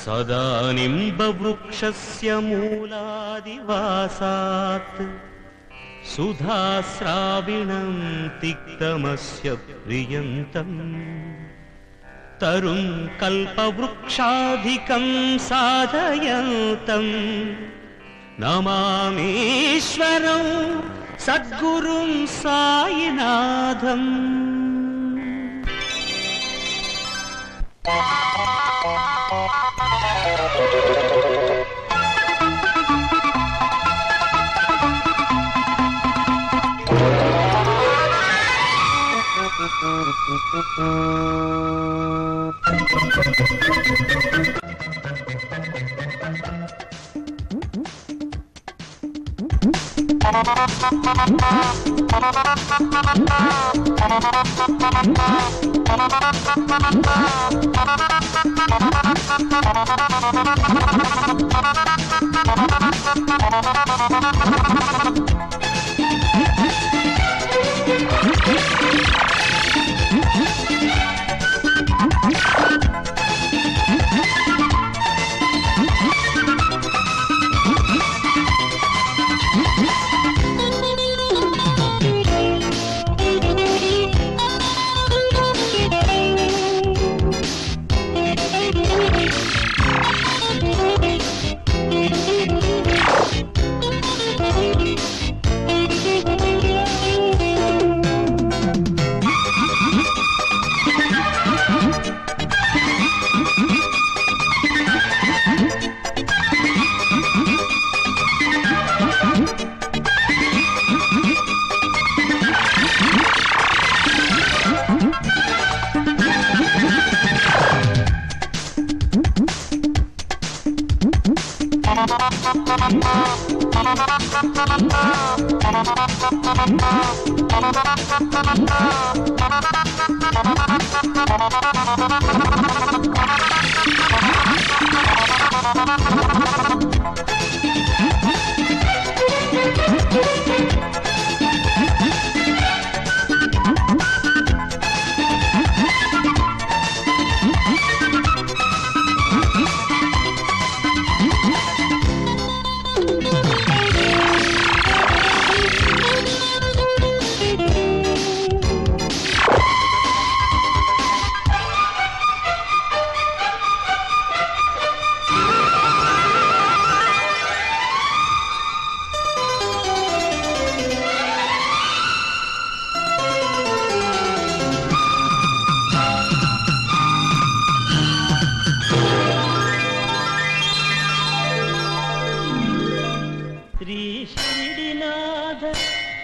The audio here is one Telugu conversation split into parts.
सदा निम्बवृक्षस्य मूलादिवासात् सुधास्राविणं तिक्तमस्य प्रियन्तम् तरुं कल्पवृक्षाधिकं साधयन्तं नमामीश्वरं सद्गुरुं साईनाथम्।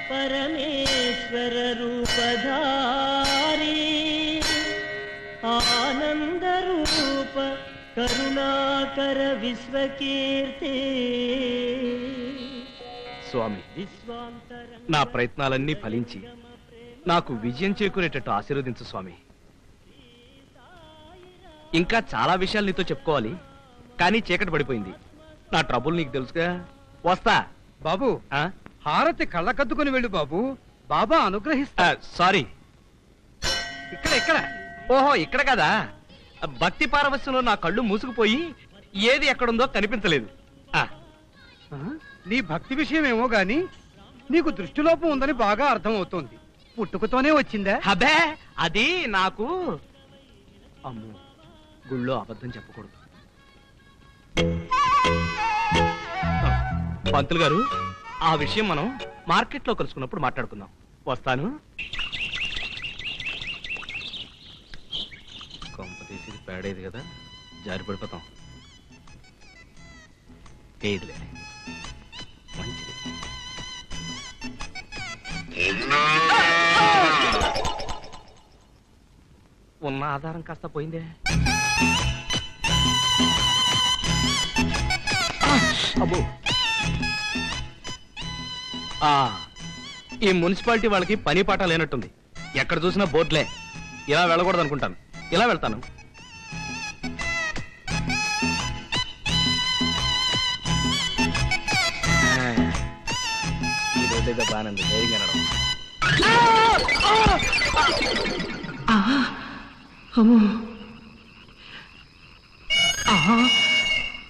परमेश्वर रूपधारी आनंद रूप करुणाकर विश्वकीर्ति స్వామి, నా ప్రయత్నాలన్నీ ఫలించి నాకు విజయం చేకూరేటట్టు ఆశీర్వదించు స్వామి. ఇంకా చాలా విషయాలు నీతో చెప్పుకోవాలి, కానీ చీకటి పడిపోయింది. నా ట్రబుల్ నీకు తెలుసుగా. వస్తా బాబు. హారతి కళ్ళకద్దుకుని వెళ్ళు బాబు, బాబా అనుగ్రహిస్తా. సారీ, ఇక్కడ ఓహో ఇక్కడ కదా. భక్తి పారవస్యంలో నా కళ్ళు మూసుకుపోయి ఏది ఎక్కడుందో కనిపించలేదు. నీ భక్తి విషయమేమో గాని నీకు దృష్టిలోపం ఉందని బాగా అర్థం అవుతోంది. పుట్టుకతోనే వచ్చిందా? అబే, అది నాకు. అమ్మో, గుళ్ళో అబద్ధం చెప్పకూడదు. పంతులు గారు, ఆ విషయం మనం మార్కెట్లో కలుసుకున్నప్పుడు మాట్లాడుకుందాం. వస్తాను. కొంప తీసి పేడేది కదా, జారి పడిపోతాం. ఏదిలే, మంచిది. ఉన్న ఆధారం కాస్త పోయిందే. అబ్బో, ఈ మున్సిపాలిటీ వాళ్ళకి పని పాట లేనట్టుంది. ఎక్కడ చూసినా బోర్డులే. ఇలా వెళ్ళకూడదు అనుకుంటాను, ఇలా వెళ్తాను. ఇదేదో బాగానే ధైర్యంగా నడవ. అమ్మో,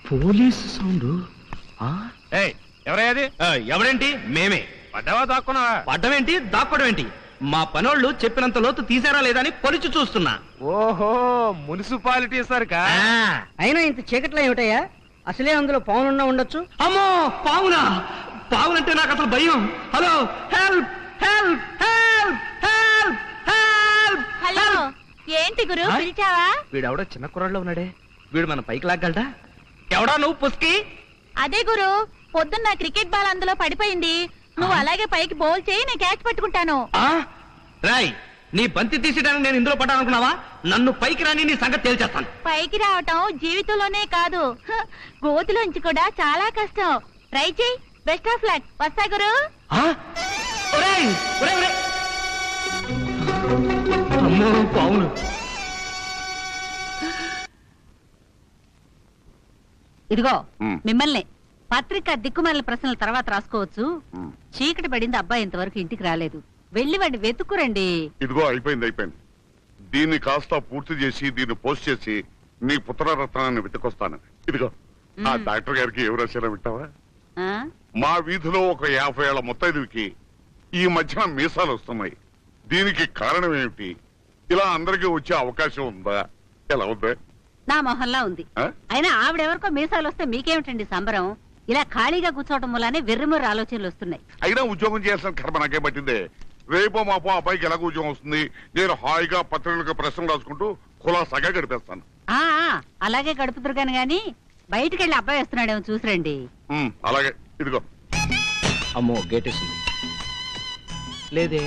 పోలీస్ సౌండ్. ఎవరయ్యది? ఎవరేంటి? మేమే. పడ్డావా దాక్కున్నావా? పడ్డమేంటి, దాక్కోవడం ఏంటి? మా పనోళ్ళు చెప్పినంత లోతు తీసారా లేదా అని పొలిచి చూస్తున్నా. ఓహో, మున్సిపాలిటీ సరికా? అయినా ఇంత చీకట్లో ఏమిటయ్యా? అసలే అందులో పవనున్నా ఉండొచ్చు. అమ్మో, పావునా? పావునంటే నాకు అసలు భయం. Hello, help help help help help. Hello, ఏంటి గురు పిలిచావా? వీడెవడో చిన్న కుర్రాళ్ళు ఉన్నాడే, వీడు మన పైకి లాగలడా? ఎవడా నువ్వు పుస్కి? అదే గురు, పొద్దున్న క్రికెట్ బాల్ అందులో పడిపోయింది. నువ్వు అలాగే పైకి బౌల్ చేయి, నేను క్యాచ్ పట్టుకుంటాను. రాయ్, నీ బంతి తీసేయడానికి నేను ఇందులో పడ్డానుకున్నావా? నన్ను పైకి రాని నీ సంగతి తేల్చేస్తాను. పైకి రావటం జీవితంలోనే కాదు, గోతులోంచి కూడా చాలా కష్టం. ట్రై చేయి. Best of luck. వస్తా గురు. ఒరేయ్, ఒరేయ్, ఒరేయ్. అమ్మో, పావును. ఇదిగో మిమ్మల్ని పత్రిక దిక్కుమాలిన ప్రశ్నల తర్వాత రాసుకోవచ్చు. చీకటి పడింది, అబ్బాయి ఇంతవరకు ఇంటికి రాలేదు. వెళ్ళి వాడిని వెతుక్కురండి. ఇదిగో అయిపోయింది. దీన్ని కాస్త పూర్తి చేసి దీన్ని పోస్ట్ చేసి నీ పుత్రరత్నాన్ని వెతుకొస్తాను. ఇదిగో ఆ డాక్టర్ గారికి ఎవరు రాశారో వింటావా? ఆ? మా వీధిలో ఒక 50 ఏళ్ల ముత్తైదుకి ఈ మధ్యన మీసాలు వస్తున్నాయి. దీనికి కారణం ఏమిటి? ఇలా అందరికీ వచ్చే అవకాశం ఉందా? ఎలా ఉందా? నా మొహంలా ఉంది. ఆ? అయినా ఆవిడెవరికో మీసాలు వస్తే మీకేమిటండి సంబరం? ఇలా ఖాళీగా కూర్చోవటం వల్లనే వెర్రిమొర్రి ఆలోచనలు వస్తున్నాయి. అయినా ఉద్యోగం చేయాల్సిన కర్మ నాకే పట్టిందే. రేపో మాపో అబ్బాయికి ఎలాగో ఉద్యోగం వస్తుంది. నేను హాయిగా పత్రికలకు ప్రశ్నలు రాసుకుంటూ కులాసాగా గడిపేస్తాను. ఆ అలాగే గడుపుతురు గాని బయటికి వెళ్ళి అబ్బాయి వస్తున్నాడేమో చూసిరండి. అలాగే. ఇదిగో. అమ్మో, గేట్ వేసింది. లేదే.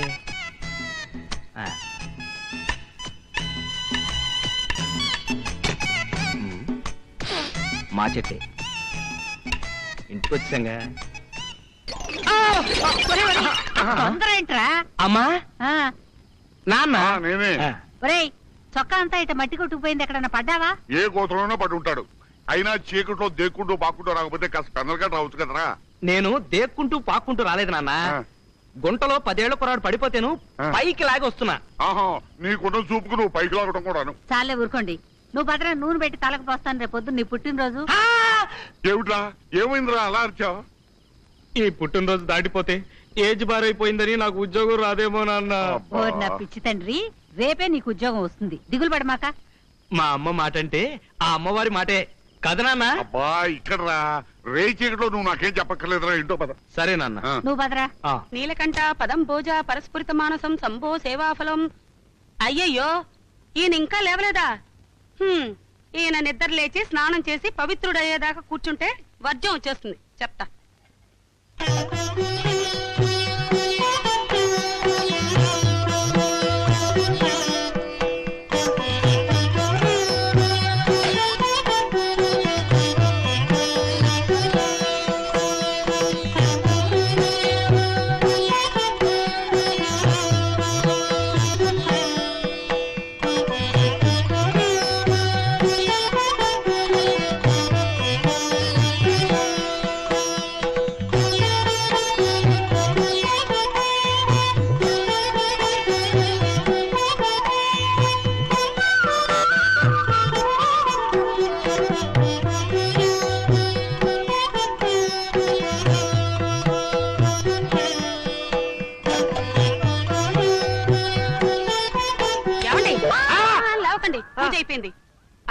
మా చెట్టే. ఇంటికి వచ్చాంగా. తొందర ఏంట్రా? అమ్మా, ఆ, నాన్న. నేనే. ఒరేయ్, చొక్కా అంతా ఇట మట్టి కొట్టుకుపోయింది. ఎక్కడన్నా పడ్డావా? ఏ గోత్రంలోనో పడి ఉంటాడు. అయినా చీకట్లో దేక్కుంటూ బాక్కుంటూ రాకపోతే కాస్త పెందలుగా రావచ్చు కదరా. నేను దేక్కుంటూ పాక్కుంటూ రాలేదు నాన్న. గుంటలో 10 ఏళ్ల కుర్రాడు పడిపోతేను పైకి లాగి వస్తున్నా. ఆహా, నీకున్న చూపుకు నువ్వు పైకి లాగడం కూడాను. చాలే ఊరుకోండి. నువ్వు భద్ర నూనె పెట్టి తలకు పోస్తాను రేపు పొద్దున్న నీ పుట్టినరోజు. ఏమిట్రా, ఏమైందిరా అలా అరిచావు? ఈ పుట్టినరోజు దాటిపోతే ఏజ్ బారైపోయిందని నాకు ఉద్యోగం రాదేమో నాన్న. ఓరి నా పిచ్చి తండ్రి, రేపే నీకు ఉద్యోగం వస్తుంది, దిగులు పడమాక. మా అమ్మ మాట అంటే ఆ అమ్మవారి మాటే కదా నాన్న. అబ్బా, ఇక్కడ రా. రే చీకట్లో నువ్వు నాకేం చెప్పక్కర్లేదురా. ఇంటో పద. సరే నాన్న. నువ్వు భద్రా. నీలకంఠ పదం భోజ పరస్ఫురిత మానసం సంభో సేవాఫలం. అయ్యయ్యో, ఈయన ఇంకా లేవలేదా? ఈయన నిద్ర లేచి స్నానం చేసి పవిత్రుడయ్యేదాకా కూర్చుంటే వర్జం వచ్చేస్తుంది. చెప్తా. పూజ అయిపోయింది.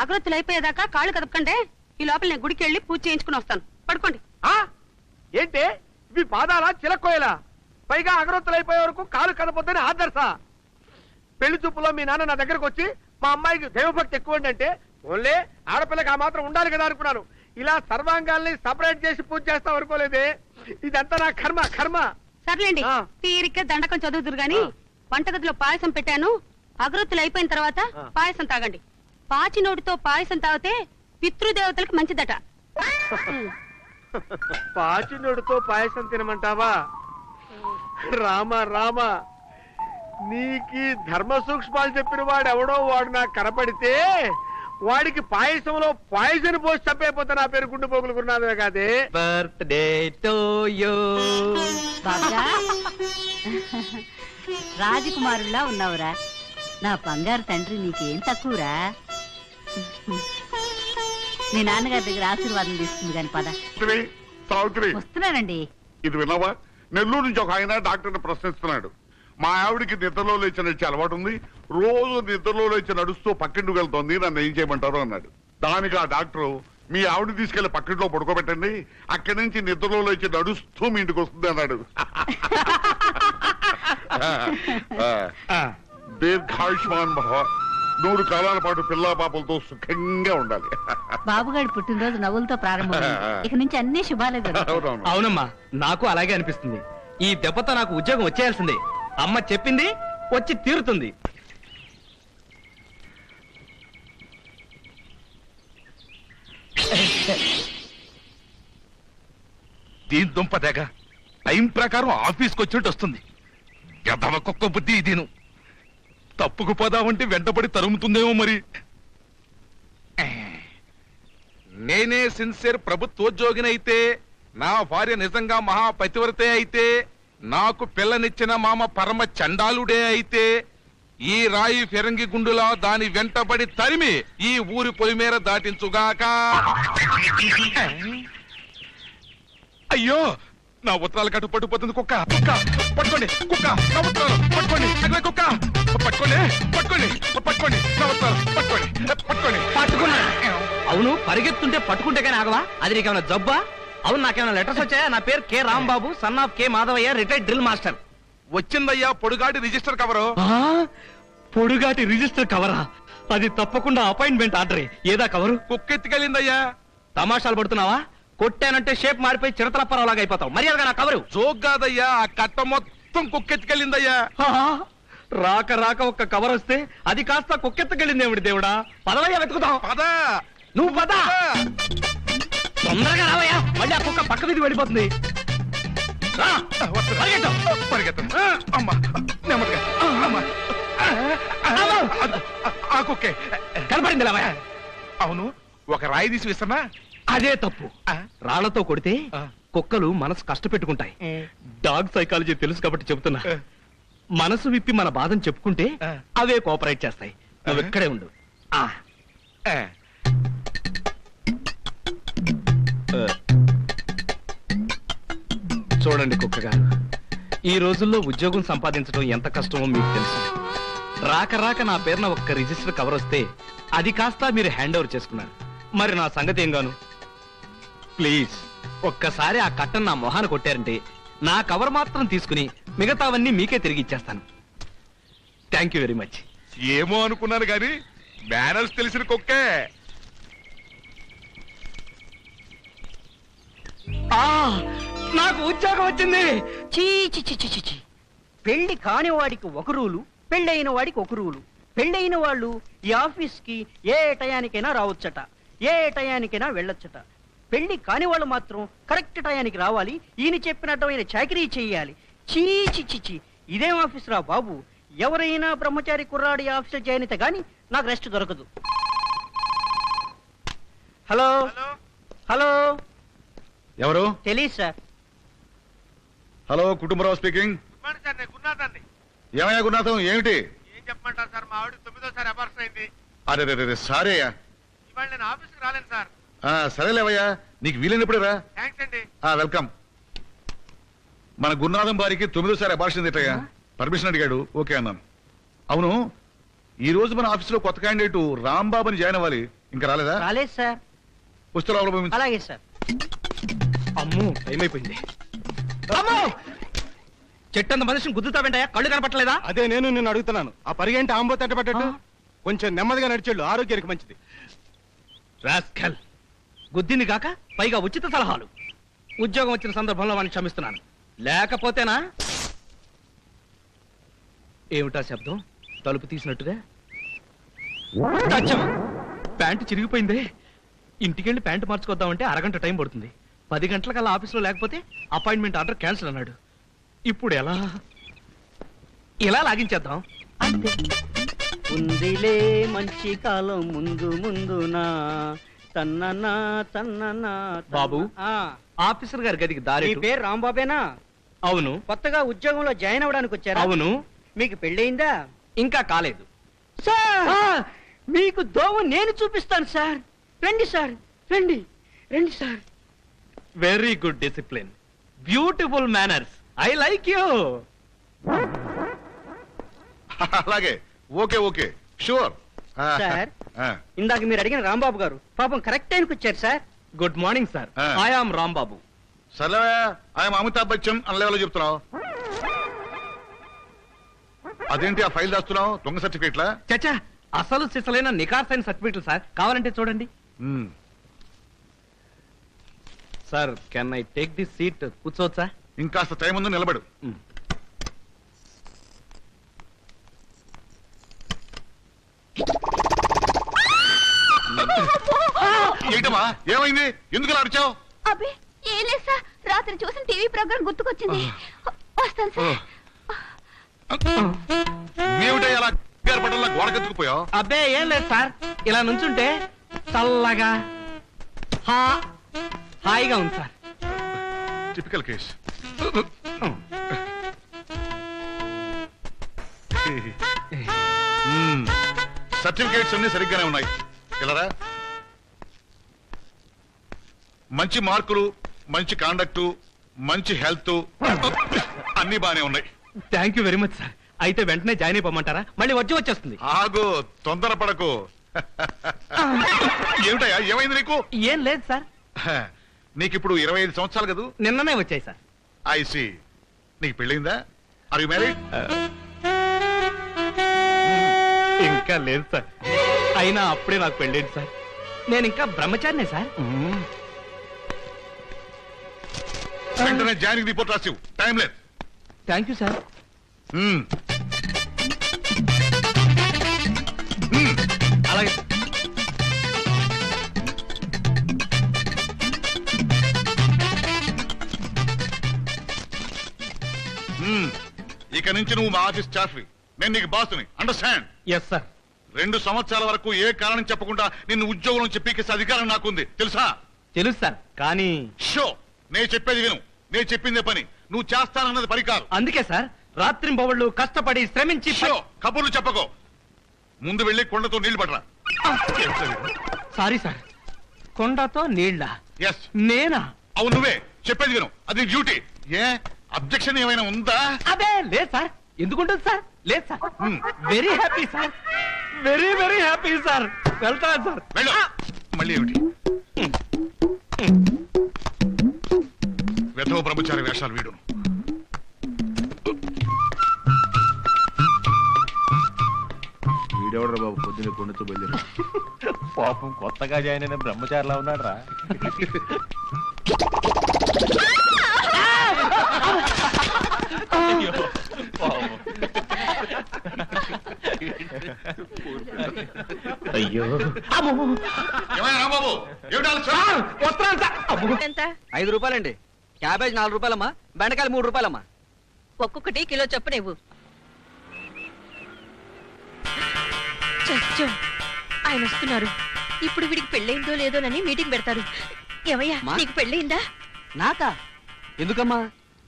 అగరొత్తులు అయిపోయేదాకా కాళ్ళు కదపకండి. ఈ లోపల నేను గుడికి వెళ్ళి పూజ చేయించుకుని వస్తాను. పడుకోండి. ఏంటి ఇవి పాదాలా చిలక్కోయలా? పైగా అగరొత్తులు అయిపోయే వరకు కాలు కదపొద్దని ఆదర్శా? పెళ్లి చూపులో మీ నాన్న నా దగ్గరకు వచ్చి మా అమ్మాయికి దైవభక్తి ఎక్కువ అంటే ఓన్లే ఆడపిల్లకి ఆ మాత్రం ఉండాలి కదా అనుకున్నాను. ఇలా సర్వాంగాల్ని సపరేట్ చేసి పూజ చేస్తాం అనుకోలేదే. ఇదంతా నా కర్మ. సర్లేండి, తీరిక దండకం చదువుతురు గాని వంటగదిలో పాయసం పెట్టాను. అగరొత్తులు అయిపోయిన తర్వాత పాయసం తాగండి. పాచి నోటితో పాయసం తాగితే పితృదేవతలకు మంచిదట. పాచినోడుతో పాయసం తినమంటావా? రామ నీకి ధర్మ సూక్ష్మాలు చెప్పిన వాడు ఎవడో వాడు నాకు కనపడితే వాడికి పాయసంలో పాయసం పోసి చంపైపోతే నా పేరు గుండు పోగులుకున్నదే కాదే. Birthday to you. రాజకుమారుల్లా ఉన్నావురా నా బంగారు తండ్రి. నీకేం తక్కువరా? మీ నాన్నగారి దగ్గర ఆశీర్వాదం తీసుకుంది కాని పద. సావిత్రి, సావిత్రి, వస్తున్నానండి. ఇది విన్నావా? నెల్లూరు నుంచి ఒక ఆయన డాక్టర్ని ప్రశ్నిస్తున్నాడు. మా ఆవిడికి నిద్రలో లేచి నడిచే అలవాటు ఉంది, రోజు నిద్రలో లేచి నడుస్తూ పక్కింటికి వెళ్తోంది, నన్ను ఏం చేయమంటారు అన్నాడు. దానికి ఆ డాక్టరు, మీ ఆవిడని తీసుకెళ్లి పక్కింట్లో పడుకోబెట్టండి, అక్కడి నుంచి నిద్రలో లేచి నడుస్తూ మీ ఇంటికి వస్తుంది అన్నాడు. దీర్ఘాయుష్మాన్ భవ, 100 కాలాల పాటు పిల్లా పాపలతో సుఖంగా ఉండాలి. బాబుగాడి పుట్టినరోజు నవ్వులతో ప్రారంభం. ఇక నుంచి అన్ని శుభాలే జరుగుతాయి. అవునవును. అవునమ్మా, నాకు అలాగే అనిపిస్తుంది. ఈ దెబ్బతో నాకు ఉద్యోగం వచ్చేయాల్సిందే. అమ్మ చెప్పింది వచ్చి తీరుతుంది. దీని దుంప తెగ టైం ప్రకారం ఆఫీస్కి వచ్చినట్టు వస్తుంది. ఎదవ కుక్క బుద్ధి దీను. తప్పుకు పోదామంటే వెంటబడి తరుముతుందేమో మరి. నేనే సిన్సియర్ ప్రభుత్వోద్యోగినైతే, నా భార్య నిజంగా మహాపతివ్రతే అయితే, నాకు పిల్లనిచ్చిన మామ పరమ చండాలుడే అయితే, ఈ రాయి ఫిరంగి గుండులా దాని వెంటబడి తరిమి ఈ ఊరి పొలిమేర దాటించుగాక. అయ్యో, నా ఉత్తరాలు కట్టు పట్టుకుపోతుంది కుక్క. కుక్క పట్టుకోండి, కుక్క నా ఉత్తరాలు పట్టుకోండి. అగ్లే కుక్క పట్టుకోండి, పట్టుకోండి, పట్టుకోండి నా ఉత్తరాలు పట్టుకోండి, పట్టుకోండి. పట్టుకున్నా. అవును, పరిగెత్తుంటే పట్టుకుంటే కానీ ఆగవా? అది నీకేమైనా జబ్బా? అవును, నాకేమైనా లెటర్స్ వచ్చాయా? నా పేరు K Rambabu, son of K Madhavayya, retired drill master. వచ్చిందయ్యా పొడుగాటి రిజిస్టర్ కవరు. పొడుగాటి రిజిస్టర్ కవరా? అది తప్పకుండా అపాయింట్మెంట్ ఆర్డరే. ఏదా కవరు? కుక్క ఎత్తుకెళ్ళిందయ్యా. తమాషాలు పడుతున్నావా? కొట్టానంటే షేప్ మారిపోయి చిరతలప్పరావులాగా అయిపోతావు. మర్యాదగా నా కవరు. జోక్ కాదయ్యా, ఆ కట్ట మొత్తం కుక్క ఎత్తుకెళ్ళిందయ్యా. రాక రాక ఒక్క కవర్ వస్తే అది కాస్త కుక్కెత్తకెళ్ళిందేమిటి దేవుడా? పదవయ్యా వెతుకుతాం. పద, నువ్వు పద. తొందరగా రావయ్యా, మళ్ళీ ఆ కుక్క పక్క వీధికి వెళ్ళిపోతుంది. రా, పరిగెత్తు. పరిగెత్తు. అమ్మా, నెమ్మదిగా. అమ్మా. ఆ కుక్కే కనపడింది రావయ్యా. అవును, ఒక రాయి తీసి విసన్నా. అదే తప్పు. రాళ్లతో కొడితే కుక్కలు మనసు కష్టపెట్టుకుంటాయి. డాగ్ సైకాలజీ తెలుసు కాబట్టి చెబుతున్నా. మనసు విప్పి మన బాధను చెప్పుకుంటే అవే కోఆపరేట్ చేస్తాయి. నువ్వు ఇక్కడే ఉండు. చూడండి కుక్క గారు, ఈ రోజుల్లో ఉద్యోగం సంపాదించడం ఎంత కష్టమో మీకు తెలుసు. రాక రాక నా పేరున ఒక్క రిజిస్టర్ కవర్ వస్తే అది కాస్త మీరు హ్యాండ్ ఓవర్ చేసుకున్నారు. మరి నా సంగతి ఏం గాను? ప్లీజ్ ఒక్కసారి ఆ కట్టను నా మొహాన కొట్టారంటే నా కవర్ మాత్రం తీసుకుని మిగతావన్నీ మీకే తిరిగి ఇచ్చేస్తాను. Thank you very much. ఏమో అనుకున్నాను గాని మేనర్స్ తెలిసిన కుక్కే. నాకు ఉద్యోగం వచ్చింది. చీ చీ చీ చీ చీ చీ. పెళ్లి కాని వాడికి ఒక రూలు, పెళ్ళైన వాడికి ఒక రూలు. పెళ్ళైన వాళ్ళు ఈ ఆఫీస్కి ఏ టయానికైనా రావచ్చట, ఏ టయానికైనా వెళ్ళొచ్చట. పెళ్లి కాని వాళ్ళు మాత్రం కరెక్ట్ టయానికి రావాలి, ఈయన చెప్పినట్టు ఆయన చాకరీ చెయ్యాలి. చీ చీ చీ చీ. ఇదేం ఆఫీస్ రా బాబు? ఎవరైనా బ్రహ్మచారి కుర్రాడి ఆఫీస్ జాయిన్ అయితే గానీ నాకు రెస్ట్ దొరకదు. హలో హలో, ఎవరు? తెలీదు సార్. Hello, Kutumbarao speaking. ఏమయ్యా గురునాథం, ఏమిటి? ఏం చెప్పమంటారు సార్, మా ఆవిడ 9వ అబార్షన్ అయింది. అరే రే రే, సారీ అయ్యా. ఇవాళ నేను ఆఫీస్కి రాలేను సార్. సరేలేవయ్యా, నీకు వీలైనప్పుడే రా. థ్యాంక్స్ అండి. వెల్కమ్. మన గురునాథం బారికి 9వ అబార్షన్ తిట్టయ్యా. పర్మిషన్ అడిగాడు, ఓకే అన్నాను. అవును, ఈ రోజు మన ఆఫీసులో కొత్త క్యాండిడేట్ రాంబాబుని జాయిన్ అవ్వాలి, ఇంకా రాలేదా? రాలేదు సార్. వస్తే లోపల పంపించు. అలాగే సార్. అమ్మో, టైం అయిపోయింది. అమ్మో, చెట్టంత మనిషిని గుద్దుతావేంటయ్యా? కళ్ళు కనపట్టలేదా? అదే నేను నిన్ను అడుగుతున్నాను. ఆ పరిగెంటి ఆంబో తట్టబట్టట్టు కొంచెం నెమ్మదిగా నడిచేళ్ళు, ఆరోగ్యానికి మంచిది. రాస్కల్, గుద్దింది కాక పైగా ఉచిత సలహాలు. ఉద్యోగం వచ్చిన సందర్భంలో వాడిని క్షమిస్తున్నాను, లేకపోతేనా? ఏమిటా శబ్దం? తలుపు తీసినట్టుగా. అచ్చం! ప్యాంటు చిరిగిపోయిందే. ఇంటికెళ్ళి ప్యాంటు మార్చుకొద్దామంటే అరగంట టైం పడుతుంది. 10 గంటలకల్లా ఆఫీసులో లేకపోతే అపాయింట్మెంట్ ఆర్డర్ క్యాన్సిల్ అన్నాడు. ఇప్పుడు ఎలా? ఇలా లాగించేద్దాం అంతే. ఉందిలే మంచి కాలం ముందు ముందునా, తన్ననా తన్ననా. బాబు, ఆ, ఆఫీసర్ గారి గదికి మీ దారి. పేరు రాంబాబేనా? అవును. కొత్తగా ఉద్యోగంలో జాయిన్ అవ్వడానికి వచ్చారా? అవును. మీకు పెళ్ళయిందా? ఇంకా కాలేదు. సార్, మీకు దోవ నేను చూపిస్తాను సార్. రండి సార్, రండి రండి sir. Very good discipline, beautiful manners, I like you. అలాగే, ఓకే ఓకే, షూర్. సార్, ఇందాక మీరు అడిగిన రాంబాబు గారు పాపం కరెక్ట్ టైంకి వచ్చారు sir. Good morning sir, I am Rambabu. సరే, ఆయన అమితాబ్ బచ్చన్ అన్న లెవెల్లో చెప్తున్నావు. అదేంటి ఆ ఫైల్ దాస్తున్నావు? దొంగ సర్టిఫికేట్లా? చచ్చా, అసలు సిసలైన నికార్సైన సర్టిఫికెట్లు సార్, కావాలంటే చూడండి. Sir, can I take this seat? కూర్చోవచ్చా? ఇంకాస్త టైం ఉందో నిలబడు. ఏంటమ్మా, ఏమైంది? ఎందుకు అరిచావు? అబ్బే ఏం లేదు సార్, రాత్రి చూసిన టీవీ ప్రోగ్రామ్ గుర్తుకొచ్చింది. వస్తాను సార్. ఏమిటో అలా పడల్లా గోడకెత్తుకుపోయావు? అబ్బే ఏం లేదు సార్, ఇలా నుంచుంటే చల్లగా హాయిగా ఉంది సార్. Typical case. సర్టిఫికేట్స్ అన్ని సరిగ్గానే ఉన్నాయి. ఇలారా, మంచి మార్కులు, మంచి కాండక్టు, మంచి హెల్త్ అన్ని బానే ఉన్నాయి. Thank you very much sir. అయితే వెంటనే జాయిన్ అయిపోమంటారా? మళ్ళీ వచ్చేస్తుంది. ఆగు, తొందరపడకు. ఏమిటయ్యా, ఏమైంది నీకు? ఏం లేదు సార్, నీకు ఇప్పుడు 25 సంవత్సరాలు కదూ? నిన్ననే వచ్చాయి సార్. ఐసి, నీకు పెళ్ళైందా? Are you married? ఇంకా లేదు సార్, అయినా అప్పుడే నాకు పెళ్ళేది సార్. నేను ఇంకా బ్రహ్మచారినే సార్. వెంటనే జాయినింగ్ రిపోర్ట్ రాసివు, టైం లేదు. Thank you sir. అలాగే. ఇక నుంచి నువ్వు మా ఆఫీస్ స్టాఫ్వి, నేను నీకు బాసుని. అండర్స్టాండ్? Yes sir. 2 సంవత్సరాల వరకు ఏ కారణం చెప్పకుండా నిన్ను ఉద్యోగం నుంచి పీకేసే అధికారం నాకుంది, తెలుసా? తెలుసు సార్, కానీ షో, నేను చెప్పేది విను. నేను చెప్పిందే పని, నువ్వు చేస్తానన్నది పని కాదు. అందుకే సార్ రాత్రింబవళ్ళు కష్టపడి శ్రమించి షో, కబుర్లు చెప్పకో. ముందు వెళ్ళి కొండతో నీళ్లు పడరా. సారీ సార్, కొండతో నీళ్ళ? ఎస్, నేనా? అవును, నువ్వే. చెప్పేది విను, అది డ్యూటీ. ఏ అబ్జెక్షన్ ఏమైనా ఉందా? అదే లేదు సార్. ఎందుకుంటుంది సార్? లేదు sir. Very happy sir, very very happy sir. వెళ్తాను సార్. వెళ్ళు. మళ్ళీ ఏమిటి వెధవ బ్రహ్మచారి వేషాలు వీడు? వీడెవడరా బాబు పొద్దున కొండతో బయలుదేరా? పాపం కొత్తగా జాయిన్ అయిన బ్రహ్మచారిలా ఉన్నాడు రా. అయ్యో, ఏమైనా రాంబాబు, ఏమిటి ఆలోచన? వస్తున్నాను సార్. ఎంత? 5 రూపాయలండి. క్యాబేజ్ 4 రూపాయలమ్మా, బెండకాయలు 3 రూపాయలమ్మా. ఒక్కొక్కటి కిలో చొప్పునేవు. చచ్చో, ఆయన వస్తున్నారు. ఇప్పుడు వీడికి పెళ్ళయిందో లేదోనని మీటింగ్ పెడతారు. ఏమయ్యా, మా? నీకు పెళ్ళయిందా? నాకా? ఎందుకమ్మా?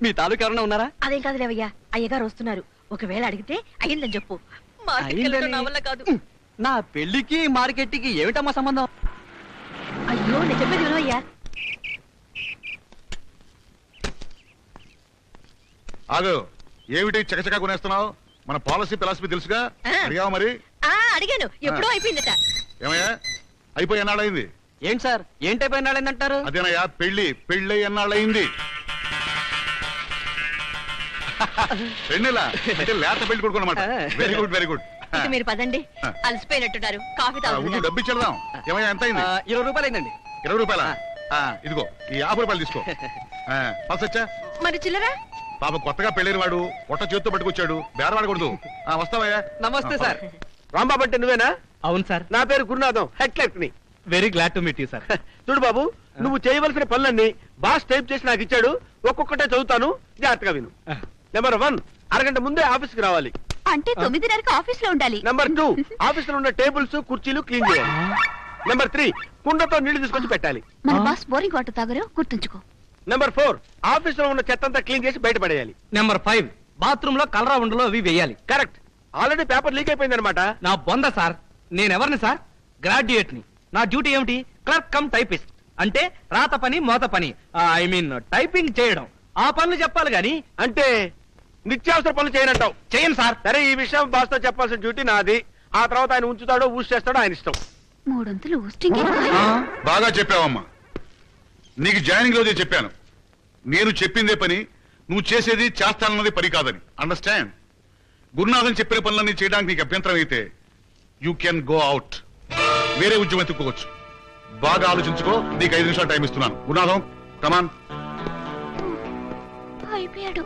మీ తాలూకు ఎవరన్నా ఉన్నారా? అదేం కాదు లేవయ్యా, అయ్యగారు వస్తున్నారు. ఒకవేళ అడిగితే అయ్యిందని చెప్పు. మార్కెట్కి వెళ్ళడం నా వల్ల కాదు. నా పెళ్లికి మార్కెట్కి ఏమిటమ్మా సంబంధం? అయ్యో, నేను చెప్పేది వినవయ్యా. ఆగు, ఏమిటి చకచకా కొనేస్తున్నావు? మన పాలసీ ఫిలాసఫీ తెలుసుగా? అడిగావా మరి? అడిగాను, ఎప్పుడో అయిపోయిందట. ఏమయ్యా, అయిపోయి ఎన్నాళ్ళయింది? ఏంటి సార్, ఏంటైపోయినాడేందంటారు? అదేనయ్యా, పెళ్ళి ఎన్నాళ్ళయింది? పెళ్ళిలా అంటే లేత పెళ్లి కొడుకు అన్నమాట. Very good, very good. ఇక మీరు పదండి, అలసిపోయినట్టున్నారు. కాఫీ ఉండు, తాగుతున్నారు. డబ్బు ఇచ్చేద్దాం. ఏమయ్యా, ఎంత అయింది? 20 రూపాయలు అయిందండి. 20 రూపాయలా? ఇదిగో ఈ 50 రూపాయలు తీసుకో. పల్సొచ్చా? మరి చిల్లరా? పాప కొత్తగా పెళ్ళైన వాడు పొట్ట చేతితో పట్టుకొచ్చాడు, బేరవాడకూడదు. వస్తావయ్యా? నమస్తే సార్. రాంబాబు అంటే నువ్వేనా? అవును సార్. నా పేరు గురునాథం, హెడ్ క్లర్క్ ని. Very glad to meet you sir. చూడు బాబు, నువ్వు చేయవలసిన పనులన్నీ బాస్ టైప్ చేసి నాకు ఇచ్చాడు. ఒక్కొక్కటే చదువుతాను, జాగ్రత్తగా విను. నెంబర్ 1, అరగంట ముందే ఆఫీస్కి రావాలి. అంటే 9:30కి ఆఫీస్ లో ఉండాలి. నెంబర్ 2, ఆఫీస్ లో ఉన్న టేబుల్స్ కుర్చీలు క్లీన్ చేయాలి. నెంబర్ 3, కుండతో నీళ్లు తీసుకొచ్చి పెట్టాలి. మన బాస్ బోరింగ్ వాటర్ తాగరు, గుర్తుంచుకో. నెంబర్ 4, ఆఫీస్ లో ఉన్న చెత్త అంతా క్లీన్ చేసి బయట పడేయాలి. నెంబర్ 5, బాత్రూమ్ లో కలరా ఉండలో అవి వేయాలి. కరెక్ట్. ఆల్రెడీ పేపర్ లీక్ అయిపోయింది అనమాట. నా బొంద సార్, నేనెవరిని సార్? గ్రాడ్యుయేట్ ని. నా డ్యూటీ ఏమిటి? Clerk cum typist. అంటే రాత పని మోత పని ఐ మీన్ టైపింగ్ చేయడం ఆ పనులు చెప్పాలి గాని అంటే నిత్యావసర పనులు చేయనంటావు. చేయను సార్. సరే, ఈ విషయం బాస్తో చెప్పాల్సిన డ్యూటీ నాది. ఆ తర్వాత ఆయన ఉంచుతాడో ఊసి చేస్తాడో ఆయన ఇష్టం. 300 ఊస్టింగ్ బాగా చెప్పావమ్మా. నీకు జాయినింగ్ రోజే చెప్పాను, నేను చెప్పిందే పని, నువ్వు చేసేది చేస్తానన్నది పని కాదని. అండర్స్టాండ్? గురునాథన్ చెప్పిన పనులన్నీ చేయడానికి నీకు అభ్యంతరం అయితే యూ కెన్ గో అవుట్. వేరే ఉద్యోగం ఎత్తుకోవచ్చు. బాగా ఆలోచించుకో. నీకు 5 నిమిషాలు టైం ఇస్తున్నాను. గురునాథం, కమాన్. అయిపోయాడు.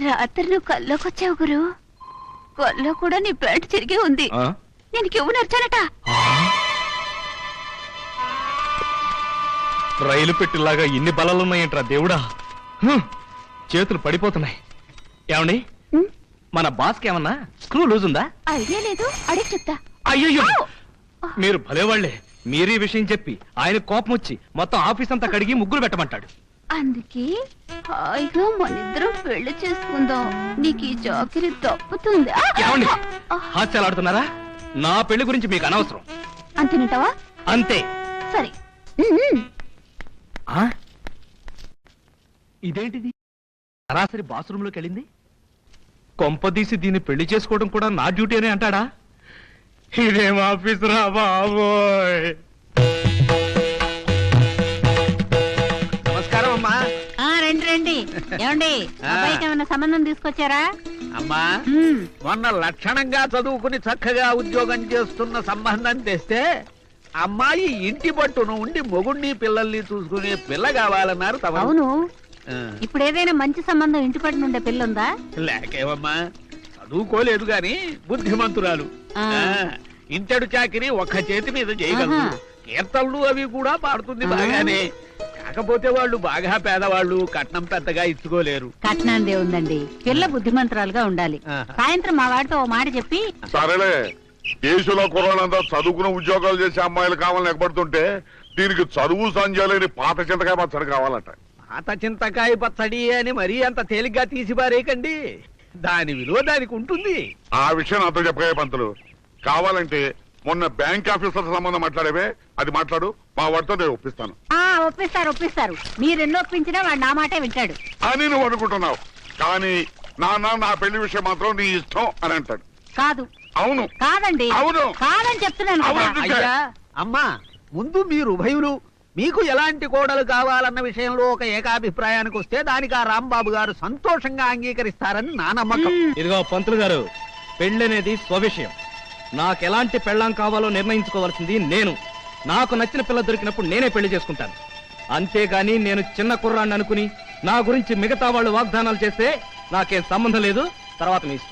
రాత్రి నువ్వు కల్లోకి వచ్చావు గురు. కల్లో కూడా నీ ప్యాంట్ చిరిగి ఉంది. నేను కివ్వు నచ్చానట. రైలు పెట్టిలాగా ఇన్ని బలాలున్నాయంట్రా దేవుడా. చేతులు పడిపోతున్నాయి. ఏమండి, మన బాస్కి ఏమన్నా స్క్రూ లూజ్ ఉందా? ఐడియా లేదు, అడిగి చెప్తా. అయ్యో, మీరు భలేవాళ్లే. మీరీ విషయం చెప్పి ఆయన కోపం వచ్చి మొత్తం ఆఫీస్ అంతా కడిగి ముగ్గులు పెట్టమంటాడు. అందుకే హాయిగా మనిద్దరం పెళ్లి చేసుకుందాం. నీకు ఈ చాకిరి తప్పుతుంది. ఏమండి, హాస్యాలు ఆడుతున్నారా? నా పెళ్లి గురించి మీకు అనవసరం. అంతేనంటావా? అంతే. సరే. ఇదేంటిది? సరాసరి బాత్రూమ్ లోకి వెళ్ళింది. కొంపదీసి దీన్ని పెళ్లి చేసుకోవడం కూడా నా డ్యూటీ అని అంటాడా? ఇదేం ఆఫీస్ రా బాబోయ్. నమస్కారం అమ్మా. రండి రండి. ఏమండి, అబ్బాయికి ఏమైనా సంబంధం తీసుకొచ్చారా? అమ్మా, మొన్న లక్షణంగా చదువుకుని చక్కగా ఉద్యోగం చేస్తున్న సంబంధం తెస్తే అమ్మాయి ఇంటి పట్టును ఉండి మొగుణ్ణి పిల్లల్ని చూసుకునే పిల్ల కావాలన్నారు. అవును. ఇప్పుడు ఏదైనా మంచి సంబంధం ఇంటి పట్టు ఉండే పిల్ల ఉందా? లేకేవమ్మా, చదువుకోలేదు గాని బుద్ధిమంతురాలు. ఇంటడు చాకిరి ఒక్క చేతి మీద చేయగలదు. కీర్తనలు అవి కూడా పాడుతుంది బాగానే. కాకపోతే వాళ్ళు బాగా పేదవాళ్ళు, కట్నం పెద్దగా ఇచ్చుకోలేరు. కట్నాందే ఉందండి, పిల్ల బుద్ధిమంతురాలుగా ఉండాలి. సాయంత్రం మా వాడితో ఓ మాట చెప్పి. సరేలే, దేశంలో కుర్రాళ్ళంతా చదువుకున్న ఉద్యోగాలు చేసే అమ్మాయిలు కావాలని ఎగబడుతుంటే దీనికి చదువు సంధ్యలేని పాత చింతకాయ పచ్చడి కావాలట. పాత చింతకాయ పచ్చడి అని మరీ అంత తేలిగ్గా తీసి పారేయకండి. దాని విలువ దానికి ఉంటుంది. ఆ విషయం నాతో చెప్పగా పంతులు. కావాలంటే మొన్న బ్యాంక్ ఆఫీసర్ సంబంధం మాట్లాడేవే, అది మాట్లాడు. మా వాడితో నేను ఒప్పిస్తాను. ఒప్పిస్తారు. మీరు ఎన్నో ఒప్పించినా వాడు నా మాటే వింటాడు అని నువ్వు అనుకుంటున్నావు. కానీ నాన్న నా పెళ్లి విషయం మాత్రం నీ ఇష్టం అని అంటాడు. కాదు. అవును. కాదండి. అవును. కాదని చెప్తున్నాను కదా. అయ్యా, అమ్మా, ముందు మీరు ఉభయులు మీకు ఎలాంటి కోడలు కావాలన్న విషయంలో ఒక ఏకాభిప్రాయానికి వస్తే దానికి ఆ రాంబాబు గారు సంతోషంగా అంగీకరిస్తారని నా నమ్మకం. ఇదిగో పంతులు గారు, పెళ్ళనేది స్వవిషయం. నాకెలాంటి పెళ్ళాం కావాలో నిర్ణయించుకోవాల్సింది నేను. నాకు నచ్చిన పిల్ల దొరికినప్పుడు నేనే పెళ్లి చేసుకుంటాను. అంతేగాని నేను చిన్న కుర్రాన్ని అనుకుని నా గురించి మిగతా వాళ్ళు వాగ్దానాలు చేస్తే నాకేం సంబంధం లేదు. తర్వాత మీ ఇష్టం.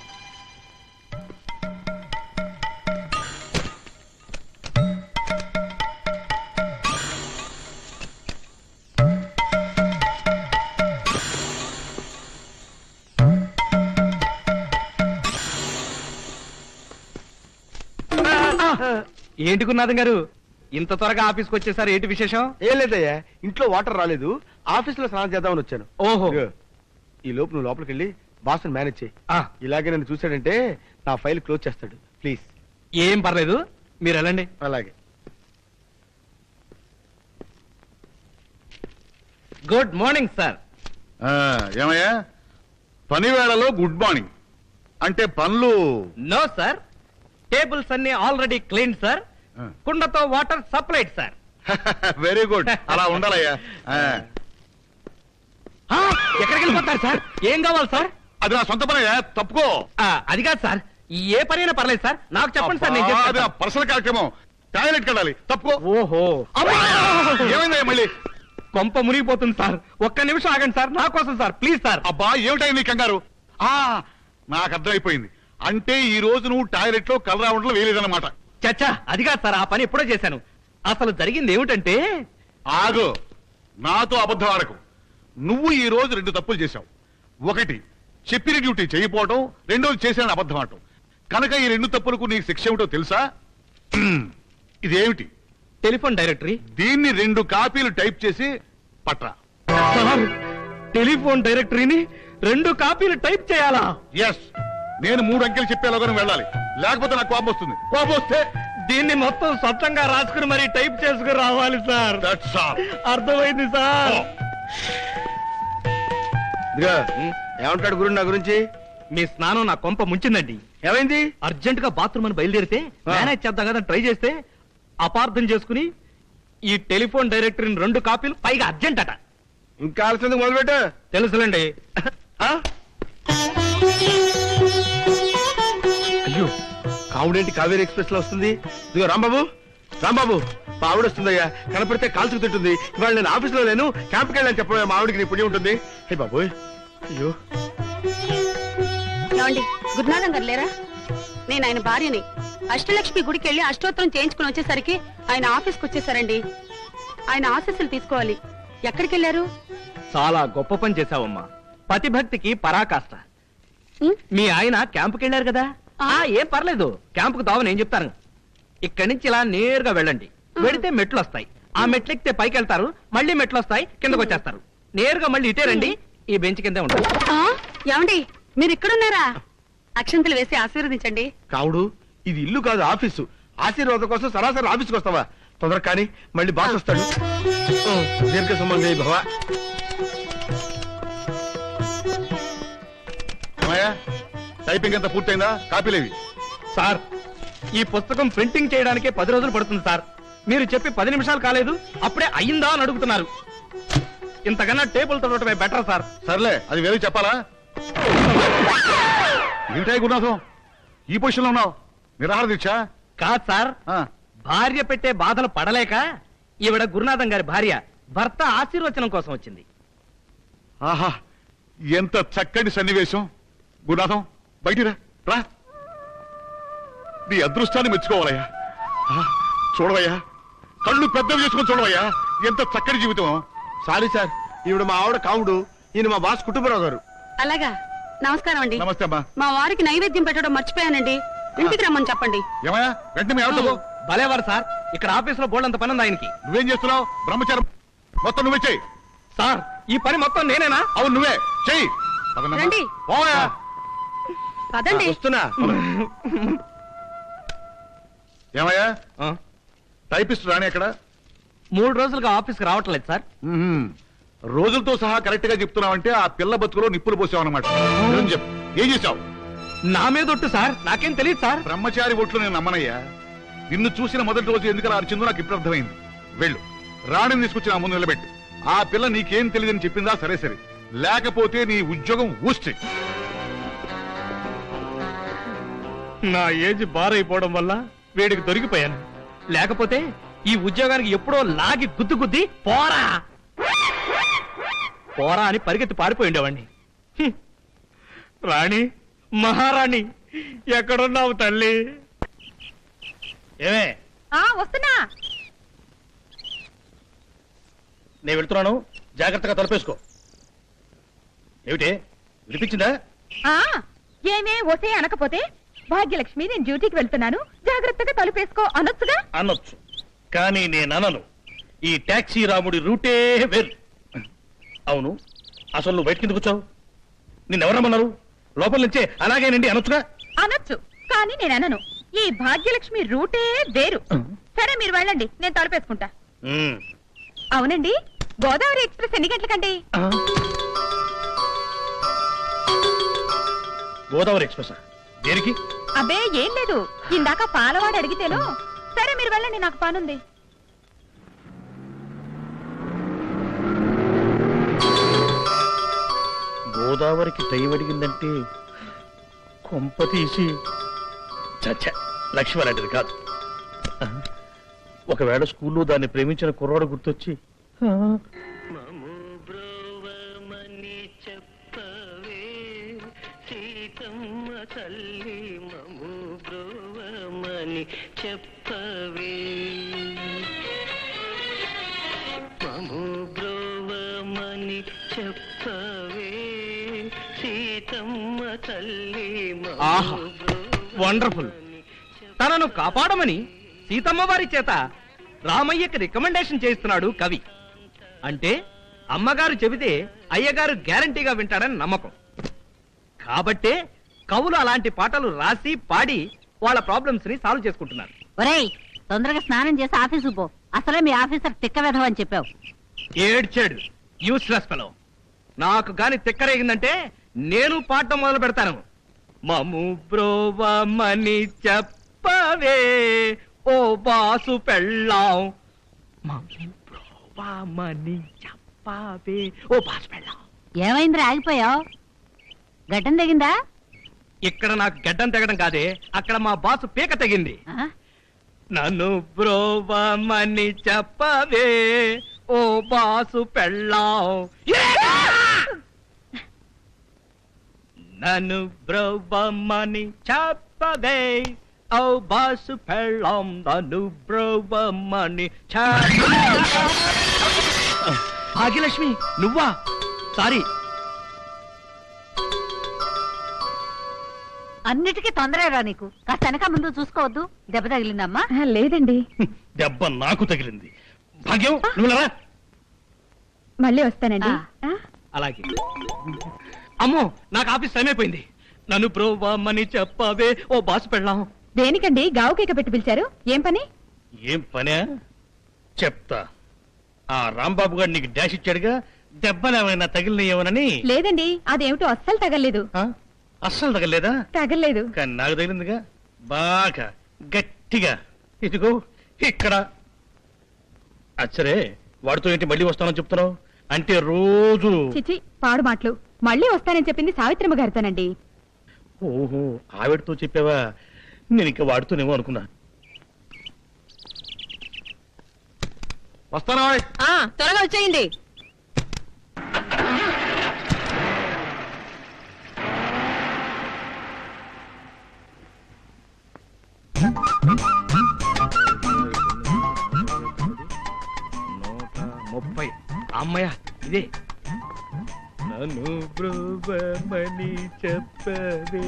ఏంటి గురునాథం గారు, ఇంత త్వరగా ఆఫీస్కి వచ్చేసారు? ఏంటి విశేషం? ఏం లేదయ్యా, ఇంట్లో వాటర్ రాలేదు, ఆఫీస్ లో స్నానం చేద్దామని వచ్చాను. ఓహో. ఈ లోపు నువ్వు లోపలికి వెళ్ళి బాస్ మేనేజ్ చేయి. ఇలాగే నన్ను చూసాడంటే నా ఫైల్ క్లోజ్ చేస్తాడు. ప్లీజ్. ఏం పర్లేదు, మీరు వెళ్ళండి. అలాగే. Good morning sir. ఏమయ్యా, పని వేళలో గుడ్ మార్నింగ్ అంటే పనులు? నో సార్, టేబుల్స్ అన్ని ఆల్రెడీ క్లీన్ సార్. కుండతో water supplied sir. Very good, అలా ఉండాలయ్యా. ఎక్కడికి వెళ్ళిపోతారు సార్? ఏం కావాలి సార్? అది నా సొంత పనయ్యా, తప్పుకో. అది కాదు సార్, ఏ పనైనా పర్లేదు సార్, నాకు చెప్పండి సార్, నేను అది చేస్తాను. పర్సనల్ కార్యక్రమం. టాయిలెట్ వెళ్ళాలి, తప్పుకో. ఓహో. ఏమైందయ్యా మళ్ళీ? కొంప మునిగిపోతుంది సార్, ఒక్క నిమిషం ఆగండి సార్, నా కోసం సార్, ప్లీజ్ సార్. అబ్బా, ఏమిటాయి నీ కంగారు? నాకు అర్థమైపోయింది. అంటే ఈ రోజు నువ్వు టాయిలెట్ లో కలరా ఉండలు వేయలేదన్నమాట. చచ్చా, అది కాదు సార్, ఆ పని ఎప్పుడో చేశాను. అసలు జరిగింది ఏమిటంటే. ఆగు, నాతో అబద్ధం ఆడకు. నువ్వు ఈ రోజు 2 తప్పులు చేశావు. ఒకటి, చెప్పిన డ్యూటీ చేయకపోవడం, రెండోది చేసిన అబద్ధం ఆడటం. కనుక ఈ 2 తప్పులకు నీకు శిక్ష ఏమిటో తెలుసా? ఇదేమిటి? Telephone directory. దీన్ని 2 కాపీలు టైప్ చేసి పట్రా. సార్, టెలిఫోన్ డైరెక్టరీని 2 కాపీలు టైప్ చేయాలా? ఎస్, నేను 3 అంకెలు చెప్పేలాగానే వెళ్ళాలి, లేకపోతే నాకు కోపం వస్తుంది. కోపం వస్తే దీన్ని మొత్తం స్వచ్ఛంగా రాసుకుని మరి టైప్ చేసుకుని రావాలి సార్. That's all. అర్థమైంది సార్. ఏమంటాడు గురు నా గురించి? మీ స్నానం నా కొంప ముంచిందండి. ఏమైంది? అర్జెంట్ గా బాత్రూమ్ అని బయలుదేరితే మేనేజ్ చేద్దాం కదా ట్రై చేస్తే అపార్థం చేసుకుని ఈ టెలిఫోన్ డైరెక్టరీని 2 కాపీలు పైగా అర్జెంట్ అట. ఇంకా ఆలస్యం మొదలుపెట్టు. తెలుసులేండి. అయ్యో, కావుడేంటి కావేరీ ఎక్స్ప్రెస్ లో వస్తుంది? ఇదిగో రాంబాబు, రాంబాబు, మా ఆవిడ వస్తుందయ్యా. కనపడితే కాల్చుకు తింటుంది. ఇవాళ నేను ఆఫీస్ లో లేను, క్యాంప్కి వెళ్ళని చెప్పబోయా. మా ఆవిడకి నీ పుణ్యం ఉంటుంది. హే బాబోయ్, అయ్యో. ఏమండి, గురునాథం గారు లేరా? నేను ఆయన భార్యని. అష్టలక్ష్మి గుడికి వెళ్ళి అష్టోత్తరం చేయించుకుని వచ్చేసరికి ఆయన ఆఫీస్కి వచ్చేసారండి. ఆయన ఆశీస్సులు తీసుకోవాలి. ఎక్కడికి వెళ్ళారు? చాలా గొప్ప పని చేశావమ్మా. పతిభక్తికి పరాకాష్ట. మీ ఆయన క్యాంపుకి వెళ్ళారు కదా? ఏం పర్లేదు, క్యాంపుకు దావని ఏం చెప్తాను. ఇక్కడి నుంచి ఇలా నేరుగా వెళ్ళండి. వెడితే మెట్లు వస్తాయి. ఆ మెట్లు ఎక్కితే పైకి వెళ్తారు, మళ్ళీ మెట్లు వస్తాయి, కిందకు వచ్చేస్తారు. నేరుగా మళ్ళీ ఇటే రండి, ఈ బెంచ్ కిందే ఉంటారు. ఏమండి, మీరు ఇక్కడున్నారా? అక్షంతలు వేసి ఆశీర్వదించండి. కావుడు, ఇది ఇల్లు కాదు, ఆఫీసు. ఆశీర్వాదం కోసం సరాసరి ఆఫీస్కి వస్తావా? తొందర కానీ, మళ్ళీ బాస్ వస్తాడు. దీర్ఘ సంబంధి భవ. టైపింగ్ అంతా పూర్తయిందా? కాపీలేవి? సార్, ఈ పుస్తకం ప్రింటింగ్ చేయడానికే 10 రోజులు పడుతుంది సార్. మీరు చెప్పి 10 నిమిషాలు కాలేదు, అప్పుడే అయ్యిందా అని అడుగుతున్నారు. ఇంతకన్నా టేబుల్ తొడటమే బెటర్ సార్. సర్లే, అది వేరే చెప్పాలా? ఏంటాయి గురునాథం, ఈ పొజిషన్ లో ఉన్నావు? నిరాహార దీక్ష? కాదు సార్, భార్య పెట్టే బాధలు పడలేక ఈవిడ గురునాథం గారి భార్య భర్త ఆశీర్వచనం కోసం వచ్చింది. ఆహా, ఎంత చక్కటి సన్నివేశం. గురునాథం, బయటికి రా. నీ అదృష్టాన్ని మెచ్చుకోవాలయ్యా. చూడవయ్యా, కళ్ళు పెద్దవి చేసుకొని చూడవయ్యా, ఎంత చక్కటి జీవితం. సారీ సార్, ఈవిడ మా ఆవిడ కావుడు, ఈయన మా బాస్ కుటుంబరావు గారు. అలాగా, నమస్కారం అండి. నమస్తే అమ్మా. మా వారికి నైవేద్యం పెట్టడం మర్చిపోయానండి. ఇంటికి రమ్మని చెప్పండి. ఏమయ్యా, వెంటనే మీ ఆవిడతో. భలేవారు సార్, ఇక్కడ ఆఫీస్ లో బోల్డంత పని ఉంది ఆయనకి. నువ్వేం చేస్తున్నావు? బ్రహ్మచారం మొత్తం నువ్వే చెయ్యి. సార్, ఈ పని మొత్తం నేనేనా? అవును, నువ్వే చెయ్యి. రండి. పదండి. వస్తున్నా. ఏమయ్యా, టైపిస్ట్ రాని ఎక్కడ? 3 రోజులుగా ఆఫీస్కి రావట్లేదు సార్. రోజులతో సహా కరెక్ట్ గా చెప్తున్నావంటే ఆ పిల్ల బతుకులో నిప్పులు పోసావు అనమాట. చెప్పు, ఏం చేశావు? నా మీద ఒట్టు సార్, నాకేం తెలియదు సార్. బ్రహ్మచారి ఒట్లు నేను నమ్మనయ్యా. నిన్ను చూసిన మొదటి రోజు ఎందుకు అలా అరిచిందో నాకు ఇప్పుడు అర్థమైంది. వెళ్ళు, రాణిని తీసుకొచ్చి నా ముందు నిలబెట్టు. ఆ పిల్ల నీకేం తెలియదని చెప్పిందా? సరే సరే, లేకపోతే నీ ఉద్యోగం ఊస్తే. నా ఏజ్ బారైపోవడం వల్ల వీడికి దొరికిపోయాను. లేకపోతే ఈ ఉద్యోగానికి ఎప్పుడో లాగి గుద్దు గుద్ది పోరా పోరా అని పరిగెత్తి పారిపోయి ఉండేవాడిని. రాణి, మహారాణి, ఎక్కడున్నావు తల్లి? ఏమే? వస్తున్నా. నేను వెళ్తున్నాను, జాగ్రత్తగా తలపేసుకో. ఏమిటే, వినిపించిందా? ఏమే ఒసే అనకపోతే, భాగ్యలక్ష్మి నేను డ్యూటీకి వెళ్తున్నాను, జాగ్రత్తగా తలుపేసుకో అనొచ్చుగా? అనొచ్చు, కానీ నేను అనను. ఈ టాక్సీ రాముడి రూటే వేరు. అవును, అసలు నువ్వు బయట కిందకు వచ్చావు? నిన్నెవరమ్మన్నారు? లోపల నుంచే అలాగేనండి అనొచ్చుగా? అనొచ్చు, కానీ నేను అనను. ఈ భాగ్యలక్ష్మి రూటే వేరు. సరే, మీరు వెళ్ళండి, నేను తలుపేసుకుంటా. అవునండి, గోదావరి ఎక్స్ప్రెస్ ఎన్ని గంటలకండి? గోదావరి ఎక్స్ప్రెస్ దేనికి? అబ్బే ఏం లేదు, ఇందాక పాలవాడు అడిగితేను. సరే, మీరు వెళ్ళండి, నాకు పనుంది. గోదావరికి టైం అడిగిందంటే కొంప తీసి చచ్చ లక్ష్మి అలాంటిది కాదు. ఒకవేళ స్కూల్లో దాన్ని ప్రేమించిన కుర్రాడు గుర్తొచ్చి చెప్పవే మము బ్రోవమని చెప్పవే సీతమ్మ తల్లి. ఆహా, వండర్ఫుల్. తనను కాపాడమని సీతమ్మ వారి చేత రామయ్యకి రికమెండేషన్ చేస్తున్నాడు కవి. అంటే అమ్మగారు చెబితే అయ్యగారు గ్యారంటీగా వింటాడని నమ్మకం. కాబట్టే కవులు అలాంటి పాటలు రాసి పాడి వాళ్ళ ప్రాబ్లమ్స్ ని సాల్వ్ చేసుకుంటున్నారు. ఒరేయ్, తొందరగా స్నానం చేసి ఆఫీసు పో. అసలే మీ ఆఫీసర్ తిక్క వెధవ అని చెప్పావు. ఏడ్చాడు యూస్లెస్ ఫెలో. నాకు గాని తిక్కరేగిందంటే నేను పాడటం మొదలు పెడతాను. మము బ్రోవమని చెప్పవే ఓ బాసు పెళ్ళాం, మము బ్రోవమని చెప్పవే ఓ బాసు పెళ్ళాం. ఏమైందిరా ఆగిపోయావు? గడ్డం తెగిందా? ఇక్కడ నాకు గడ్డం తెగడం కాదే, అక్కడ మా బాసు పీక తెగింది. నన్ను బ్రోవమని చెప్పవే ఓ బాసు పెళ్ళాం. నన్ను బ్రోవమని చెప్పవే ఓ బాసు పెళ్ళాం, నన్ను బ్రోవమని భాగ్యలక్ష్మి నువ్వా? సారీ. అన్నిటికీ తొందరగా నీకు. కాస్త వెనక ముందు చూసుకోవద్దు. దెబ్బ తగిలిందమ్మా? లేదండి, దెబ్బ నాకు తగిలింది. భాగ్యం నువ్వులరా. మళ్ళీ వస్తానండి. అలాగే. అమ్మో, నాకు ఆఫీస్ టైం అయిపోయింది. నన్ను బ్రోవమని చెప్పవే ఓ బాసు పెళ్ళాం. దేనికండి గావు కేక పెట్టి పిలిచారు? ఏం పని? ఏం పనే చెప్తా. ఆ రాంబాబు గారు నీకు డాష్ ఇచ్చాడుగా, దెబ్బలేమైనా తగిలినయేమోనని. లేదండి, అదేమిటో అస్సలు తగలేదు. అస్సలు తగలేదా? తగలేదు. కానీ నాకు తగిలిందిగా, బాగా గట్టిగా. ఇదిగో ఇక్కడ. అచ్చరే, వాడితో ఏంటి మళ్ళీ వస్తానని చెప్తున్నావు? అంటే రోజు చిచి, పాడు మాటలు. మళ్ళీ వస్తానని చెప్పింది సావిత్రమ్మ గారితోనండి. ఓహో, ఆవిడతో చెప్పావా? నేను ఇంకా వాడుతూనేమో అనుకున్నా. వస్తానా? త్వరగా వచ్చేయండి. అమ్మయ్య, ఇదే. నన్ను బ్రోవమని చెప్పవే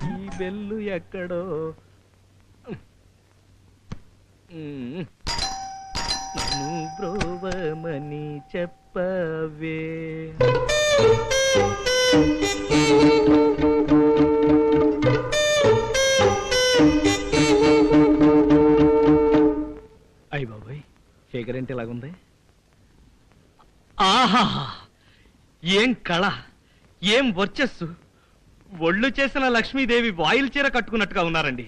ఈ బెల్లు ఎక్కడో. నన్ను బ్రోవమని చెప్పవే. అయ్య బాబాయ్, ఫిగర్ ఏంటి ఇలాగుంది? ఆహా, ఏం కళ, ఏం వర్చస్సు. ఒళ్ళు చేసిన లక్ష్మీదేవి వాయిల్ చీర కట్టుకున్నట్టుగా ఉన్నారండి.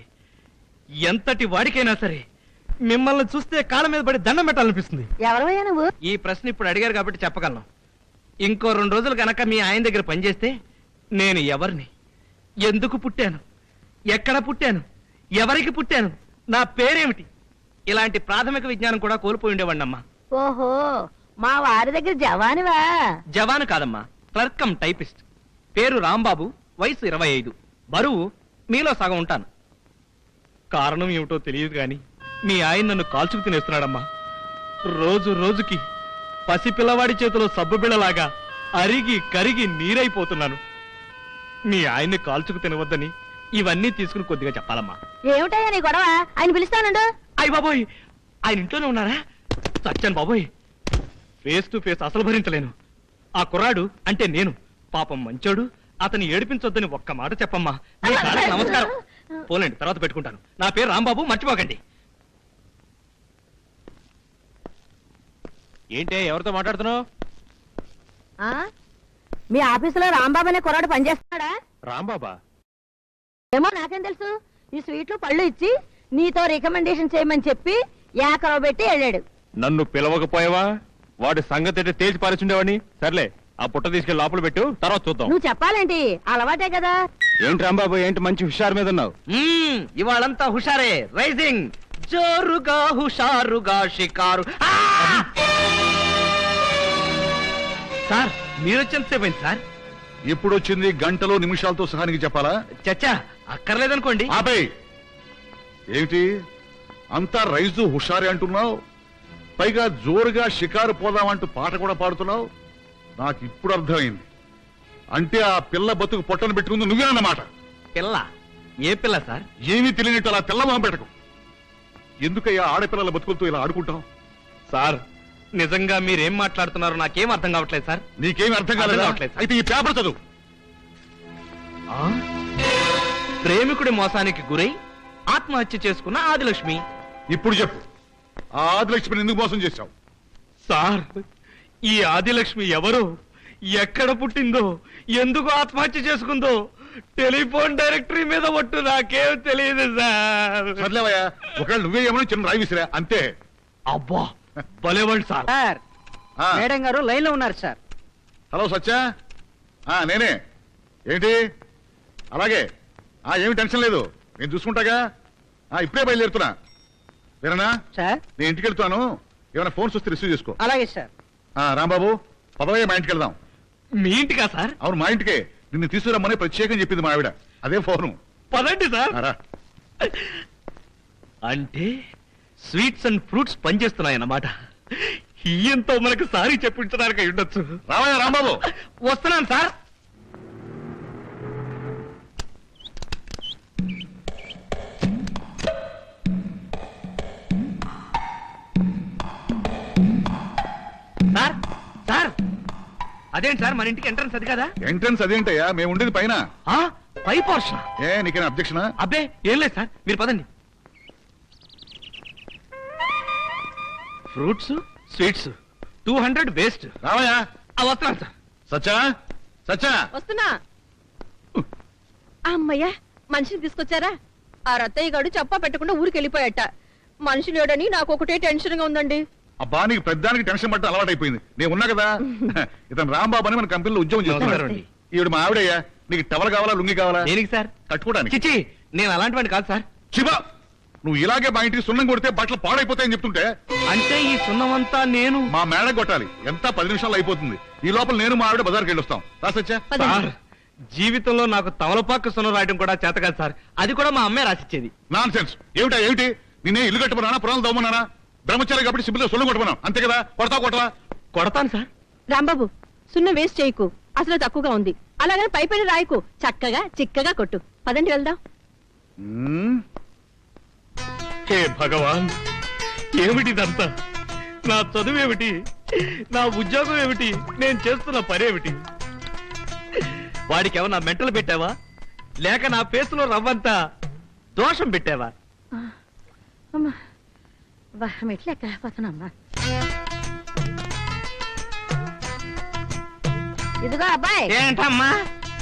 ఎంతటి వాడికైనా సరే మిమ్మల్ని చూస్తే కాళ్ళ మీద పడి దండం పెట్టాలనిపిస్తుంది. ఎవరయ్యా నువ్వు? ఈ ప్రశ్న ఇప్పుడు అడిగారు కాబట్టి చెప్పగలను. ఇంకో 2 రోజులు గనక మీ ఆయన దగ్గర పనిచేస్తే నేను ఎవరిని, ఎందుకు పుట్టాను, ఎక్కడ పుట్టాను, ఎవరికి పుట్టాను, నా పేరేమిటి, ఇలాంటి ప్రాథమిక విజ్ఞానం కూడా కోల్పోయి ఉండేవాడినమ్మా. ఓహో, మా వారి దగ్గర జవానివా? జవాను కాదమ్మా, క్లర్కం టైపిస్ట్. పేరు రాంబాబు, వయసు 25, బరువు మీలో సగం ఉంటాను. కారణం ఏమిటో తెలియదు గాని మీ ఆయన నన్ను కాల్చుకు తినేస్తున్నాడమ్మా. రోజు రోజుకి పసిపిల్లవాడి చేతిలో సబ్బుబిళ్ళలాగా అరిగి కరిగి నీరైపోతున్నాను. మీ ఆయన్ని కాల్చుకు తినవద్దని ఇవన్నీ తీసుకుని కొద్దిగా చెప్పాలమ్మా. ఏమిటయ్యా నీ గొడవ? ఆయన పిలుస్తానండు. అయ్య బాబోయ్, ఆయన ఇంట్లోనే ఉన్నారా? చచ్చాను బాబోయ్. ఫేస్ టు ఫేస్ అసలు భరించలేను. ఆ కుర్రాడు అంటే నేను పాపం మంచోడు, అతన్ని ఏడిపించొద్దని ఒక్క మాట చెప్పమ్మా. మీ కాళ్ళకి నమస్కారం. పోలేండి, తర్వాత పెట్టుకుంటాను. నా పేరు రాంబాబు, మర్చిపోకండి. ఏంటే, ఎవరితో మాట్లాడుతున్నావు? మీ ఆఫీసులో రాంబాబు అనే కుర్రాడు పనిచేస్తున్నాడా? రాంబాబా? ఏమో నాకేం తెలుసు. ఈ స్వీట్లు పళ్ళు ఇచ్చి నీతో రికమెండేషన్ చేయమని చెప్పి ఏకరవ పెట్టి వెళ్ళాడు. నన్ను పిలవకపోయావా? వాడి సంగతి అంటే తేల్చి పారేసుండేవాడిని. సర్లే, ఆ పుట్ట తీసుకెళ్లి లోపల పెట్టు, తర్వాత చూద్దాం. నువ్వు చెప్పాలేంటి? అలవాటే కదా. ఏంటి రాంబాబు, ఏంటి మంచి హుషారు మీద ఉన్నావు? ఇవాళంతా హుషారే. రైజింగ్ జోరుగా హుషారుగా షికారు. సార్, మీరు వచ్చేంతసేపోయింది సార్? ఎప్పుడు వచ్చింది? గంటలో నిమిషాలతో సహానికి చెప్పాలా? చచ్చా, అక్కర్లేదనుకోండి. ఆపే. ఏమిటి అంతా రైజు హుషారే అంటున్నావు? పైగా జోరుగా షికారు పోదామంటూ పాట కూడా పాడుతున్నావు. నాకు ఇప్పుడు అర్థమైంది. అంటే ఆ పిల్ల బతుకు పొట్టను పెట్టుకుంది నువ్వేనన్నమాట. పిల్ల ఏ పిల్ల సార్? ఏమీ తెలియనట్టు అలా తెల్లమొహం పెట్టకు. ఎందుకయ్యా ఆడపిల్లల బతుకులతో ఇలా ఆడుకుంటాం? సార్ నిజంగా మీరేం మాట్లాడుతున్నారో నాకేం అర్థం కావట్లేదు సార్. నీకేమి అర్థం కాలేదా? అర్థం కావట్లేదు. అయితే ఈ పేపర్ చదువు. ఆ? ప్రేమికుడి మోసానికి గురై ఆత్మహత్య చేసుకున్న ఆదిలక్ష్మి. ఇప్పుడు చెప్పు, ఆ ఆదిలక్ష్మిని ఎందుకు మోసం చేశావు? సార్ ఈ ఆదిలక్ష్మి ఎవరు, ఎక్కడ పుట్టిందో, ఎందుకు ఆత్మహత్య చేసుకుందో టెలిఫోన్ డైరెక్టరీ మీద ఒట్టు నాకేం తెలియదు సార్. సర్లేవయ్యా, ఒకవేళ నువ్వే ఏమన్నా చిన్న రాయి విసిరా అంతే. అబ్బా భలేవాళ్ళు సార్. సార్ ఆ, మేడం గారు లైన్ లో ఉన్నారు సార్. హలో సత్యా, నేనే. ఏంటి అలాగే? ఏమి టెన్షన్ లేదు, నేను చూసుకుంటాగా. ఇప్పుడే బయలుదేరుతున్నా. విననా, సార్ నేను ఇంటికి వెళ్తాను. ఏమైనా ఫోన్స్ వస్తే రిసీవ్ చేసుకో. అలాగే సార్. రాంబాబు పదవయ్య, మా ఇంటికి వెళ్దాం. మీ ఇంటికా సార్? అవును, మా ఇంటికే. నిన్ను తీసుకురమ్మని ప్రత్యేకం చెప్పింది మా ఆవిడ. అదే ఫోను. పదండి సార్. రా. అంటే స్వీట్స్ అండ్ ఫ్రూట్స్ పనిచేస్తున్నాయన్నమాట. ఈయంతో మనకు సారీ చెప్పించడానికి అయి ఉండొచ్చు. రావయ్యా రాంబాబు. వస్తున్నాను సార్. సార్ సార్ అదేంటి సార్ మన ఇంటికి ఎంట్రన్స్ అది కదా? ఎంట్రన్స్ అదేంటయ్యా, మేము ఉండేది పైన. పై పోర్షన్. నీకేనా అబ్జెక్షనా? అబ్బే ఏం లేదు సార్, మీరు పదండి. Fruits sweets 200 waste. రావయ్యా. వస్తున్నాను సార్. సచ్చా సచ్చా. వస్తున్నా. అమ్మయ్యా, మనిషిని తీసుకొచ్చారా? ఆ రత్తయ్య గారు చెప్పా పెట్టకుండా ఊరికి వెళ్ళిపోయాట. మనిషి లేడని నాకు ఒకటే టెన్షన్ గా ఉందండి. అబ్బా, నీకు పెద్దానికి టెన్షన్ పట్ట అలవాటు అయిపోయింది. నేను ఉన్నా కదా. ఇతను రాంబాబు అని మన కంపెనీలో ఉద్యోగం చేస్తున్నాడు. నమస్కారం అండి. ఈవిడ మా ఆవిడయ్యా. నీకు టవల్ కావాలా, లుంగి కావాలా? దేనికి సార్? కట్టుకోవడానికి. చిచి నేను అలాంటివాడిని కాదు సార్. శివా, నువ్వు ఇలాగే మా ఇంటికి సున్నం కొడితే బట్టలు పాడైపోతాయని చెప్తుంటే. అంటే ఈ సున్నమంతా నేను మా మేడ కొట్టాలి. ఎంత 10 నిమిషాలు అయిపోతుంది. ఈ లోపల నేను మా ఆవిడ బజార్కి వెళ్ళొస్తాం. రాసొచ్చా? సార్ జీవితంలో నాకు తమలపాకు సున్నం రాయడం కూడా చేత కాదు సార్. అది కూడా మా అమ్మే రాసిచ్చేది. Non sense. ఏమిటి నిన్నే ఇల్లు కట్టుకున్నానా, పురాణాలు దవ్వమన్నానా? బ్రహ్మచారి కాబట్టి సిబ్బిలో సున్నం కొట్టుకున్నాం అంతే కదా. కొడతావా? కొడతాను సార్. రాంబాబు, సున్న వేస్ట్ చేయకు. అసలు తక్కువగా ఉంది. అలాగని పైపైన రాయకు. చక్కగా చిక్కగా కొట్టు. పదండి వెళ్దాం. హే భగవాన్, ఏమిటిదంతా? నా చదువేమిటి, నా ఉద్యోగం ఏమిటి, నేను చేస్తున్న పనేమిటి? వాడికి ఏమన్నా మెంటలు పెట్టావా, లేక నా ఫేసులో రవ్వంతా దోషం పెట్టావా? ఇదిగో అబ్బాయి, ఏంటమ్మా?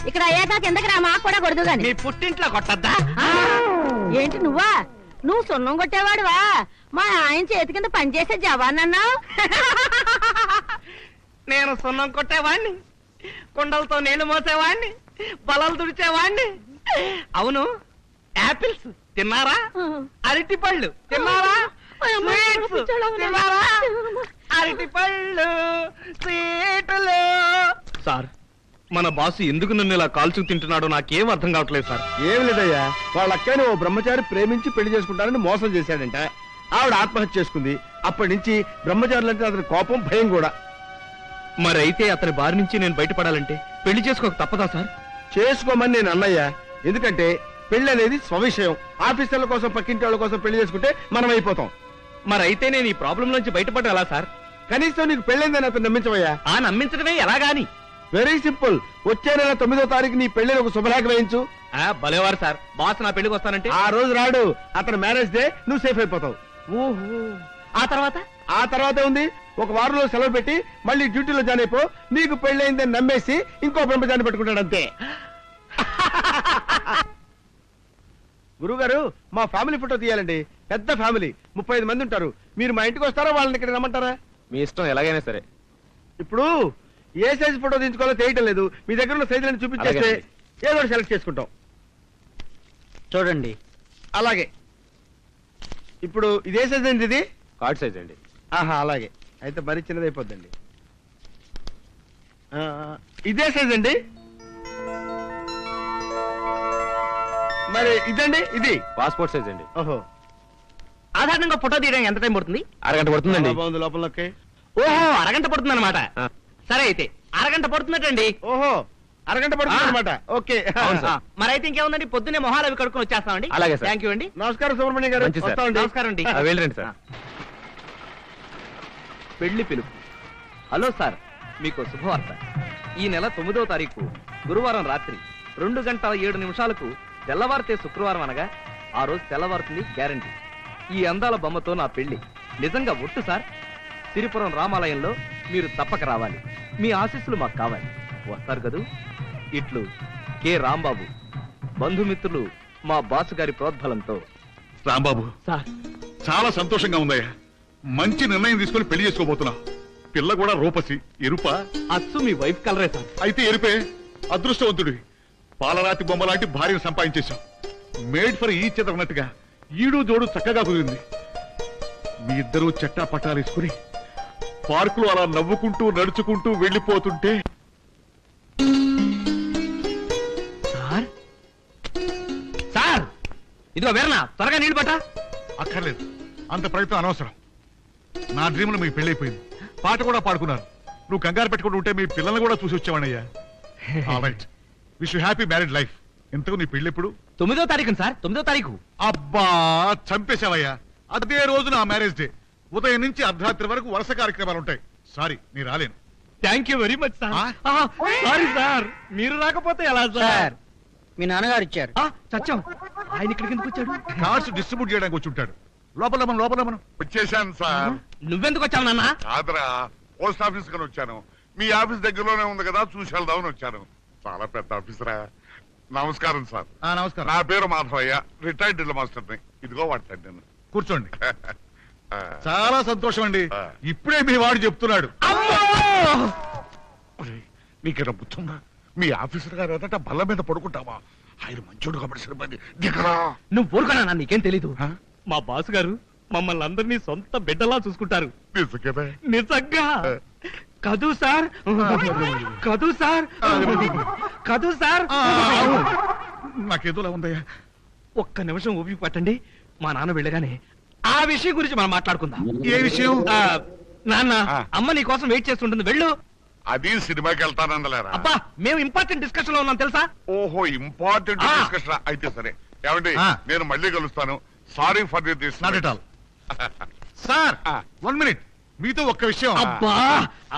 ఇక్కడ అయ్యాక కిందకి రా, మాకు కూడా కొడదు గాని. నీ పుట్టింట్లో కొట్టద్దా? ఏంటి నువ్వా? నువ్వు సున్నం కొట్టేవాడువా? మా ఆయన చేతి కింద పనిచేసే జవాన్ అన్నావు. నేను సున్నం కొట్టేవాణ్ణి, కుండలతో నీళ్లు మోసేవాణ్ణి, బలలు తుడిచేవాణ్ణి. అవును, యాపిల్స్ తిన్నారా? అరటి పళ్ళు తిన్నారా? స్వీట్స్ తిన్నారా? అరటి పళ్ళు, స్వీట్లు. సార్ మన బాసు ఎందుకు నన్ను ఇలా కాల్చు తింటున్నాడో నాకేం అర్థం కావట్లేదు సార్. ఏం లేదయ్యా, వాళ్ళ అక్కని ఓ బ్రహ్మచారి ప్రేమించి పెళ్లి చేసుకుంటానని మోసం చేశాడంట. ఆవిడ ఆత్మహత్య చేసుకుంది. అప్పటి నుంచి బ్రహ్మచారులంటే అతని కోపం, భయం కూడా. మరైతే అతని బారి నుంచి నేను బయటపడాలంటే పెళ్లి చేసుకోక తప్పదా సార్? చేసుకోమని నేను అన్నయ్యా. ఎందుకంటే పెళ్లి అనేది స్వవిషయం. ఆఫీసర్ల కోసం, పక్కింటి వాళ్ళ కోసం పెళ్లి చేసుకుంటే మనం అయిపోతాం. మరైతే నేను ఈ ప్రాబ్లం నుంచి బయటపడ్డా ఎలా సార్? కనీసం నీకు పెళ్ళైందని అతను నమ్మించవయ్యా. నమ్మించడమే ఎలాగాని? Very simple. వచ్చే నెల 9వ తారీఖు నీ పెళ్లిని ఒక శుభలేఖ వేయించు. భలేవారు సార్, బాస్ నా పెళ్లికి వస్తానంటే? ఆ రోజు రాడు, అతను మ్యారేజ్ డే, నువ్వు సేఫ్ అయిపోతావు. ఓహో, ఆ తర్వాత? ఆ తర్వాతే ఉంది, ఒక వారంలో సెలవు పెట్టి మళ్ళీ డ్యూటీలో జాయిన్ అయిపో. నీకు పెళ్ళైందని నమ్మేసి ఇంకో బ్రహ్మచారిని పెట్టుకుంటాడు అంతే. గురుగారు, మా ఫ్యామిలీ ఫోటో తీయాలండి. పెద్ద ఫ్యామిలీ, 35 మంది ఉంటారు. మీరు మా ఇంటికి వస్తారా, వాళ్ళని ఇక్కడ రమ్మంటారా? మీ ఇష్టం, ఎలాగైనా సరే. ఇప్పుడు ఏ సైజ్ ఫోటో తీసుకోవాలో తెలియటం లేదు. మీ దగ్గర ఉన్న సైజులను చూపించేస్తే అలాగే. ఏదో ఒకటి సెలెక్ట్ చేసుకుంటాం. చూడండి. అలాగే. ఇప్పుడు ఇదే సైజ్ అండి ఇది? కార్డ్ సైజ్ అండి. అలాగే. అయితే మరీ చిన్నది అయిపోద్దండి. ఇదే సైజ్ అండి? మరి ఇదండి? ఇది పాస్పోర్ట్ సైజ్ అండి. ఓహో, సాధారణంగా ఫోటో తీయడానికి ఎంత టైం పడుతుంది? అరగంట పడుతుందండి. చాలా బాగుంది లోపలకి. ఓహో, అరగంట పడుతుంది అనమాట. సరే అయితే అరగంట పడుతున్నట్టండి. ఓహో, అరగంట పడుతుంది అనమాట. ఓకే. మరైతే ఇంకేముందండి, పొద్దున్నే మొహాలు అవి కడుక్కొని వచ్చేస్తామండి. అలాగే సార్. థ్యాంక్ యూ అండి. నమస్కారం సుబ్రహ్మణ్యం గారు. మంచిది సార్. వస్తామండి. నమస్కారం అండి. వెళ్ళండి సార్. పెళ్లి పిలుపు. హలో సార్, మీకు శుభవార్త. ఈ నెల 9వ తారీఖు గురువారం రాత్రి 2:07 తెల్లవారితే శుక్రవారం అనగా ఆ రోజు తెల్లవారుతుంది గ్యారంటీ. ఈ అందాల బొమ్మతో నా పెళ్లి నిజంగా ఒట్టు సార్. సిరిపురం రామాలయంలో మీరు తప్పక రావాలి. మీ ఆశీస్సులు మాకు కావాలి. వస్తారు కదూ? ఇట్లు కె రాంబాబు. బంధుమిత్రులు మా బాసు గారి ప్రోద్బలంతో. రాంబాబు, సార్, చాలా సంతోషంగా ఉందయ్యా. మంచి నిర్ణయం తీసుకొని పెళ్లి చేసుకోబోతున్నా. పిల్ల కూడా రూపసి. ఎరుప? అచ్చు మీ వైఫ్ కలరే సార్. అయితే ఎరుపే. అదృష్టవంతుడివి. పాలరాతి బొమ్మ లాంటి భార్యను సంపాదించేశాం. మేడ్ ఫర్ ఈచ్ అదర్ అన్నట్టుగా ఈడు జోడు చక్కగా కుదిరింది. మీ ఇద్దరూ చెట్టా పట్టాలు వేసుకుని పార్కులో అలా నవ్వుకుంటూ నడుచుకుంటూ వెళ్ళిపోతుంటే. సార్, సార్, ఇదిగో వేరనా, త్వరగా నీళ్ళు పట్టా. అక్కర్లేదు, అంత ప్రయత్నం అనవసరం. నా డ్రీమ్లో మీకు పెళ్ళైపోయింది. పాట కూడా పాడుకున్నారు. నువ్వు కంగారు పెట్టుకుంటూ ఉంటే మీ పిల్లల్ని కూడా చూసి వచ్చావన్నయ్యా. Right, wish you happy married life. ఎంతకు నీ పెళ్లి ఎప్పుడు? 9వ తారీఖు సార్, 9వ తారీఖు. అబ్బా, చంపేశావయ్యా. అదే రోజు నా మ్యారేజ్ డే. ఉదయం నుంచి అర్ధరాత్రి వరకు వరుస కార్యక్రమాలు ఉంటాయి. సారీ, నీ రాలేను. Thank you very much sir. ఆ? సారీ సార్, మీరు రాకపోతే ఎలా సార్? సార్, మీ నాన్నగారు ఇచ్చారు. చచ్చాం. ఆయన ఇక్కడికి ఎందుకు వచ్చాడు? కార్డ్స్ డిస్ట్రిబ్యూట్ చేయడానికి వచ్చి ఉంటాడు. లోపల మనం వచ్చేసాను సార్. నువ్వెందుకు వచ్చావు నాన్న? కాదురా, పోస్ట్ ఆఫీస్ కని వచ్చాను. మీ ఆఫీస్ దగ్గరలోనే ఉంది కదా, చూసి వెళ్దామని వచ్చాను. చాలా పెద్ద ఆఫీసరా. నమస్కారం సార్. నమస్కారం. నా పేరు మాధవయ్య, రిటైర్డ్ డ్రిల్ మాస్టర్ని. ఇదిగో వాడతాను. కూర్చోండి. చాలా సంతోషం అండి. ఇప్పుడే మీ వాడు చెప్తున్నాడు. నీకేనా బుద్ధుందా? మీ ఆఫీసర్ గారు ఏదట బల్ల మీద పడుకుంటావా? ఆయన మంచోడు కాబట్టి సరిపోయింది. దిగరా. నువ్వు ఊరుకున్నా, నీకేం తెలీదు. ఆ? మా బాస్ గారు మమ్మల్ని అందరినీ సొంత బిడ్డలా చూసుకుంటారు. నిజంగానే? నిజంగా కదూ సార్, కదూ సార్, కదూ సార్. నాకేదోలా ఉందయ్యా. ఒక్క నిమిషం ఊపి పట్టండి. మా నాన్న వెళ్ళగానే ఆ విషయం గురించి మనం మాట్లాడుకుందాం. ఏ విషయం? నాన్న, ఆ. అమ్మ నీ కోసం వెయిట్ చేస్తుంటుంది, వెళ్ళు. అది సినిమాకి వెళ్తానందలేరా? అబ్బా, మేము ఇంపార్టెంట్ డిస్కషన్ లో ఉన్నాం తెలుసా? ఓహో, ఇంపార్టెంట్ ఆ. డిస్కషన్. అయితే సరే. ఏమండి, ఆ. నేను మళ్ళీ కలుస్తాను. Sorry for this. Not at all. Sir, 1 minute. మీతో ఒక్క విషయం. అబ్బా,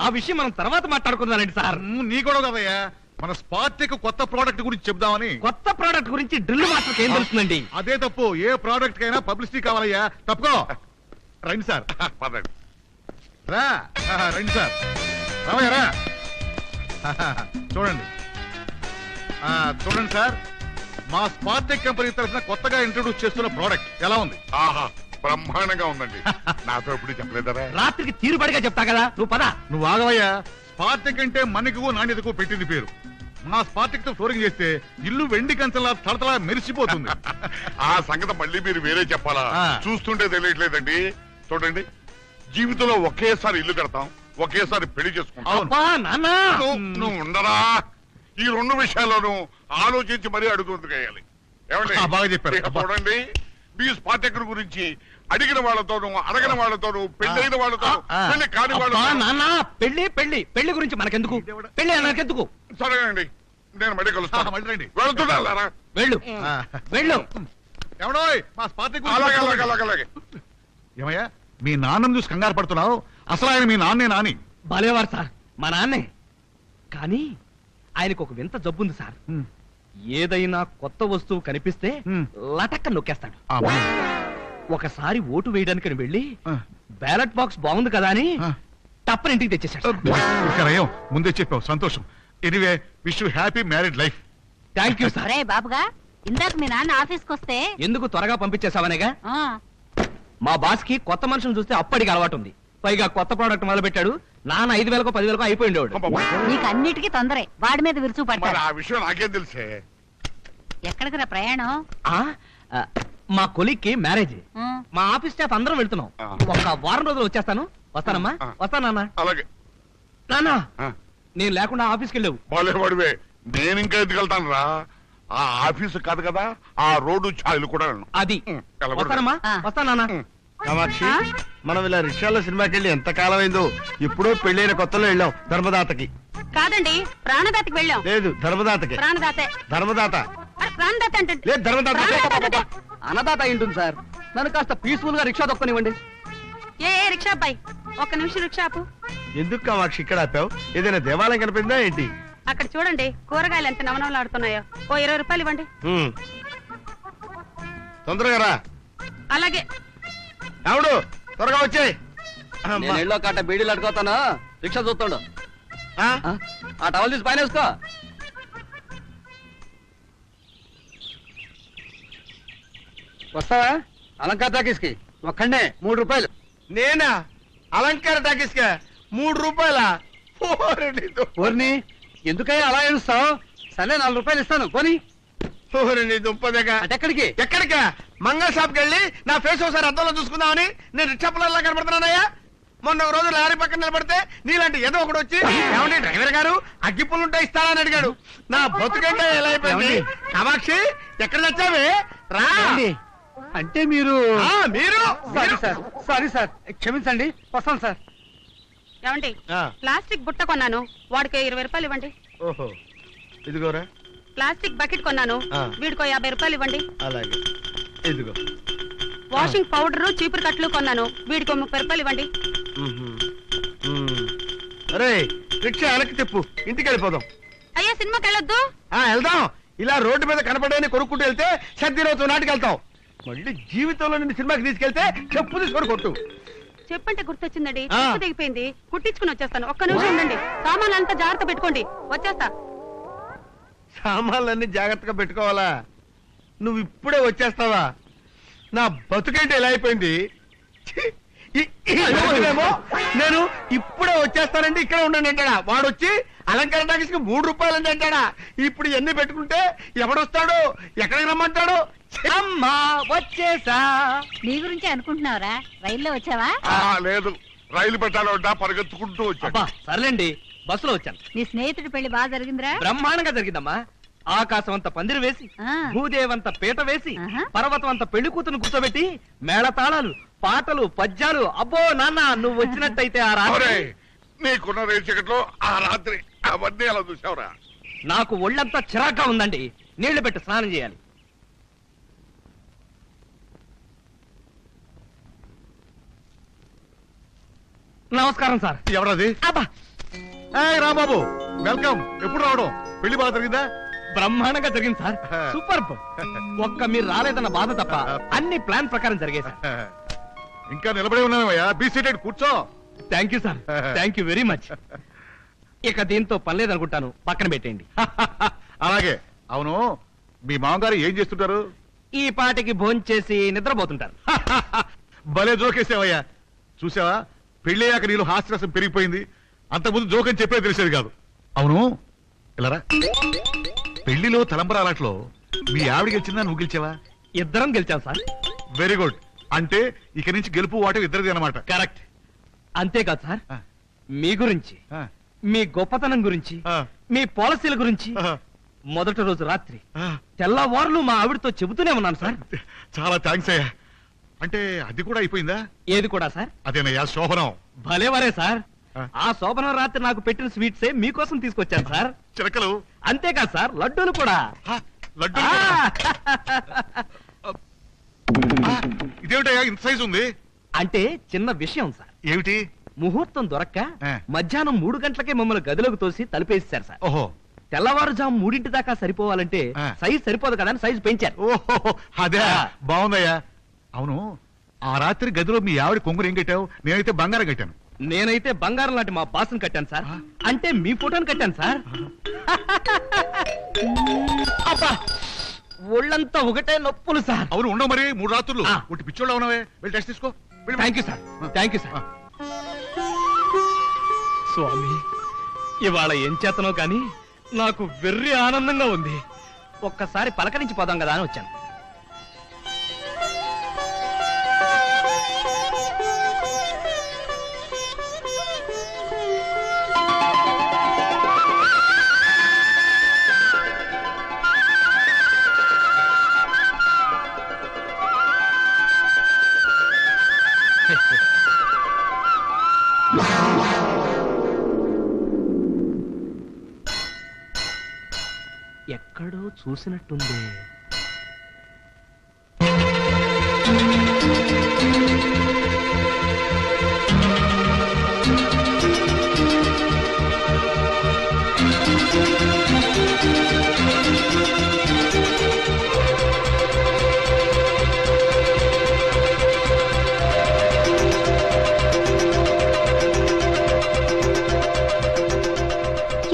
ఆ విషయం మనం తర్వాత మాట్లాడుకుందానండి సార్. నీ కూడా కదయ్యా. మన స్పార్టెక్ కొత్త ప్రోడక్ట్ గురించి చెప్దామని. కొత్త ప్రోడక్ట్ గురించి డ్రిల్ మాస్టర్కి ఏం తెలుస్తుందండి? అదే తప్పు. ఏ ప్రోడక్ట్ కైనా పబ్లిసిటీ కావాలయ్యా. తప్పుకో. రండి సార్. పదండి. రా. రండి సార్. రావయ్య రా. చూడండి. చూడండి సార్, మా స్పార్టెక్ కంపెనీ తరఫున కొత్తగా ఇంట్రొడ్యూస్ చేస్తున్న ప్రోడక్ట్ ఎలా ఉంది? ఆహా, బ్రహ్మాండంగా ఉందండి. నాతో ఎప్పుడు చెప్పలేదరా? రాత్రికి తీరుబడిగా చెప్తా కదా, నువ్వు పద. నువ్వు ఆగవయ్యా. స్పార్టెక్ అంటే మన్నికకు నాణ్యతకు పెట్టింది పేరు. మా స్పార్టెక్ తో ఫ్లోరింగ్ చేస్తే ఇల్లు వెండి కంచెలా తడతలా మెరిసిపోతుంది. ఆ సంగతి మళ్ళీ మీరు వేరే చెప్పాలా? ఆ. చూస్తుంటే తెలియట్లేదండి. చూడండి, జీవితంలో ఒకేసారి ఇల్లు కడతాం, ఒకేసారి పెళ్లి చేసుకుంటాం. అవును. అబ్బా నాన్న, నువ్వు ఉండరా? ఈ 2 విషయాల్లోనూ ఆలోచించి మరీ అడుగుతుంది వేయాలి. ఏమండి? బాగా చెప్పారు. ఇక చూడండి, మీ స్పార్టెక్ గురించి అడిగిన వాళ్ళతోనూ అడగిన వాళ్ళతోనూ పెళ్ళైన వాళ్ళతోనూ పెళ్లి కాని అబ్బా వాళ్ళతో. నాన్న, పెళ్లి పెళ్లి పెళ్లి గురించి మనకెందుకు? పెళ్లి మనకెందుకు? సరేనండి, నేను మళ్ళీ కలుస్తాను. మళ్ళీ రండి. వెళ్తున్నారా? వెళ్ళు, వెళ్ళు. ఎవడోయ్ మా స్పార్టెక్ అలాగే అలాగే అలాగే అలాగే. ఏమయ్యా, మీ నాన్నను చూసి కంగారు పడుతున్నావు? అసలు ఆయన మీ నాన్నే నాని. భలేవారు సార్, మా నాన్నే. కానీ ఆయనకు ఒక వింత జబ్బుంది సార్. ఏదైనా కొత్త వస్తువు కనిపిస్తే లటక్క నొక్కేస్తాడు. ఒకసారి ఓటు వేయడానికి వెళ్ళి బ్యాలెట్ బాక్స్ బాగుంది కదా అని తప్పని ఇంటికి తెచ్చేసాడు. నయం, ముందే చెప్పావు, సంతోషం. Anyway, wish you happy married life. Thank you sir. అరే బాబుగా, ఇందాక మీ నాన్న ఆఫీస్కి వస్తే ఎందుకు త్వరగా పంపించేసావనేగా? ఆ, మా బాస్ కి కొత్త మనుషులు చూస్తే అప్పటికి అలవాటు ఉంది. పైగా కొత్త ప్రోడక్ట్ మొదలు పెట్టాడు. నాన్న 5,000కో 10,000కో అయిపోయిండేవాడు. నీకు అన్నిటికీ తొందరే. వాడి మీద విరుచు మరి పడ్డాడు. ఆ విషయం నాకేం తెలుసే? ఎక్కడికి రా ప్రయాణం? మా కొలీగ్ కి మ్యారేజ్. ఆ, మా ఆఫీస్ స్టాఫ్ అందరం వెళ్తున్నాం. ఆ. ఒక వారం రోజులు వచ్చేస్తాను. వస్తానమ్మా, ఆ. వస్తానన్నా. అలాగే. నాన్న, ఆ, నేను లేకుండా ఆఫీస్కి వెళ్ళావు. బాలేవాడివే. నేను ఇంకా ఎందుకు వెళ్తాను రా? ఆ ఆఫీసు కాదు కదా, ఆ రోడ్డు ఛాయలు కూడా వెళ్ళను. అది వెళ్ళకూడదు. వస్తానమ్మా, ఆ. వస్తానన్నా. కామాక్షి, మనం ఇలా రిక్షాలో సినిమాకి వెళ్ళి ఎంత కాలం అయిందో. ఇప్పుడో పెళ్ళైన కొత్తలో వెళ్ళాం ధర్మదాతకి. కాదండి ప్రాణదాతకి వెళ్ళాం. లేదు ధర్మదాతకి. ప్రాణదాతే. ధర్మదాత ప్రాణదాత అంటే లేదు ధర్మదాత. అన్నదాత అయింటుంది సార్. నన్ను కాస్త పీస్ఫుల్ గా రిక్షా దొక్కనివ్వండి. ఏ రిక్షా అబ్బాయి ఒక్క నిమిషం రిక్షా ఆపు. ఎందుకు కామాక్షి ఇక్కడ ఆపావు? ఏదైనా దేవాలయం కనిపిందా ఏంటి? అక్కడ చూడండి కూరగాయలు ఎంత నవనవలాడుతున్నాయో. ఓ 20 రూపాయలు ఇవ్వండి. తొందరగా రా. అలాగే. రాముడు త్వరగా వచ్చాయి. ఇళ్ళో కట్ట బీడీలు అడుగుతాను. రిక్షా చూస్తాడు. ఆ టవల్ తీసి పైన వేసుకో. వస్తావా అలంకార టాకీస్ కి? ఒక్కడే 3 రూపాయలు. నేనా? అలంకార టాకీస్ కా 3 రూపాయలా? ఓర్ని ఎందుకయ్యా అలా ఏడుస్తావు? సరే 4 రూపాయలు ఇస్తాను పోనీ. దుంపదగా ఎక్కడికి? ఎక్కడికా? మంగళ షాప్కి వెళ్ళి నా ఫేస్ ఒకసారి అద్దంలో చూసుకుందామని నేను రిక్షా పిల్లల్లా కనబడుతున్నానయ్యా. మొన్న ఒక రోజు లారీ పక్కన నిలబడితే నీలాంటి ఏదో ఒకటి వచ్చి ఏమండి డ్రైవర్ గారు అగ్గి పుల్లుంటే ఇస్తానని అడిగాడు. నా బతుకంటే ఎలా అయిపోయింది. కామాక్షి ఎక్కడ తెచ్చావే? రా. అంటే మీరు మీరు సారీ సార్ క్షమించండి. వస్తాను సార్. ఏమండి ప్లాస్టిక్ బుట్ట కొన్నాను, వాడికి 20 రూపాయలు ఇవ్వండి. ఓహో ఇదిగోరా. ప్లాస్టిక్ బకెట్ కొన్నాను, వీడికో 50 రూపాయలు ఇవ్వండి. అలాగే ఇదిగో. వాషింగ్ పౌడర్ చీపురు కట్లు కొన్నాను, వీడికో 30 రూపాయలు ఇవ్వండి. అరే రిక్షా వెనక్కి తిప్పు, ఇంటికి వెళ్ళిపోదాం. అయ్యా సినిమాకి వెళ్ళొద్దు. వెళ్దాం. ఇలా రోడ్డు మీద కనపడని కొనుక్కుంటూ వెళ్తే సర్ది నాటికి వెళ్తాం. మళ్ళీ జీవితంలో నిన్ను సినిమాకి తీసుకెళ్తే చెప్పు తీసుకొని కొట్టు. చెప్పంటే గుర్తొచ్చిందండి, చెప్పు తెగిపోయింది, కుట్టించుకుని వచ్చేస్తాను. ఒక్క నిమిషం ఉండండి. సామాన్లంతా జాగ్రత్త పెట్టుకోండి, వచ్చేస్తా. సామాన్లన్నీ జాగ్రత్తగా పెట్టుకోవాలా? నువ్వు ఇప్పుడే వచ్చేస్తావా? నా బతుకేంటి ఎలా అయిపోయింది. నేను ఇప్పుడే వచ్చేస్తానండి, ఇక్కడ ఉండండి అంటాడా వాడు. వచ్చి అలంకార టాకీస్కి 3 రూపాయలు అంటే అంటాడా. ఇప్పుడు ఎన్ని పెట్టుకుంటే ఎవడొస్తాడు, ఎక్కడికి రమ్మంటాడు? అమ్మా వచ్చేసా. నీ గురించి అనుకుంటున్నావురా? రైల్లో వచ్చావా? లేదు, రైలు పెట్టాలంట పరిగెత్తుకుంటూ వచ్చా. సర్లేండి, బస్సులో వచ్చాను. నీ స్నేహితుడి పెళ్లి బాగా జరిగిందిరా? బ్రహ్మాండంగా జరిగిందమ్మా. ఆకాశం అంత పందిరి వేసి, భూదేవంత పీట వేసి, పర్వతం అంత పెళ్లి కూతురు కూర్చోబెట్టి, మేళతాళాలు, పాటలు, పద్యాలు. అబ్బో నాన్న, నువ్వు వచ్చినట్టయితే ఆ రాత్రి నీకున్న రేచకట్లో ఆ రాత్రి అవన్నీ అలా చూసావురా. నాకు ఒళ్ళంతా చిరాగ్గా ఉందండి. నీళ్లు పెట్టి స్నానం చేయాలి. నమస్కారం సార్. ఎవరది? అబ్బా రాంబాబు వెల్కమ్. ఎప్పుడు రావడం? పెళ్లి బాగా జరిగిందా? బ్రహ్మాండంగా జరిగింది సార్. సూపర్. ఒక్క మీరు రాలేదన్న బాధ తప్ప అన్ని ప్లాన్ ప్రకారం జరిగాయి సార్. ఇంకా నిలబడి ఉన్నామయ్యా. బీ సీటెడ్, కూర్చో. Thank you sir, thank you very much. ఇక దీంతో పని లేదనుకుంటాను, పక్కన పెట్టేయండి. అలాగే. అవును, మీ మామగారు ఏం చేస్తుంటారు? ఈ పాటికి భోంచేసి నిద్రపోతుంటారు. భలే జోకేసావయ్యా. చూసావా, పెళ్ళయ్యాక నీళ్ళు హాస్యరసం పెరిగిపోయింది. అంతకుముందు జోకని చెప్పే తెలిసేది కాదు. అవును ఇలారా, పెళ్లిలో తలంబరాలట్లో మీ ఆవిడ గెలిచిందా, నువ్వు గెలిచావా? ఇద్దరం గెలిచాం సార్. Very good. అంటే ఇక నుంచి గెలుపు వాటి ఇద్దరిది అన్నమాట. కరెక్ట్. అంతేకాదు సార్, మీ గురించి, మీ గొప్పతనం గురించి, మీ పాలసీల గురించి మొదటి రోజు రాత్రి తెల్లవారులు మా ఆవిడతో చెబుతూనే ఉన్నాను సార్. చాలా థ్యాంక్స్ అయ్యా. అంటే అది కూడా అయిపోయిందా? ఏది కూడా సార్? అదేనయ్యా శోభనం. భలేవరే సార్. ఆ శోభనం రాత్రి నాకు పెట్టిన స్వీట్సే మీకోసం తీసుకొచ్చాను సార్. చిలకలు. అంతేకాదు సార్, లడ్డూలు కూడా. లడ్డూలు కూడా? ఇదేమిటయ్యా ఇంత సైజు ఉంది? అంటే చిన్న విషయం సార్. ఏమిటి? ముహూర్తం దొరక్క మధ్యాహ్నం 3 గంటలకే మమ్మల్ని గదిలోకి తోసి తలుపేశారు సార్. ఓహో. తెల్లవారుజాము 3 దాకా సరిపోవాలంటే సైజ్ సరిపోదు కదా అని సైజు పెంచారు. ఓహో, అదే బాగుందయ్యా. అవును, ఆ రాత్రి గదిలో మీ ఆవిడ కొంగురు ఏం కట్టావు? నేనైతే బంగారం కట్టాను. నేనైతే బంగారం లాంటి మా బాస్ని కట్టాను సార్. అంటే మీ ఫోటోని కట్టాను సార్. అబ్బా, ఒళ్ళంతా ఒకటే నొప్పులు సార్. అవును, ఉండవు మరి 3 రాత్రులు. ఒకటి పిచ్చోళ్ళ ఉన్నావే, వెళ్ళి టెస్ట్ తీసుకో. Thank you sir, thank you sir. స్వామి, ఇవాళ ఏం చేతనో కానీ నాకు వెర్రి ఆనందంగా ఉంది. ఒక్కసారి పలకరించి పోదాం కదా అని వచ్చాను. ఎక్కడో చూసినట్టుంది.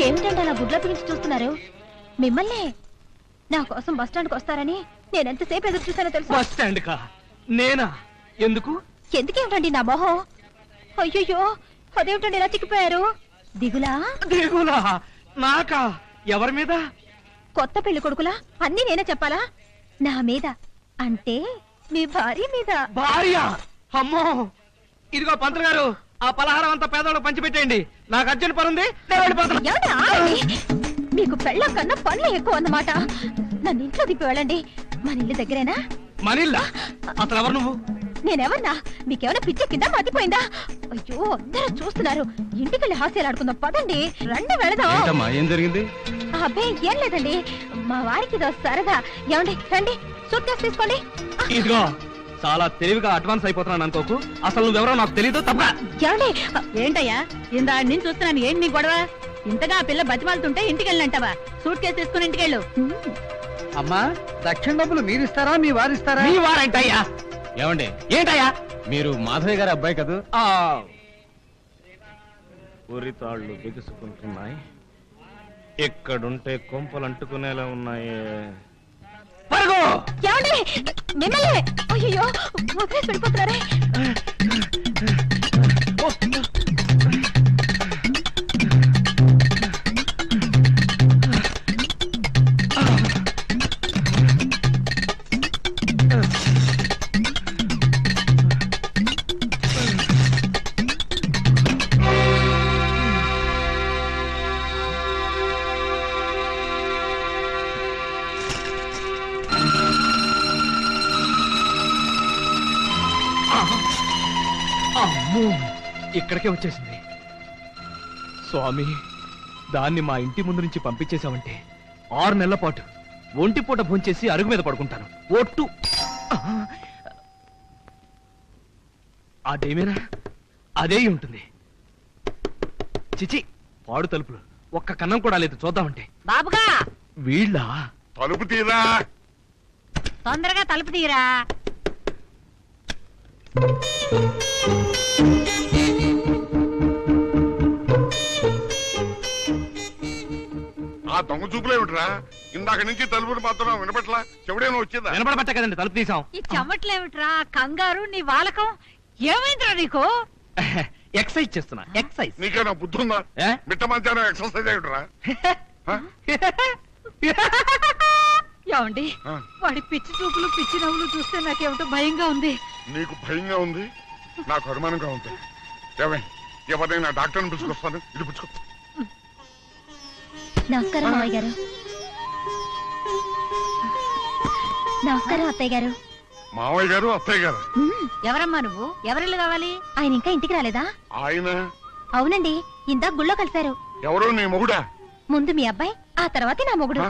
ఏమిటంటే అలా గుడ్ల పిలిచి చూస్తున్నారు? మిమ్మల్ని నా కోసం బస్ స్టాండ్కి వస్తారని నేను ఎంతసేపు ఎదురు చూసానో తెలుసు. బస్ స్టాండ్ కా? నేనా? ఎందుకు? ఎందుకేమిటండి నా మొహం? అయ్యయ్యో, అదేమిటండి ఇలా చిక్కిపోయారు? దిగులా? దిగులా? నాకా? ఎవరి మీద? కొత్త పెళ్లి కొడుకులా అన్ని నేనే చెప్పాలా? నా మీద అంటే మీ భార్య మీద. భార్య? అమ్మో! ఇదిగో పంతులు గారు, ఆ పలహారం అంతా పేదవాళ్ళకి పంచిపెట్టేయండి. నాకు అర్జెంట్ పని ఉంది, నేను వెళ్ళిపోతాను. ఏమండి, ఆగండి. మీకు పెళ్ళం కన్నా పనులు ఎక్కువ అన్నమాట. నన్ను ఇంట్లో దిప్పి వెళ్ళండి. మన ఇల్లు దగ్గరేనా? మనిల్లా? అసలు ఎవరు నువ్వు? నేనెవన్నా? మీకేమైనా పిచ్చి కింద మతిపోయిందా? అయ్యో, అందరూ చూస్తున్నారు. ఇంటికెళ్ళి హాస్యాలు ఆడుకుందాం, పదండి. రండి వెళదాం. ఏం జరిగింది? అబ్బే ఏం లేదండి, మా వారికి ఇదో సరదా. ఏమండి రండి, సూట్ కేసు తీసుకోండి. ఇదిగో, చాలా తెలివిగా అడ్వాన్స్ అయిపోతున్నాను అనుకోకు. అసలు నువ్వెవరో నాకు తెలీదు. తప్ప. ఏమండి, ఏంటయ్యా ఇందా నుంచి చూస్తున్నాను, ఏంటి నీ గొడవ? ఇంతగా ఆ పిల్ల బతిమాలుతుంటే ఇంటికి వెళ్ళంటావా? సూట్ కేసు తీసుకుని ఇంటికెళ్ళు. అమ్మా, దక్షిణ డబ్బులు మీరిస్తారా మీ వారిస్తారా? నీ వారేంటయ్యా? ఏమండి, ఏంటయ్యా? మీరు మాధవయ్య గారి అబ్బాయి కదా? ఉరితాళ్ళు బిగుసుకుంటున్నాయి. ఎక్కడుంటే కొంపలు అంటుకునేలా ఉన్నాయి. పరుగు! ఏమండి, మిమ్మల్ని. అయ్యో, వదిలేసి వెళ్ళిపోతున్నారే. అమ్మో, ఇక్కడికే వచ్చేసింది. స్వామి, దాన్ని మా ఇంటి ముందు నుంచి పంపించేశావంటే 6 నెలల పాటు ఒంటిపూట భోంచేసి అరుగు మీద పడుకుంటాను. ఒట్టు. అదేమేనా? అదే ఉంటుంది. చిచి, పాడు తలుపులు, ఒక్క కన్నం కూడా లేదు. చూద్దామంటే. బాబుగా, వీళ్ళ తలుపు తీరా. తొందరగా తలుపు తీరా. ఆ దొంగ చూపులేమిట్రా? ఇందాక నుంచి తలుపులు మాత్రం వినపట్లా. చెవిడేమో వచ్చిందా? వినపడబట్ట కదండి తలుపు తీసాం. ఈ చెమట్లేమిట్రా, కంగారు, నీ వాలకం ఏమైందిరా నీకు? ఎక్సైజ్ చేస్తున్నా, ఎక్సైజ్. నీకేనా బుద్ధి ఉందా? ఏ? మిట్ట మధ్యాహ్నం ఎక్సర్సైజ్ ఏమిట్రా? ఏమండి, ఆ, వాడి పిచ్చి చూపులు పిచ్చి నవ్వులు చూస్తే నాకేమిటో భయంగా ఉంది. నీకు భయంగా ఉంది, నాకు అనుమానంగా ఉంది. ఎవరైనా డాక్టర్ని పిలుచుకొస్తాను. ఇది పుచ్చుకో. నమస్కారం మావయ్య గారు. నమస్కారం అత్తయ్య గారు. మావయ్య గారు, అత్తయ్య గారు. ఎవరమ్మా నువ్వు? ఎవరిల్లు కావాలి? ఆయన ఇంకా ఇంటికి రాలేదా? ఆయన అవునండి, ఇందాక గుళ్ళో కలిశారు. ఎవరో నీ మొగుడా? ముందు మీ అబ్బాయి, ఆ తర్వాత నా మొగుడు.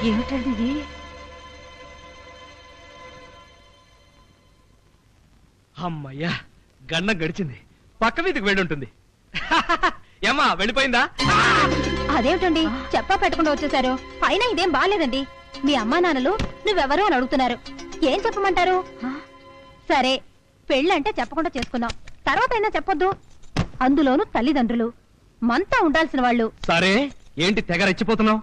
ఏమిటండి ఇది? అమ్మయ్యా, గండం గడిచింది. పక్క వీధికి వెళ్ళి ఉంటుంది. ఏమ్మా, వెళ్ళిపోయిందా? అదేమిటండి, చెప్పా పెట్టకుండా వచ్చేసారు. అయినా ఇదేం బాలేదండి. మీ అమ్మా నాన్నలు నువ్వెవరు అని అడుగుతున్నారు. ఏం చెప్పమంటారు? సరే, పెళ్ళంటే చెప్పకుండా చేసుకున్నాం, తర్వాత అయినా చెప్పొద్దు. అందులోనూ తల్లిదండ్రులు మనతో ఉండాల్సిన వాళ్ళు. సరే, ఏంటి తెగ రెచ్చిపోతున్నావు?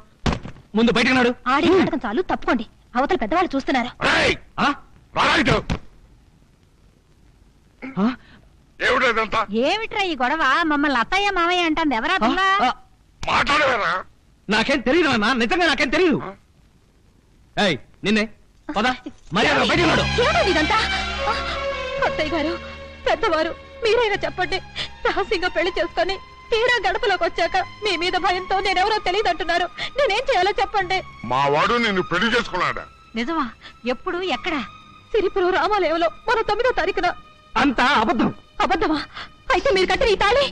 ముందు బయటకు నాడు. ఆడే నాటకం చాలు, తప్పుకోండి. అవతల పెద్దవాళ్ళు చూస్తున్నారు. ఏయ్! ఆ? రారా ఇటు. ఆ? ఏమిటో ఇదంతా? ఏమిట్రా ఈ గొడవ? మమ్మల్ని అత్తయ్య మామయ్య అంటాంది ఎవరా పిల్ల? ఆ? మాట్లాడవేరా? నాకేం తెలియదు అన్న, నిజంగా నాకేం తెలియదు. ఏయ్, నిన్నే పద, మర్యాద బయటకు నాడు. ఏమిటండి ఇదంతా? అత్తయ్య గారు, పెద్దవారు, మీరైనా చెప్పండి. రహస్యంగా పెళ్లి చేసుకొని తీరా గడపలోకి వచ్చాక మీ మీద భయంతో నేనెవరో తెలియదంటున్నారు. నేనేం చేయాలో చెప్పండి. మా వాడు నిన్ను పెళ్లి చేసుకున్నాడా? నిజమా? ఎప్పుడు? ఎక్కడ? సిరిపురం రామాలయంలో మన 9వ తారీఖున. అంతా అబద్ధం. అబద్ధమా? అయితే మీరు కట్టిన ఈ తాళి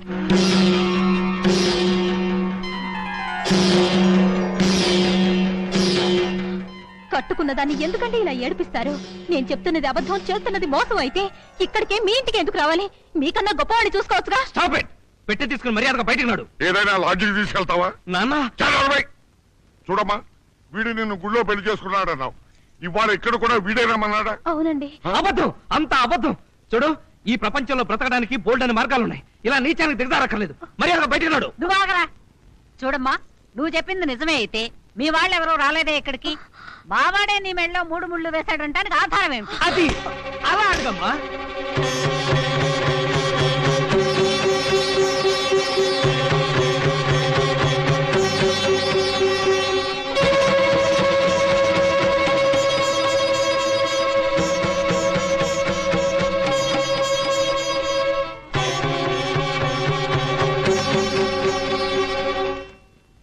కట్టుకున్న దాన్ని ఎందుకంటే ఇలా ఏడిపిస్తారు? నేను చెప్తున్నది అబద్ధం, చేస్తున్నది మోసం అయితే ఇక్కడికే మీ ఇంటికి ఎందుకు రావాలి? మీకన్నా గొప్పవాడిని చూసుకోవచ్చుగా. Stop it. పెట్టి తీసుకుని మర్యాదగా బయటికి నాడు. ఏదైనా లాడ్జికి తీసుకెళ్తావా? నాన్న చూడమ్మా, వీడు నిన్ను గుళ్ళో పెళ్లి చేసుకున్నాడన్నావు, ఇవాళ ఇక్కడ కూడా వీడేనామన్నాడా? అవునండి. అబద్ధం, అంత అబద్ధం. చూడు, ఈ ప్రపంచంలో బ్రతకడానికి బోల్డ్ అనే మార్గాలున్నాయి. ఇలా నీచానికి దిగదారక్కర్లేదు. మర్యాదగా బయటికి నాడు. నువ్వు ఆగరా. చూడమ్మా, నువ్వు చెప్పింది నిజమే అయితే మీ వాళ్ళెవరూ రాలేదే ఇక్కడికి? మావాడే నీ మెళ్ళలో 3 ముళ్ళు వేశాడంటానికి ఆధారం ఏమిటి? అది అలా అడగమ్మా.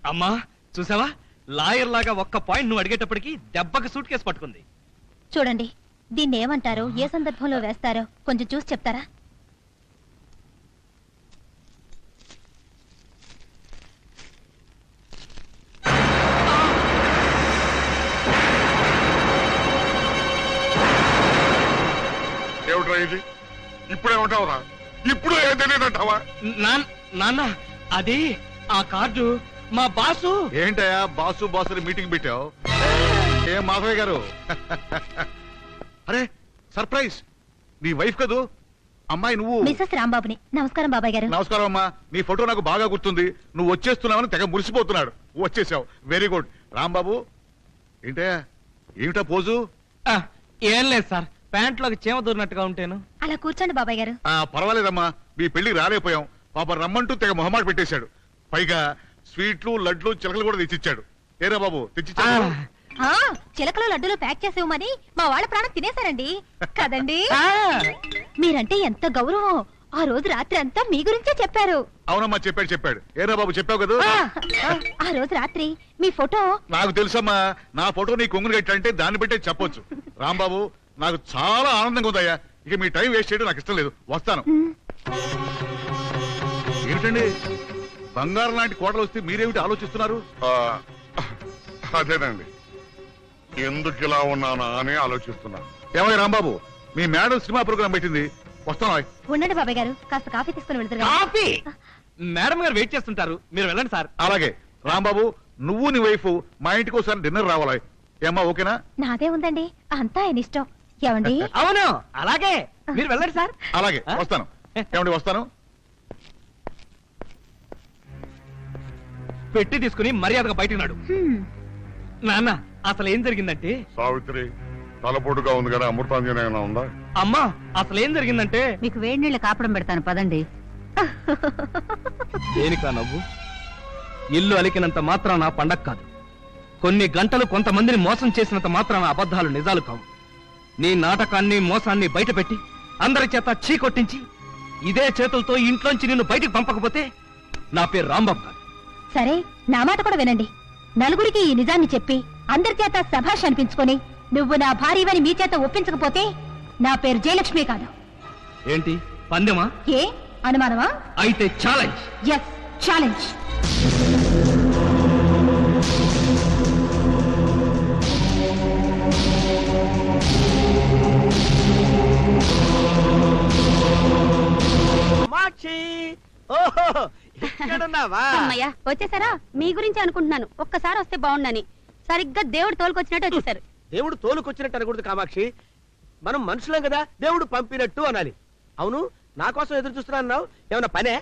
అమ్మా చూసావా, లాయర్ లాగా ఒక్క పాయింట్ నువ్వు అడిగేటప్పటికి దెబ్బకి సూట్ కేసు పట్టుకుంది. చూడండి, దీన్ని ఏమంటారో, ఏ సందర్భంలో వేస్తారో కొంచెం చూసి చెప్తారా? ఏమిట్రా ఇది? ఇప్పుడేమంటావురా? ఇప్పుడు ఏం తెలియదంటావా? నాన్న, అది ఆ కార్డు మా బాసు. ఏంటయ్యా బాసు బాసు మీటింగ్ పెట్టావు? ఏం మాధవయ్య గారు? అరే సర్ప్రైజ్, నీ వైఫ్ కదూ అమ్మాయి నువ్వు? మిసెస్ రాంబాబుని. నమస్కారం బాబాయ్ గారు. నమస్కారం అమ్మా. నీ ఫోటో నాకు బాగా గుర్తుంది. నువ్వు వచ్చేస్తున్నావని తెగ మురిసిపోతున్నాడు. వచ్చేసావు, వెరీ గుడ్. రాంబాబు ఏంటయ్యా, ఏమిటా పోజు? ఏం లేదు సార్, ప్యాంట్లోకి చీమ దూరినట్టుగా ఉంటేను. అలా కూర్చోండి బాబాయ్ గారు. పర్వాలేదమ్మా, మీ పెళ్లికి రాలేపోయాం. పాప రమ్మంటూ తెగ మొహమాట పెట్టేశాడు. పైగా స్వీట్లు లడ్లు చిలకలు కూడా తెచ్చిచ్చాడు. ఏరా బాబు తెచ్చిచ్చాడు? చిలకలు లడ్డూలు ప్యాక్ చేసేవమని మా వాళ్ళ ప్రాణం తినేశారండి కదండి. మీరంటే ఎంత గౌరవం. ఆ రోజు రాత్రి అంతా మీ గురించే చెప్పారు. అవునమ్మా చెప్పాడు. ఏరా బాబు చెప్పావు కదా. ఆ రోజు రాత్రి మీ ఫోటో. నాకు తెలుసమ్మా, నా ఫోటో నీ కొంగులు కట్టంటే దాన్ని బట్టే చెప్పొచ్చు. రాంబాబు నాకు చాలా ఆనందంగా ఉందయ్యా. ఇక మీ టైం వేస్ట్ చేయడం నాకు ఇష్టం లేదు. వస్తాను. ఏమిటండి, బంగారం లాంటి కోటలు వస్తే మీరేమిటి ఆలోచిస్తున్నారు? అదేనండి, ఎందుకు ఇలా ఉన్నానా అని ఆలోచిస్తున్నా. ఏమయ్య రాంబాబు, మీ మేడం సినిమా ప్రోగ్రాం పెట్టింది, వస్తాను. ఉండండి బాబాయ్ గారు, కాస్త కాఫీ తీసుకుని వెళ్తారు. కాఫీ? మేడం గారు వెయిట్ చేస్తుంటారు, మీరు వెళ్ళండి సార్. అలాగే. రాంబాబు, నువ్వు నీ వైఫ్ మా ఇంటికి ఒకసారి డిన్నర్ రావాలి. ఏమ్మా ఓకేనా? నాదే ఉందండి, అంతా ఆయన ఇష్టం. ఏమండి? అవును, అలాగే. మీరు వెళ్ళండి సార్. అలాగే వస్తాను. ఏమండి వస్తాను. పెట్టి తీసుకుని మర్యాదగా బయటికి నాడు. నాన్న, అసలు ఏం జరిగిందంటే, సావిత్రి తలపోటుగా ఉంది కదా, అమృతాంజన ఏమైనా ఉందా? అమ్మా అసలు ఏం జరిగిందంటే, మీకు వేడి నీళ్ళు కాపడం పెడతాను పదండి. దేనికా నవ్వు? ఇల్లు అలికినంత మాత్రాన పండగ కాదు. కొన్ని గంటలు కొంతమందిని మోసం చేసినంత మాత్రాన అబద్ధాలు నిజాలు కావు. నీ నాటకాన్ని మోసాన్ని బయటపెట్టి అందరి చేత చీకొట్టించి ఇదే చేతులతో ఇంట్లోంచి నిన్ను బయటికి పంపకపోతే నా పేరు రాంబాబు కాదు. సరే, నా మాట కూడా వినండి. నలుగురికి ఈ నిజాన్ని చెప్పి అందరి చేత శభాష్ అనిపించుకొని నువ్వు నా భార్యవని మీ చేత ఒప్పించకపోతే నా పేరు జయలక్ష్మి కాదు. ఏంటి పందెమా? ఏ అనుమానమా? అయితే ఛాలెంజ్. Yes, challenge. అమ్మయ్య, వచ్చేసారా? మీ గురించి అనుకుంటున్నాను. ఒక్కసారి వస్తే బాగుండని. సరిగ్గా దేవుడు తోలుకొచ్చినట్టు వచ్చేసారు. దేవుడు తోలుకొచ్చినట్టు అనకూడదు కామాక్షి, మనం మనుషులం కదా, దేవుడు పంపినట్టు అనాలి. అవును, నా కోసం ఎదురు చూస్తున్నా అన్నావు, ఏమన్నా పనే?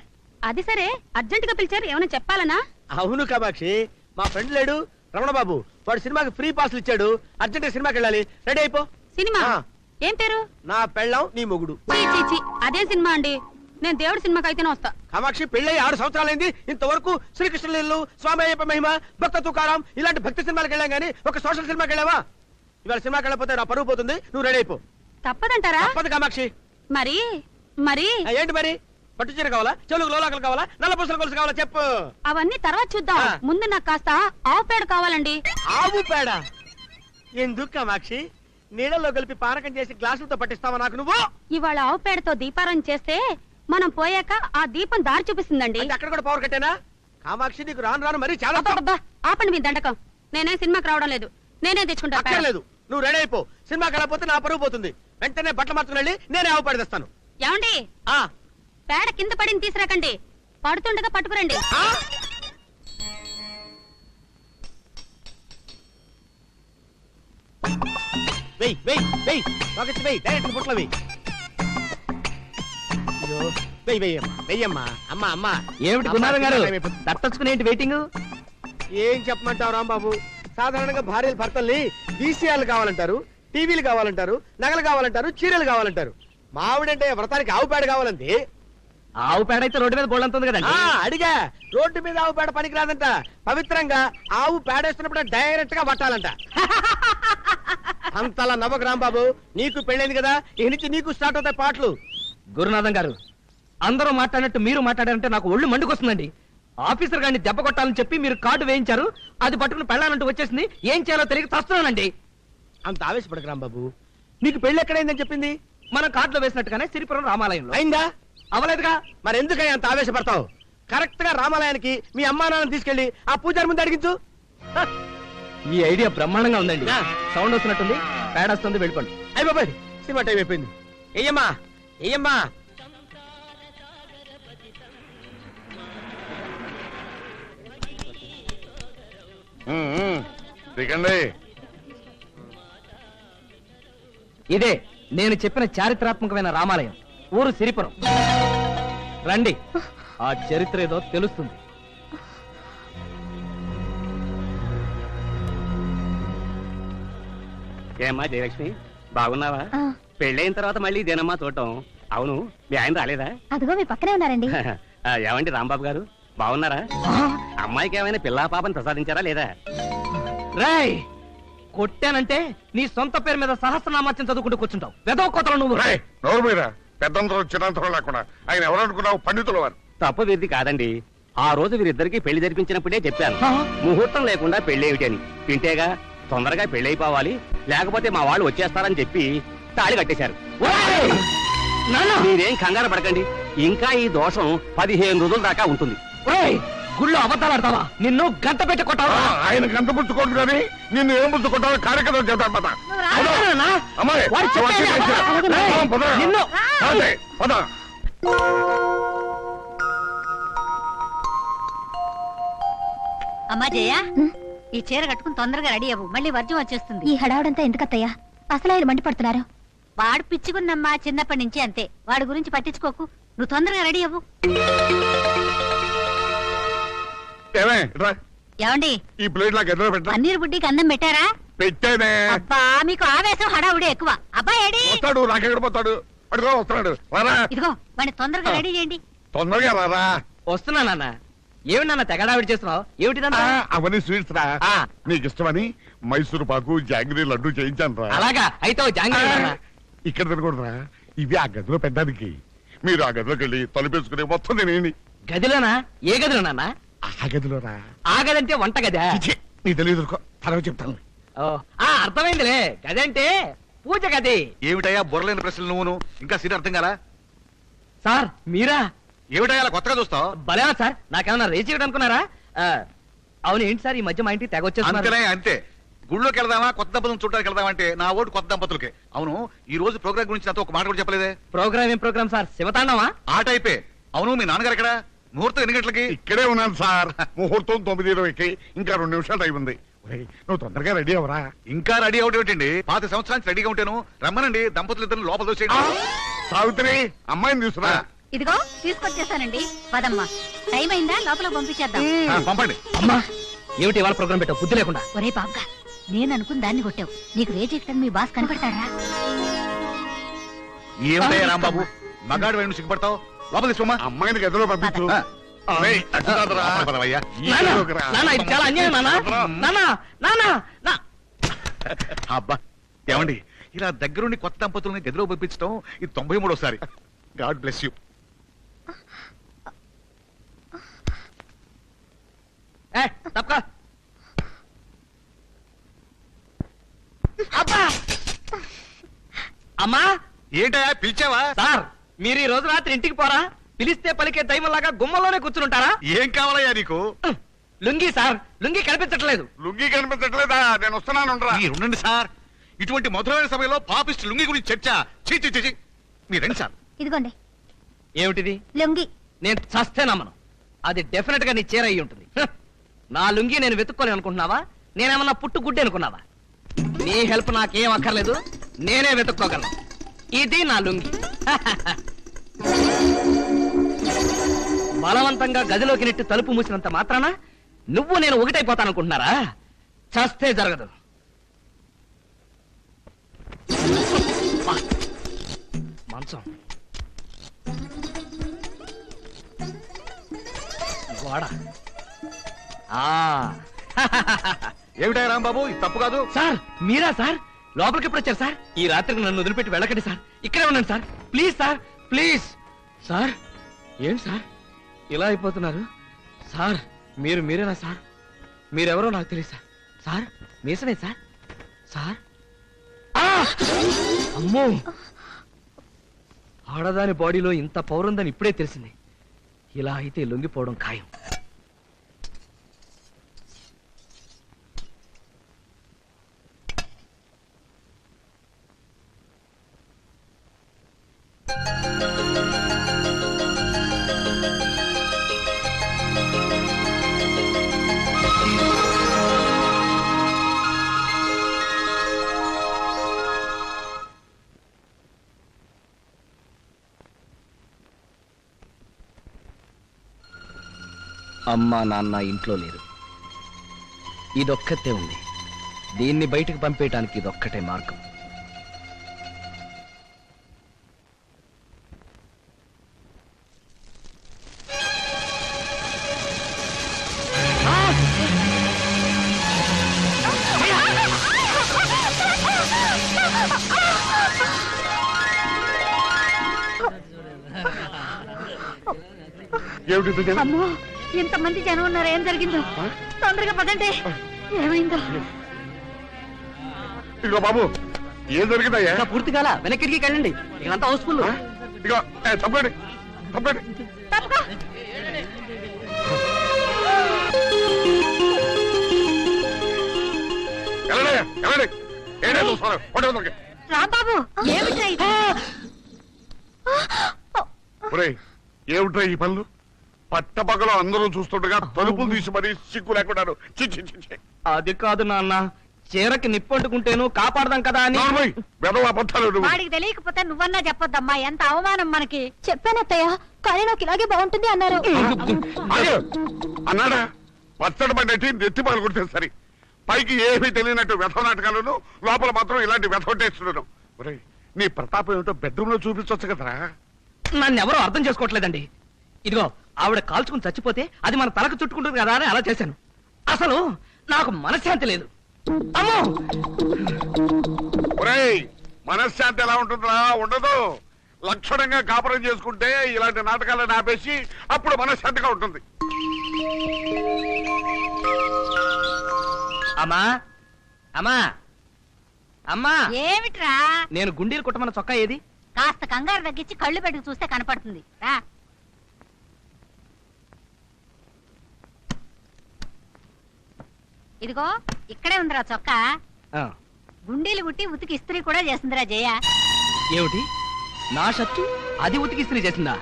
అది సరే, అర్జెంట్ గా పిలిచారు, ఏమైనా చెప్పాలనా? అవును కామాక్షి, మా ఫ్రెండ్ లేడు రమణబాబు, వాడు సినిమాకి ఫ్రీ పాస్లు ఇచ్చాడు. అర్జెంట్ గా సినిమాకి వెళ్ళాలి, రెడీ అయిపో. సినిమా? ఏం పేరు? నా పెళ్ళం నీ మొగుడు. చీ, అదే సినిమా అండి. నేను దేవుడి సినిమాకి అయితేనే వస్తా. కామాక్షి, పెళ్ళై 6 సంవత్సరాలైంది, ఇంతవరకు శ్రీకృష్ణలీలు, స్వామి అయ్యప్ప మహిమ, భక్త తుకారాం ఇలాంటి భక్తి సినిమాలకు వెళ్ళాం గానీ ఒక సోషల్ సినిమాకి వెళ్ళావా? ఇవాళ సినిమాకి వెళ్ళకపోతే నా పరువు పోతుంది. నువ్వు రెడీ అయిపో. తప్పదంటారా? తప్పదు కామాక్షి. మరి ఏంటి మరి? పట్టు చీర కావాలా, చెవులకు లోలాకలు కావాలా, నల్ల పూసల గొలుసు కావాలా చెప్పు. అవన్నీ తర్వాత చూద్దాం. ముందు నాకు కాస్త ఆవు పేడ కావాలండి. ఆవు పేడ ఎందుకు కామాక్షి? నీళ్ళలో కలిపి పానకం చేసి గ్లాసులతో పట్టిస్తావా నాకు నువ్వు? ఇవాళ ఆవు పేడతో దీపారాయణ చేస్తే మనం పోయాక ఆ దీపం దారి చూపిస్తుందండి. అక్కడ కూడా పవర్ కట్టేనా? కామాక్షి నీకు రాను రాను మరీ చాలా అబ్బబ్బబ్బా, ఆపండి మీ దండకం. నేనే సినిమాకి రావడం లేదు, నేనే తెచ్చుకుంటా పేడ. అక్కర్లేదు, నువ్వు రెడీ అయిపో. సినిమాకి వెళ్ళకపోతే నా పరువు పోతుంది. వెంటనే బట్టలు మార్చుకుని వెళ్ళి నేనే ఆవు పడేస్తాను. ఏమండి పేడ కింద పడింది తీసుకురాకండి, పడుతుండగా పట్టుకురండి. వెయ్ వెయ్ వెయ్ ఒకటి వెయ్, డైరెక్ట్ బుట్టలో వెయ్. అయ్యో, వెయ్ వెయ్యమ్మా వెయ్యమ్మా. అమ్మా అమ్మా. ఏమిటి గురునాథం గారు దత్తచ్చుకుని ఏంటి వెయిటింగ్? ఏం చెప్పమంటావు రాంబాబు? సాధారణంగా భార్యలు భర్తల్ని వీసీఆర్లు కావాలంటారు, టీవీలు కావాలంటారు, నగలు కావాలంటారు, చీరలు కావాలంటారు. మావిడంటే వ్రతానికి ఆవు పేడ కావాలంది. ఆవు పేడ అయితే రోడ్డు మీద బోల్డ్ ఉంది కదండి. అడిగా, రోడ్డు మీద ఆవు పేడ పనికి రాదంట. పవిత్రంగా ఆవు పేడేస్తున్నప్పుడు డైరెక్ట్ గా పట్టాలంట. అంతలా నవ్వకు రాంబాబు, నీకు పెళ్ళైంది కదా, ఇక నుంచి నీకు స్టార్ట్ అవుతాయి పాటలు. గురునాథం గారు అందరూ మాట్లాడినట్టు మీరు మాట్లాడారంటే నాకు ఒళ్ళు మండుకొస్తుందండి. ఆఫీసర్ గారిని దెబ్బ కొట్టాలని చెప్పి మీరు కార్డు వేయించారు, అది పట్టుకుని పెళ్ళాలంటూ వచ్చేసింది. ఏం చేయాలో తెలియక చస్తున్నానండి. అంత ఆవేశపడకు రాంబాబు, నీకు పెళ్లి ఎక్కడైందని చెప్పింది? మనం కార్డులో వేసినట్టుగానే సిరిపురం రామాలయంలో. అయిందా? అవలేదుగా. మరి ఎందుకని అంత ఆవేశపడతావు? కరెక్ట్ గా రామాలయానికి మీ అమ్మా నాన్న తీసుకెళ్లి ఆ పూజారి ముందు అడిగించు. ఈ ఐడియా బ్రహ్మాండంగా ఉందండి. సౌండ్ వస్తున్నట్టుంది, పేడ వస్తుంది, వెళ్ళిపోండి. అయ్యి బాబాయ్, సినిమా టైం అయిపోయింది. ఏయమ్మా ఏయమ్మా. దిగండి. ఇదే నేను చెప్పిన చారిత్రాత్మకమైన రామాలయం, ఊరు సిరిపురం. రండి, ఆ చరిత్ర ఏదో తెలుస్తుంది. ఏమ్మా జయలక్ష్మి, బాగున్నావా? పెళ్ళైన తర్వాత మళ్ళీ ఇదేనమ్మా చూడటం. అవును, మీ ఆయన రాలేదా? అదిగో మీ పక్కనే ఉన్నారండి. ఏమండి రాంబాబు గారు, బాగున్నారా? అమ్మాయికి ఏమైనా పిల్లా పాపని ప్రసాదించారా లేదా? రాయ్, కొట్టానంటే నీ సొంత పేరు మీద సహస్రనామార్చన చదువుకుంటూ కూర్చుంటావు. వెదవ కోతలు నువ్వు. రేయ్, నోరు మీరా, పెద్దంతరం చిన్నంతరం లేకుండా. ఆయన ఎవరనుకున్నావు? పండితుల వారు. తప్పు వీరిది కాదండి. ఆ రోజు వీరిద్దరికి పెళ్లి జరిపించినప్పుడే చెప్పాను, ముహూర్తం లేకుండా పెళ్లి ఏమిటి అని. వింటేగా తొందరగా పెళ్లి అయిపోవాలి, లేకపోతే మా వాళ్ళు వచ్చేస్తారని చెప్పి తాళి కట్టేశారు. మీరేం కంగారు పడకండి, ఇంకా ఈ దోషం 15 రోజుల దాకా ఉంటుంది. గుళ్ళో అబద్ధాలు ఆడతావా? నిన్ను గంట పెట్టి కొట్టావా? ఆయన గంట పుచ్చుకోండి కానీ నిన్ను ఏం పుచ్చుకుంటావో కార్యక్రమం చేద్దాం పద. అమ్మాయి, వాడు చెప్పేది పద. నిన్ను. అదే, పద. అమ్మా జయ, ఈ చీర కట్టుకుని తొందరగా రెడీ అవ్వు, మళ్ళీ వర్జం వచ్చేస్తుంది. ఈ హడావుడంతా ఎందుకత్తయ్యా? అసలు ఆయన మండిపడుతున్నారు. వాడు పిచ్చుకున్నమ్మా, చిన్నప్పటి నుంచి అంతే. వాడి గురించి పట్టించుకోకు, నువ్వు తొందరగా రెడీ అవ్వు. ఏమే రా, ఏమండి, ఈ ప్లేట్ నాకు ఎదురు పెట్టా. పన్నీర్ బుడ్డికి అన్నం పెట్టారా? పెట్టానే. అబ్బా, మీకు ఆవేశం హడావుడి ఎక్కువ. అబ్బా ఏడి? వస్తాడు, నాకెక్కడ పోతాడు? అడుగు వస్తున్నాడు. రారా, ఇదిగో వాడిని తొందరగా రెడీ చేయండి. తొందరగా రారా. వస్తున్నా నాన్న. ఏమిటి నాన్న తెగడావిడి చేస్తున్నావు? ఏమిటిదంతా? అవన్నీ స్వీట్స్ రా. నీకు ఇష్టమని మైసూరు పాకు, జాంగ్రీ లడ్డు చేయించాను రా. అలాగా అయితే ఓ జాంగ్రీ నాన్న. ఇక్కడ తినకూడదురా, ఇవి ఆ గదిలో పెట్టడానికి. మీరు ఆ గదిలోకి వెళ్ళి తలుపేసుకుని మొత్తం తినేయండి. గదిలోనా? ఏ గదిలో నాన్న? ఆ గదిలో రా. ఆ గదంటే వంట గదా? చిచి, నీ తెలియదు, తర్వాత చెప్తాను. ఓ, అర్థమైందిలే, గదంటే పూజ గది. ఏమిటయ్యా బుర్రలేని ప్రశ్నలు నువ్వును? ఇంకా సీట్ అర్థం కాలా? సార్ మీరా? ఏమిటయ్యా అలా కొత్తగా చూస్తావు? భలేనా సార్, నాకేమన్నా రేచి ఇవ్వడం అనుకున్నారా? అవును, ఏంటి సార్ ఈ మధ్య మా ఇంటికి తెగ వచ్చేస్తున్నారు? అంతేనే, అంతే. గుళ్ళోకి వెళ్దామా, కొత్త దంపతులను చూడడానికి వెళ్దామా అంటే నా ఓటు కొత్త దంపతులకే. అవును, ఈ రోజు ప్రోగ్రామ్ గురించి నాతో ఒక మాట కూడా చెప్పలేదే. ప్రోగ్రామ్ ఏం ప్రోగ్రామ్ సార్? శివతాండవా? ఆట అయిపోయి. అవును, మీ నాన్నగారు ఎక్కడ? ముహూర్తం ఎన్ని గంటలకి? ఇక్కడే ఉన్నాను సార్. ముహూర్తం 9:20కి, ఇంకా 2 నిమిషాలు టైం ఉంది. ఒరేయ్, నువ్వు తొందరగా రెడీ అవరా. ఇంకా రెడీ అవడం ఏంటండి? 5 సంవత్సరానికి రెడీగా ఉంటాను. రమ్మనండి, దంపతులు ఇద్దరు లోపల దోసేయండి. సావిత్రి, అమ్మాయిని తీసుకురా. ఇదిగో తీసుకొచ్చేసానండి, పదమ్మా. టైం అయిందా? లోపల పంపించేద్దాం. పంపండి. అమ్మా, ఏమిటి ఇవాళ ప్రోగ్రామ్ పెట్టావు బుద్ధి లేకుండా? ఒరే బాబుగా, నేను అనుకుని దాన్ని కొట్టావు. నీకు రేజ్ ఎక్కడం మీ బాస్ కనపడతాడా? ఏమిటయ్యా రాంబాబు, మగాడు వేణు సిగ్గుపడతావు? లోపల తీసుకోమా. అమ్మాయిని గదిలో పంపించు. ఒరేయ్, అటు కాదురా. పదవయ్యా. ఈలోకి రా. నాన్న, ఇది చాలా అన్యాయం నాన్న. నాన్న, నాన్న, నా. అబ్బా, ఏమండి ఇలా దగ్గరుండి కొత్త దంపతులని గదిలో పంపించడం ఇది 93వసారి. God bless you. తప్పక. అబ్బా, అమ్మా. ఏంటయ్యా పిలిచావా? సార్, మీరు ఈ రోజు రాత్రి ఇంటికి పోరా? పిలిస్తే పలికే దైవంలాగా గుమ్మలోనే కూర్చుంటారా? ఏం కావాలయ్యా నీకు? లుంగీ సార్, లుంగీ కనిపించట్లేదు. లుంగి కనిపించట్లేదా? నేను వస్తున్నాను. మీరు ఉండండి సార్. ఇటువంటి మధురమైన సమయంలో పాపిస్ట్ లుంగి గురించి చర్చ. చీ చీ చీ. మీరు రండి సార్. ఇదిగోండి ఏమిటిది? లొంగి. నేను చస్తే నమ్మను. అది డెఫినెట్ గా నీ చీర అయి ఉంటుంది. నా లుంగి నేను వెతుక్కోలేను అనుకుంటున్నావా? నేనేమన్నా పుట్టు గుడ్డి అనుకున్నావా? నీ హెల్ప్ నాకేం అక్కర్లేదు, నేనే వెతుక్కోగలను. ఇది నా లుంగి. బలవంతంగా గదిలోకి నెట్టి తలుపు మూసినంత మాత్రాన నువ్వు నేను ఒకటైపోతాననుకుంటున్నారా? చస్తే జరగదు. మంచం, గోడ. ఏమిటా రాంబాబు, ఇది తప్పు కాదు. సార్ మీరా సార్? లోపలికి ఎప్పుడు వచ్చారు సార్? ఈ రాత్రికి నన్ను వదిలిపెట్టి వెళ్ళకండి సార్. ఇక్కడే ఉన్నాను sir. Please sir, please. Sir ఏం సార్ ఇలా అయిపోతున్నారు? సార్ మీరేనా సార్? మీరెవరో నాకు తెలియదు సార్. సార్ మీసనే సార్? సార్ అమ్మో, ఆడదాని బాడీలో ఇంత పౌరుందని ఇప్పుడే తెలిసింది. ఇలా అయితే లొంగిపోవడం ఖాయం. అమ్మా నాన్న ఇంట్లో లేరు. ఇదొక్కతే ఉంది. దీన్ని బయటకు పంపేయటానికి ఇదొక్కటే మార్గం. అమ్మో, ఇంతమంది జనం ఉన్నారు. ఏం జరిగిందో తొందరగా పదండి. ఏమైందో? ఇదిగో బాబు, ఏం జరిగిందయ్యా? ఇంకా పూర్తి కాల, వెనక్కి వెళ్ళండి. ఇకంతా హౌస్ఫుల్. ఇదిగో తప్పండి తప్పండి. వెళ్ళండి వెళ్ళండి. రాంబాబు, ఏమిట్రా ఇది? ఏమిట్రా ఈ పనులు? పట్టపగలో అందరూ చూస్తుండగా తలుపులు తీసి మరీ సిగ్గు లేకున్నాను. అది కాదు నాన్న, చీరకి నిప్పంటుకుంటేను కాపాడదాం కదా అని. వాడికి తెలియకపోతే నువ్వన్నా చెప్పొద్దమ్మా. ఎంత అవమానం మనకి. చెప్పానత్తయ్య, కానీ నాకు ఇలాగే బాగుంటుంది అన్నారు. అన్నాడా? పచ్చడి పడ్డట్టి నెత్తి పాలు కొడితే సరి. పైకి ఏమీ తెలియనట్టు వ్యథ నాటకాలను, లోపల మాత్రం ఇలాంటి వ్యథ టేస్తున్నాను. నీ ప్రతాపం ఏమిటో బెడ్రూమ్ లో చూపించవచ్చు కదరా. నన్ను ఎవరో అర్థం చేసుకోవట్లేదండి. ఇదిగో, ఆవిడ కాల్చుకుని చచ్చిపోతే అది మన తలకు చుట్టుకుంటుంది కదా అని అలా చేశాను. అసలు నాకు మనశ్శాంతి లేదు. అమ్మో, మనశ్శాంతి ఎలా ఉంటుందా? ఉండదు. లక్షణంగా కాపురం చేసుకుంటే ఇలాంటి నాటకాలను ఆపేసి అప్పుడు మనశ్శాంతిగా ఉంటుంది. అమ్మా అమ్మా అమ్మా, ఏమిట్రా? నేను గుండీలు కుట్టమన్న చొక్కా ఏది? కాస్త కంగారు తగ్గించి కళ్ళు పెట్టుకు చూస్తే కనపడుతుంది. రా. ఇదిగో ఇక్కడే ఉందిరా చొక్కా. గుండీలు గుట్టి ఉతికి ఇస్త్రీ కూడా చేసిందిరా జయ. ఏమిటి, నా షర్టు అది ఉతికి ఇస్త్రీ చేసిందా?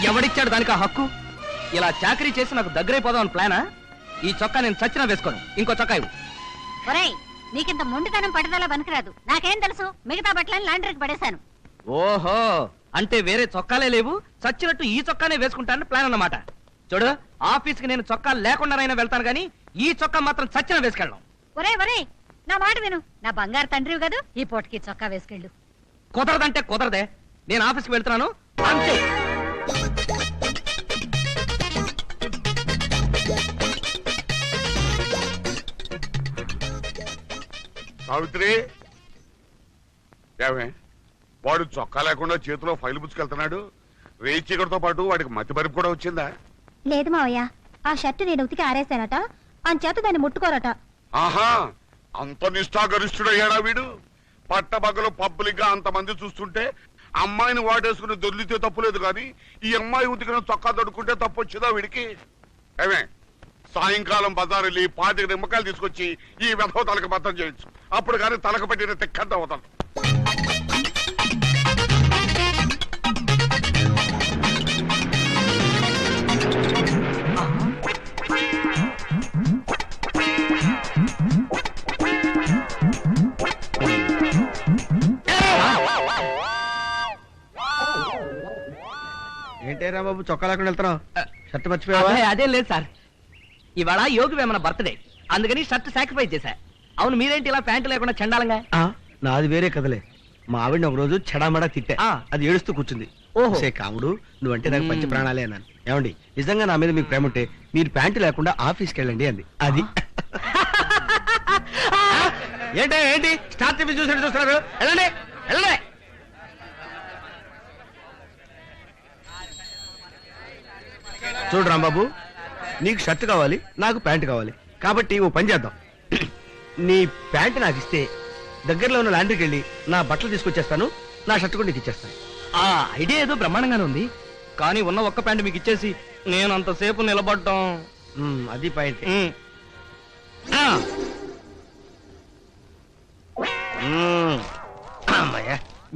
ఎవడిచ్చాడు దానికి ఆ హక్కు? ఇలా చాకరీ చేసి నాకు దగ్గరైపోదాం ప్లానా? ఈ చొక్కా నేను చచ్చినా వేసుకోను. ఇంకో చొక్కా ఇవ్వు. ఒరేయ్, నీకింత మొండితనం పట్టుదల పనికిరాదు. నాకేం తెలుసు? మిగతా బట్టలని లాండ్రీకి పడేశాను. ఓహో, అంటే వేరే చొక్కాలే లేవు, చచ్చినట్టు ఈ చొక్కానే వేసుకుంటానని ప్లాన్ అన్నమాట. చూడు, ఆఫీస్కి నేను చొక్కా లేకుండానైనా వెళ్తాను గానీ ఈ చొక్కా మాత్రం చచ్చిన వేసుకెళ్ళను. ఒరేయ్, నా మాట విను. నా బంగారు తండ్రివి కదా, ఈ పూటకి చొక్కా వేసుకెళ్ళు. కుదరదంటే కుదరదే. నేను ఆఫీస్కి వెళ్తున్నాను అంతే. సావిత్రి, ఏమే వాడు చొక్కా లేకుండా చేతిలో ఫైల్ పుచ్చుకెళ్తున్నాడు. రేచీకటితో పాటు వాడికి మతి మరుపు కూడా వచ్చిందా? లేదు మావయ్య, ఆ షర్టు నేను ఉతికి ఆరేశానట, అంచేత దాన్ని ముట్టుకోరట. ఆహా, అంత నిష్ఠాగరిష్ఠుడయ్యాడా వీడు? పట్టబగలు పబ్లిక్ గా అంతమంది చూస్తుంటే అమ్మాయిని వాడేసుకుని దొర్లితే తప్పులేదు కానీ ఈ అమ్మాయి ఉతికిన చొక్కా దొడుకుంటే తప్పు వచ్చిందా వీడికి? ఏమే, సాయంకాలం బజారు వెళ్ళి 25 నిమ్మకాయలు తీసుకొచ్చి ఈ వెధవ తలకు బద్దం చేయొచ్చు. అప్పుడు కానీ తలకు పట్టిన తిక్కంత అవుతాను. ఏంటేరా బాబు చొక్కా లేకుండా వెళ్తున్నావు? షర్ట్ మర్చిపోయావా? అదేం లేదు సార్, ఇవాళ యోగి వేమన బర్త్డే, అందుకని షర్ట్ సాక్రిఫైస్ చేశా. అవును, మీరేంటి ఇలా ప్యాంటు లేకుండా చండాలంగా? నాది వేరే కదలే. మా ఆవిడని ఒక రోజు చెడామడా తిట్టా, అది ఏడుస్తూ కూర్చుంది. ఓహో. సే కాముడు, నువ్వంటే నాకు పంచ ప్రాణాలే అన్నాను. ఏమండి, నిజంగా నా మీద మీకు ప్రేమ ఉంటే మీరు ప్యాంటు లేకుండా ఆఫీస్కి వెళ్ళండి అంది. అది ఏంటి స్టార్ టీవీ చూసినట్టు చూస్తున్నారు? వెళ్ళండి వెళ్ళండి. చూడు రాంబాబు, నీకు షర్ట్ కావాలి, నాకు ప్యాంటు కావాలి. కాబట్టి ఓ పని చేద్దాం. నీ ప్యాంటు నాకు ఇస్తే దగ్గరలో ఉన్న లాండ్రీకి వెళ్ళి నా బట్టలు తీసుకొచ్చేస్తాను, నా షర్ట్ కూడా నీకు ఇచ్చేస్తాను. ఆ ఐడియా ఏదో బ్రహ్మాండంగానే ఉంది, కానీ ఉన్న ఒక్క ప్యాంటు మీకు ఇచ్చేసి నేను అంతసేపు నిలబడ్డం అది పాయింట్.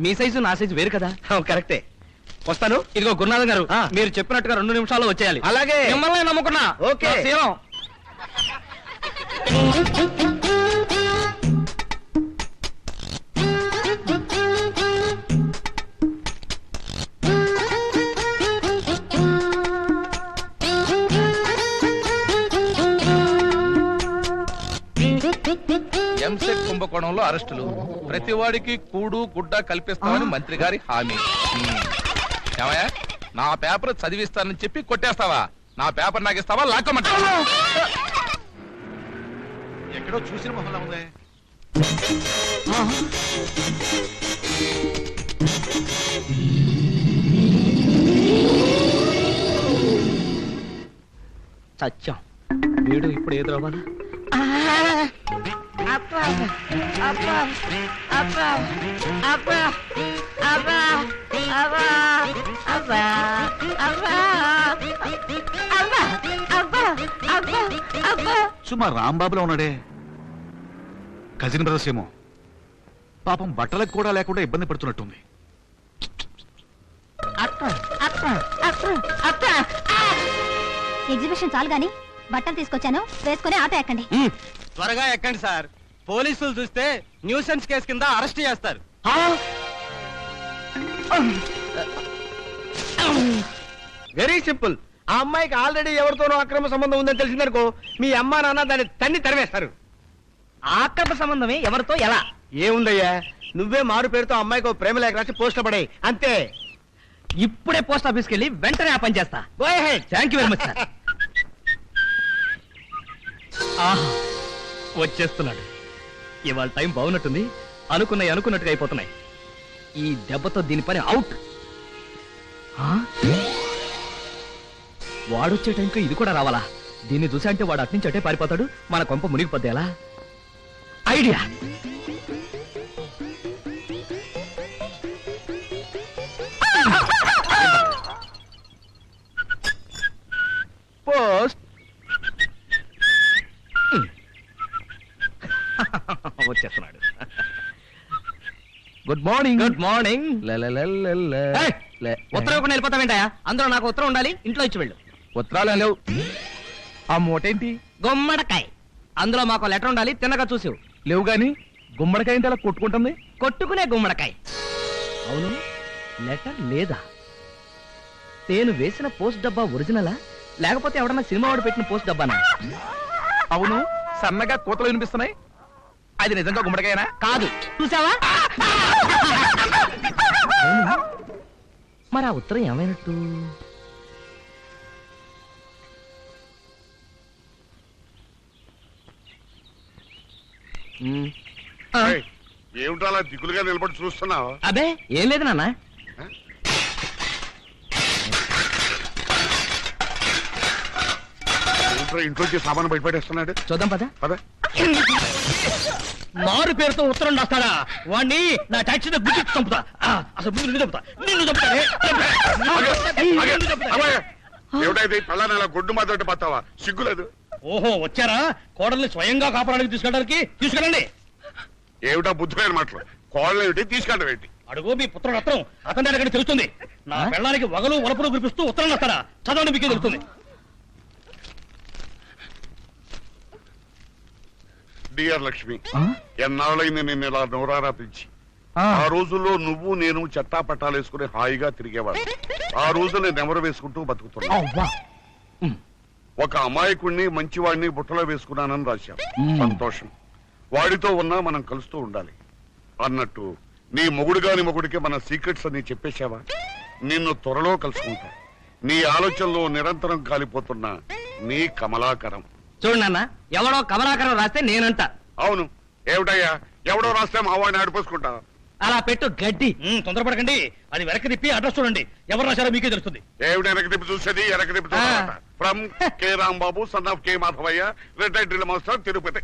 మీ సైజు నా సైజు వేరు కదా. కరెక్టే. వస్తాను. ఇదిగో గురునాథం గారు, మీరు చెప్పినట్టుగా 2 నిమిషాల్లో వచ్చేయాలి. అలాగే. మిమ్మల్ని నమ్ముకున్నా. ఓకే. నా శీలం. ఎంసెట్ కుంభకోణంలో అరెస్టులు, ప్రతివాడికి కూడు గుడ్డ కల్పిస్తామని మంత్రి గారి హామీ. ఏమయ్యా, నా పేపర్ చదివిస్తానని చెప్పి కొట్టేస్తావా? నా పేపర్ నాకు ఇస్తావా? లాక్కమంటావా? ఎక్కడో చూసిన మొహంలా ఉందే. సత్యం, వీడు ఇప్పుడు ఎదురవ్వాలా? సుమా రాంబాబులో ఉన్నాడే, కజిన్ బ్రదర్స్ ఏమో. పాపం బట్టలకు కూడా లేకుండా ఇబ్బంది పడుతున్నట్టుంది. ఎగ్జిబిషన్ చాలు గాని బట్టలు తీసుకొచ్చాను, వేసుకుని ఆటో ఎక్కండి. త్వరగా ఎక్కండి సార్, పోలీసులు చూస్తే న్యూసెన్స్ కేసు కింద అరెస్ట్ చేస్తారు. Very simple. ఆ అమ్మాయికి ఆల్రెడీ ఎవరితోనో అక్రమ సంబంధం ఉందని తెలిసిందనుకో, మీ అమ్మా నాన్న దాన్ని తన్ని తరివేస్తారు. ఆక్రమ సంబంధమే ఎవరితో ఎలా? ఏముందయ్యా, నువ్వే మారు పేరుతో అమ్మాయికి ప్రేమ లేఖ రాసి పోస్ట్ పడే అంతే. ఇప్పుడే పోస్ట్ ఆఫీస్కి వెళ్ళి వెంటనే ఆ పని చేస్తా. Thank you very much sir. వచ్చేస్తున్నాడు. ఇవాళ టైం బాగున్నట్టుంది, అనుకున్నట్టుగా అయిపోతున్నాయి. ఈ దెబ్బతో దీని పని అవుట్. వాడొచ్చే టైంకి ఇది కూడా రావాలా? దీన్ని చూసా అంటే వాడు అట్నుంచి అటే పారిపోతాడు, మన కొంప మునిగిపోద్ది. ఎలా? ఐడియా. పోస్ట్ వచ్చేస్తున్నాడు. Good morning. Good morning. ఉత్తరం కూడా వెళ్ళిపోతావేంటయా? అందులో నాకు ఉత్తరం ఉండాలి, ఇంట్లో ఇచ్చి వెళ్ళు. ఉత్తరాలు లేవు. ఆ మూటేంటి? గుమ్మడికాయ. అందులో మాకు లెటర్ ఉండాలి, తిన్నగా చూసావు. లేవు గాని గుమ్మడికాయ ఏంటి అలా కొట్టుకుంటుంది? కొట్టుకునే గుమ్మడికాయ. అవును, లెటర్ లేదా? నేను వేసిన పోస్ట్ డబ్బా ఒరిజినలా, లేకపోతే ఎవడన్నా సినిమా వాడు పెట్టిన పోస్ట్ డబ్బానా? అవును, సన్నగా కోతలు వినిపిస్తున్నాయి. అది నిజంగా గుమ్మడికాయనా? కాదు. చూసావా? మరి ఆ ఉత్తరం ఏమైనట్టు? ఏమిటో అలా దిగులుగా నిలబడి చూస్తున్నావు? అదే ఏం లేదు నాన్న. ఇంట్లోంచి సామాను బయటపడేస్తున్నాడు. చూద్దాం పద. పద. మారు పేరుతో ఉత్తరం రాస్తాడా వాణ్ణి నా టాక్సీ గుర్తు చంపుతా అసలు ముందు నిన్ను చంపుతా నిన్ను చంపుతానే ఏమిటైతే పళ్ళని అలా గుడ్డు మాత్రం పత్తావా సిగ్గులేదు. ఓహో వచ్చారా కోడల్ని స్వయంగా కాపాడానికి తీసుకెళ్ళడానికి తీసుకెళ్ళండి. ఏమిటా బుద్ధులేని మాటలు, కోళ్ళు ఏమిటి తీసుకెళ్ళడం ఏంటి? అడుగు మీ పుత్రుడు ఉత్తరం అతని అడిగి తెలుస్తుంది. నా పెళ్ళానికి వగలు వలపులు కురిపిస్తూ ఉత్తరం రాస్తాడా చదవండి మీకే తెలుస్తుంది. డియర్ లక్ష్మి, ఎన్నాళ్ళైంది నిన్ను ఇలా నోరారా పిలిచి. ఆ రోజుల్లో నువ్వు నేను చట్టా పట్టాలు వేసుకుని హాయిగా తిరిగేవాడు. ఆ రోజు నేను నెమరు వేసుకుంటూ బతుకుతున్నా. ఒక అమాయకుణ్ణి మంచివాడిని బుట్టలో వేసుకున్నానని రాశావు, సంతోషం. వాడితో ఉన్నా మనం కలుస్తూ ఉండాలి అన్నట్టు నీ మొగుడు గాని మొగుడికి మన సీక్రెట్స్ అన్ని చెప్పేశావా? నిన్ను త్వరలో కలుసుకుంటా. నీ ఆలోచనలో నిరంతరం కాలిపోతున్న నీ కమలాకరం. చూడు నాన్న, ఎవడో కమలాకరం రాస్తే నేనంట. అవును, ఏమిటయ్యా ఎవడో రాస్తే మా వాడిని ఆడిపోసుకుంటా. అలా పెట్టు గడ్డి. తొందరపడకండి, అది వెనక్కి తిప్పి అడ్రస్ చూడండి. ఎవరు రాశారో మీకే తెలుస్తుంది. ఏమిటి వెనక్కి తిప్పి చూసేది? వెనక్కి తిప్పి చూసావట. From K Rambabu, son of K Madhavayya, retired drill master, Tirupati.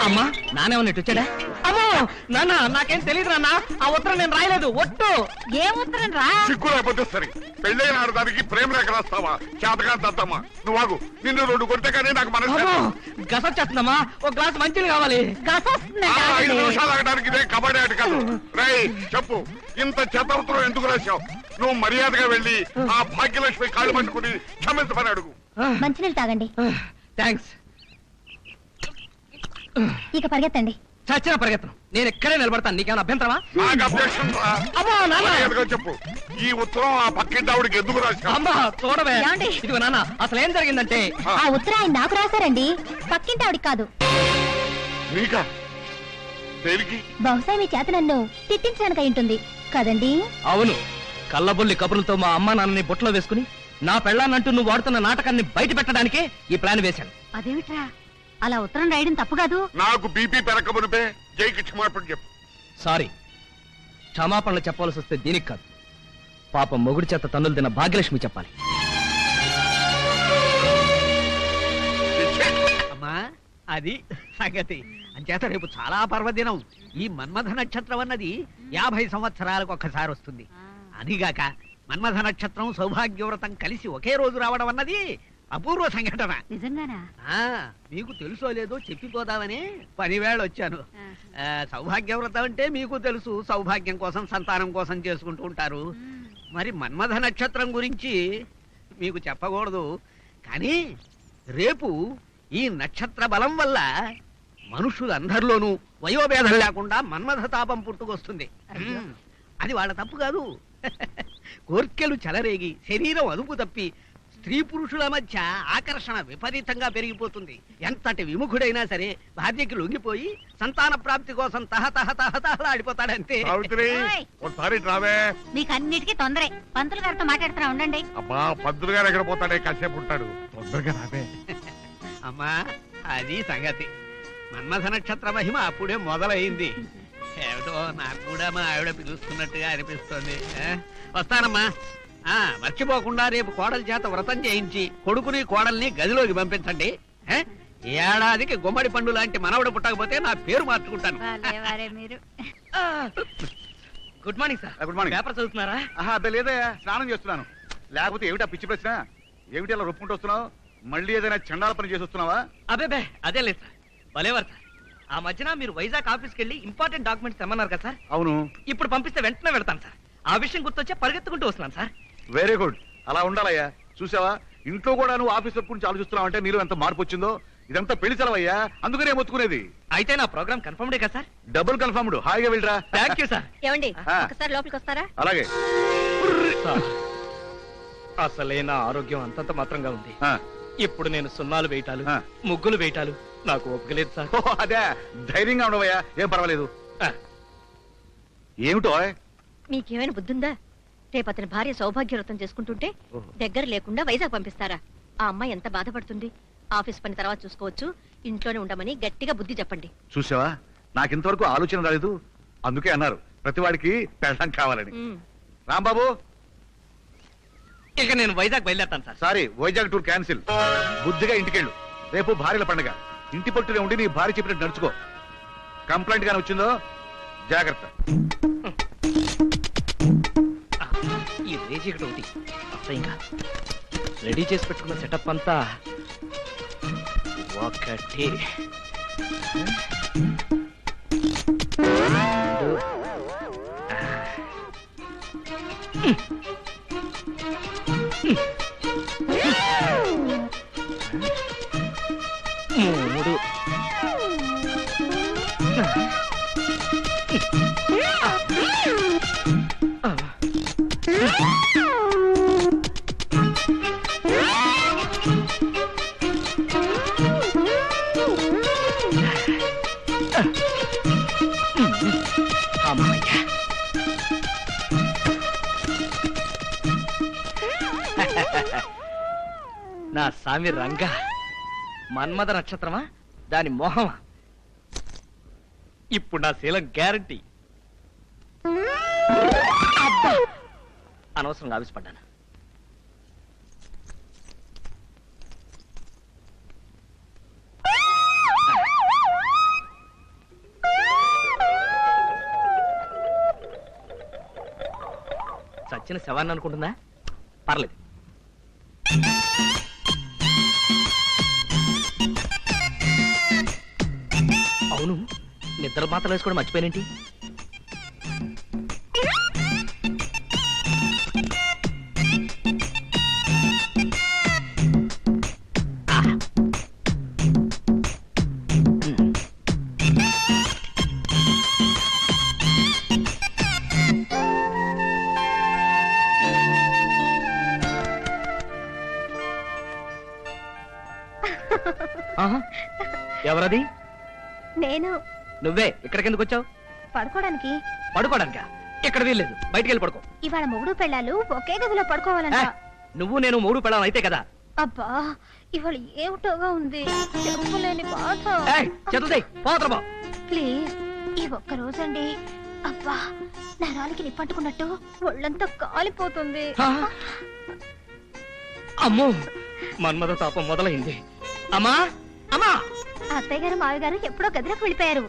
అమ్మా నానే ఉన్నట్టు వచ్చాడా? అమ్మో నాన్న, నాకేం తెలియదు నాన్న. ఆ ఉత్తరం నేను రాయలేదు. ఒట్టు. ఏ ఉత్తరం రా? సిగ్గు లేకపోతే సరే, పెళ్ళైన ఆడదానికి ప్రేమ రేఖ రాస్తావా? చేతగా దద్దమ్మా నువ్వు ఆగు. నిన్ను 2 కొడితే కానీ నాకు మనసు గసొచ్చేస్తుందమ్మా. ఒక గ్లాస్ మంచిది కావాలి. 5 నిమిషాలు ఆగడానికి ఇదే కబడ్డీ ఆట కాదు. రై చెప్పు, ఇంత చెత్తవసరం ఎందుకు రాశావు? నువ్వు మర్యాదగా వెళ్ళి ఆ భాగ్యలక్ష్మి కాళ్ళు పట్టుకుని క్షమించమని అడుగు. మంచినీళ్ళు తాగండి. థ్యాంక్స్. ఇక పరిగెత్తండి. చచ్చిన పరిగెత్తను. నేను ఎక్కడే నిలబడతాను. నీకేమైనా అభ్యంతరమా? నాకు అబ్జెక్షన్ రా. మర్యాదగా చెప్పు, ఈ ఉత్తరం ఆ పక్కింటి ఆవిడకి ఎందుకు రాశావు? అమ్మా చూడవే. ఏమండి? ఇదిగో నాన్న, అసలు ఏం జరిగిందంటే ఆ ఉత్తరం ఆయన నాకు రాశారండి, పక్కింటి ఆవిడికి కాదు. నీకా? దేనికి? బహుశా మీ చేత నన్ను తిట్టించడానికి అయి ఉంటుంది కదండి. అవును, కళ్ళబొల్లి కబుర్లతో మా అమ్మ నాన్నని బుట్టలో వేసుకుని నా పెళ్ళాన్నంటూ నువ్వు వాడుతున్న నాటకాన్ని బయట పెట్టడానికే ఈ ప్లాన్ వేశాను. అదేమిట్రా, అలా ఉత్తరం రాయడం తప్పు కాదు. నాకు బీపీ పెరగమునిపే జైకి క్షమాపణ చెప్పు. సారీ, క్షమాపణలు చెప్పాల్సి వస్తే దీనికి కాదు, పాపం మొగుడి చేత తన్నులు తిన్న భాగ్యలక్ష్మి చెప్పాలి. అమ్మా అది సంగతి. అంచేత రేపు చాలా పర్వదినం. ఈ మన్మథ నక్షత్రం అన్నది 50 సంవత్సరాలకు ఒక్కసారి వస్తుంది. అదిగాక మన్మథ నక్షత్రం సౌభాగ్యవ్రతం కలిసి ఒకే రోజు రావడం అన్నది అపూర్వ సంఘటన. నిజంగానా? మీకు తెలుసో లేదో చెప్పిపోదామని పనివేళ వచ్చాను. సౌభాగ్యవ్రతం అంటే మీకు తెలుసు, సౌభాగ్యం కోసం సంతానం కోసం చేసుకుంటూ ఉంటారు. మరి మన్మథ నక్షత్రం గురించి మీకు చెప్పకూడదు, కానీ రేపు ఈ నక్షత్ర బలం వల్ల మనుషులందరిలోనూ వయోభేదం లేకుండా మన్మథ తాపం పుట్టుకొస్తుంది. అది వాళ్ళ తప్పు కాదు. కోర్కెలు చెలరేగి శరీరం అదుపు తప్పి స్త్రీ పురుషుల మధ్య ఆకర్షణ విపరీతంగా పెరిగిపోతుంది. ఎంతటి విముఖుడైనా సరే భార్యకి లొంగిపోయి సంతాన ప్రాప్తి కోసం తహతహతహతహలాడిపోతాడంతే. ఒకసారి రావే. మీకు అన్నిటికీ తొందరే. పంతులు గారితో మాట్లాడుతున్నా ఉండండి. అబ్బా పంతులు గారు ఎక్కడ పోతాడే, కాసేపు ఉంటాడు. తొందరగా రావే. అమ్మా అది సంగతి. మన్మథ నక్షత్ర మహిమ అప్పుడే మొదలైంది. ఏమిటో నాకు కూడా మా ఆవిడ పిలుస్తున్నట్టుగా అనిపిస్తోంది. వస్తానమ్మా. మర్చిపోకుండా రేపు కోడలి చేత వ్రతం చేయించి కొడుకుని కోడల్ని గదిలోకి పంపించండి. ఏడాదికి గుమ్మడి పండు లాంటి మనవడు పుట్టకపోతే నా పేరు మార్చుకుంటాను. Good morning sir. Good morning. Paper చదువుతున్నారా? అదే లేదయ్యా, స్నానం చేస్తున్నాను. లేకపోతే ఏమిటా పిచ్చి ప్రశ్న? ఏమిటి అలా రొప్పుకుంటూ వస్తున్నావు? మళ్ళీ ఏదైనా చండాల పని చేసి వస్తున్నావా? అబ్బే అదే లేదు సార్, భలేవారు సార్. ఆ మధ్యన మీరు వైజాగ్ ఆఫీస్కి వెళ్ళి ఇంపార్టెంట్ డాక్యుమెంట్స్ తెమ్మన్నారు కదా సార్. అవును. ఇప్పుడు పంపిస్తే వెంటనే వెళ్తాను సార్. ఆ విషయం గుర్తొచ్చే పరిగెత్తుకుంటూ వస్తున్నాను సార్. వెరీ గుడ్, అలా ఉండాలయ్యా. చూసావా, ఇంట్లో కూడా నువ్వు ఆఫీస్ గురించి ఆలోచిస్తున్నావు అంటే నీలో ఎంత మార్పు వచ్చిందో. ఇదంతా పెళ్లి సెలవయ్యా, అందుకనే మొత్తుకునేది. అయితే నా ప్రోగ్రామ్ కన్ఫర్మ్డే కదా సార్? Double confirmed. హాయిగా వెళ్ళరా. Thank you sir. ఏమండి ఒకసారి లోపలికి వస్తారా? అలాగే. అసలే నా ఆరోగ్యం అంతంత మాత్రంగా ఉంది. ఇప్పుడు నేను సున్నాలు వేయటాలు, ఆ. ముగ్గులు వేయటాలు నాకు ఒప్పుకోలేదు సార్. అదే, ధైర్యంగా ఉండవయ్యా, ఏం పర్వాలేదు. ఏమిటో మీకేమైనా బుద్ధుందా? రేపు అతని భార్య సౌభాగ్యవ్రతం చేసుకుంటుంటే దగ్గర లేకుండా వైజాగ్ పంపిస్తారా? ఆ అమ్మాయి ఎంత బాధపడుతుంది. ఆఫీస్ పని తర్వాత చూసుకోవచ్చు, ఇంట్లోనే ఉండమని గట్టిగా బుద్ధి చెప్పండి. చూసావా, నాకింతవరకు ఆలోచన రాలేదు. అందుకే అన్నారు ప్రతివాడికి పెళ్ళం కావాలని. రాంబాబు, ఇక నేను వైజాగ్ బయలుదేరుతాను sir. Sorry, Vizag tour cancel. బుద్ధిగా ఇంటికెళ్ళు. రేపు భార్యల పండుగ. ఇంటి పట్టునే ఉండి నీ భార్య చెప్పినట్టు నడుచుకో. కంప్లైంట్ గాని వచ్చిందో జాగ్రత్త. ఈ రేజీ ఇక్కడ ఒకటి అసహ్యంగా రెడీ చేసి పెట్టుకున్న సెటప్ అంతా ఒకటి. మూడు. నా సామి రంగా, మన్మథ నక్షత్రమా దాని మోహమా? ఇప్పుడు నా శీలం గ్యారంటీ. అనవసరంగా ఆవిష్పడ్డాను. చచ్చిన శవాన్ని అనుకుంటుందా? పర్లేదు. అవును, నిద్ర మాత్రం వేసుకోవడం మర్చిపోయినేంటి? ఎవరది? నేను. నువ్వే ఇక్కడికెందుకు వచ్చావు? పడుకోవడానికి. పడుకోవడానికా? ఇక్కడ వీల్లేదు, బయటికి వెళ్ళి పడుకో. ఇవాళ మొగుడు పెళ్ళాలు ఒకే గదిలో పడుకోవాలంట. నువ్వు నేను మూడు పెళ్ళాం అయితే కదా. అబ్బా, ఇవాళ ఏమిటోగా ఉంది, చెప్పలేని బాధ. ప్లీజ్, ఈ ఒక్క రోజండి. అబ్బా, నరాలకి నిప్పంటుకున్నట్టు ఒళ్ళంతా కాలిపోతుంది. అమ్మో, మన్మథ తాపం మొదలైంది. అమ్మా అమ్మా, అత్తయ్య గారు మావి గారు ఎప్పుడో గదిలోకి వెళ్ళిపోయారు.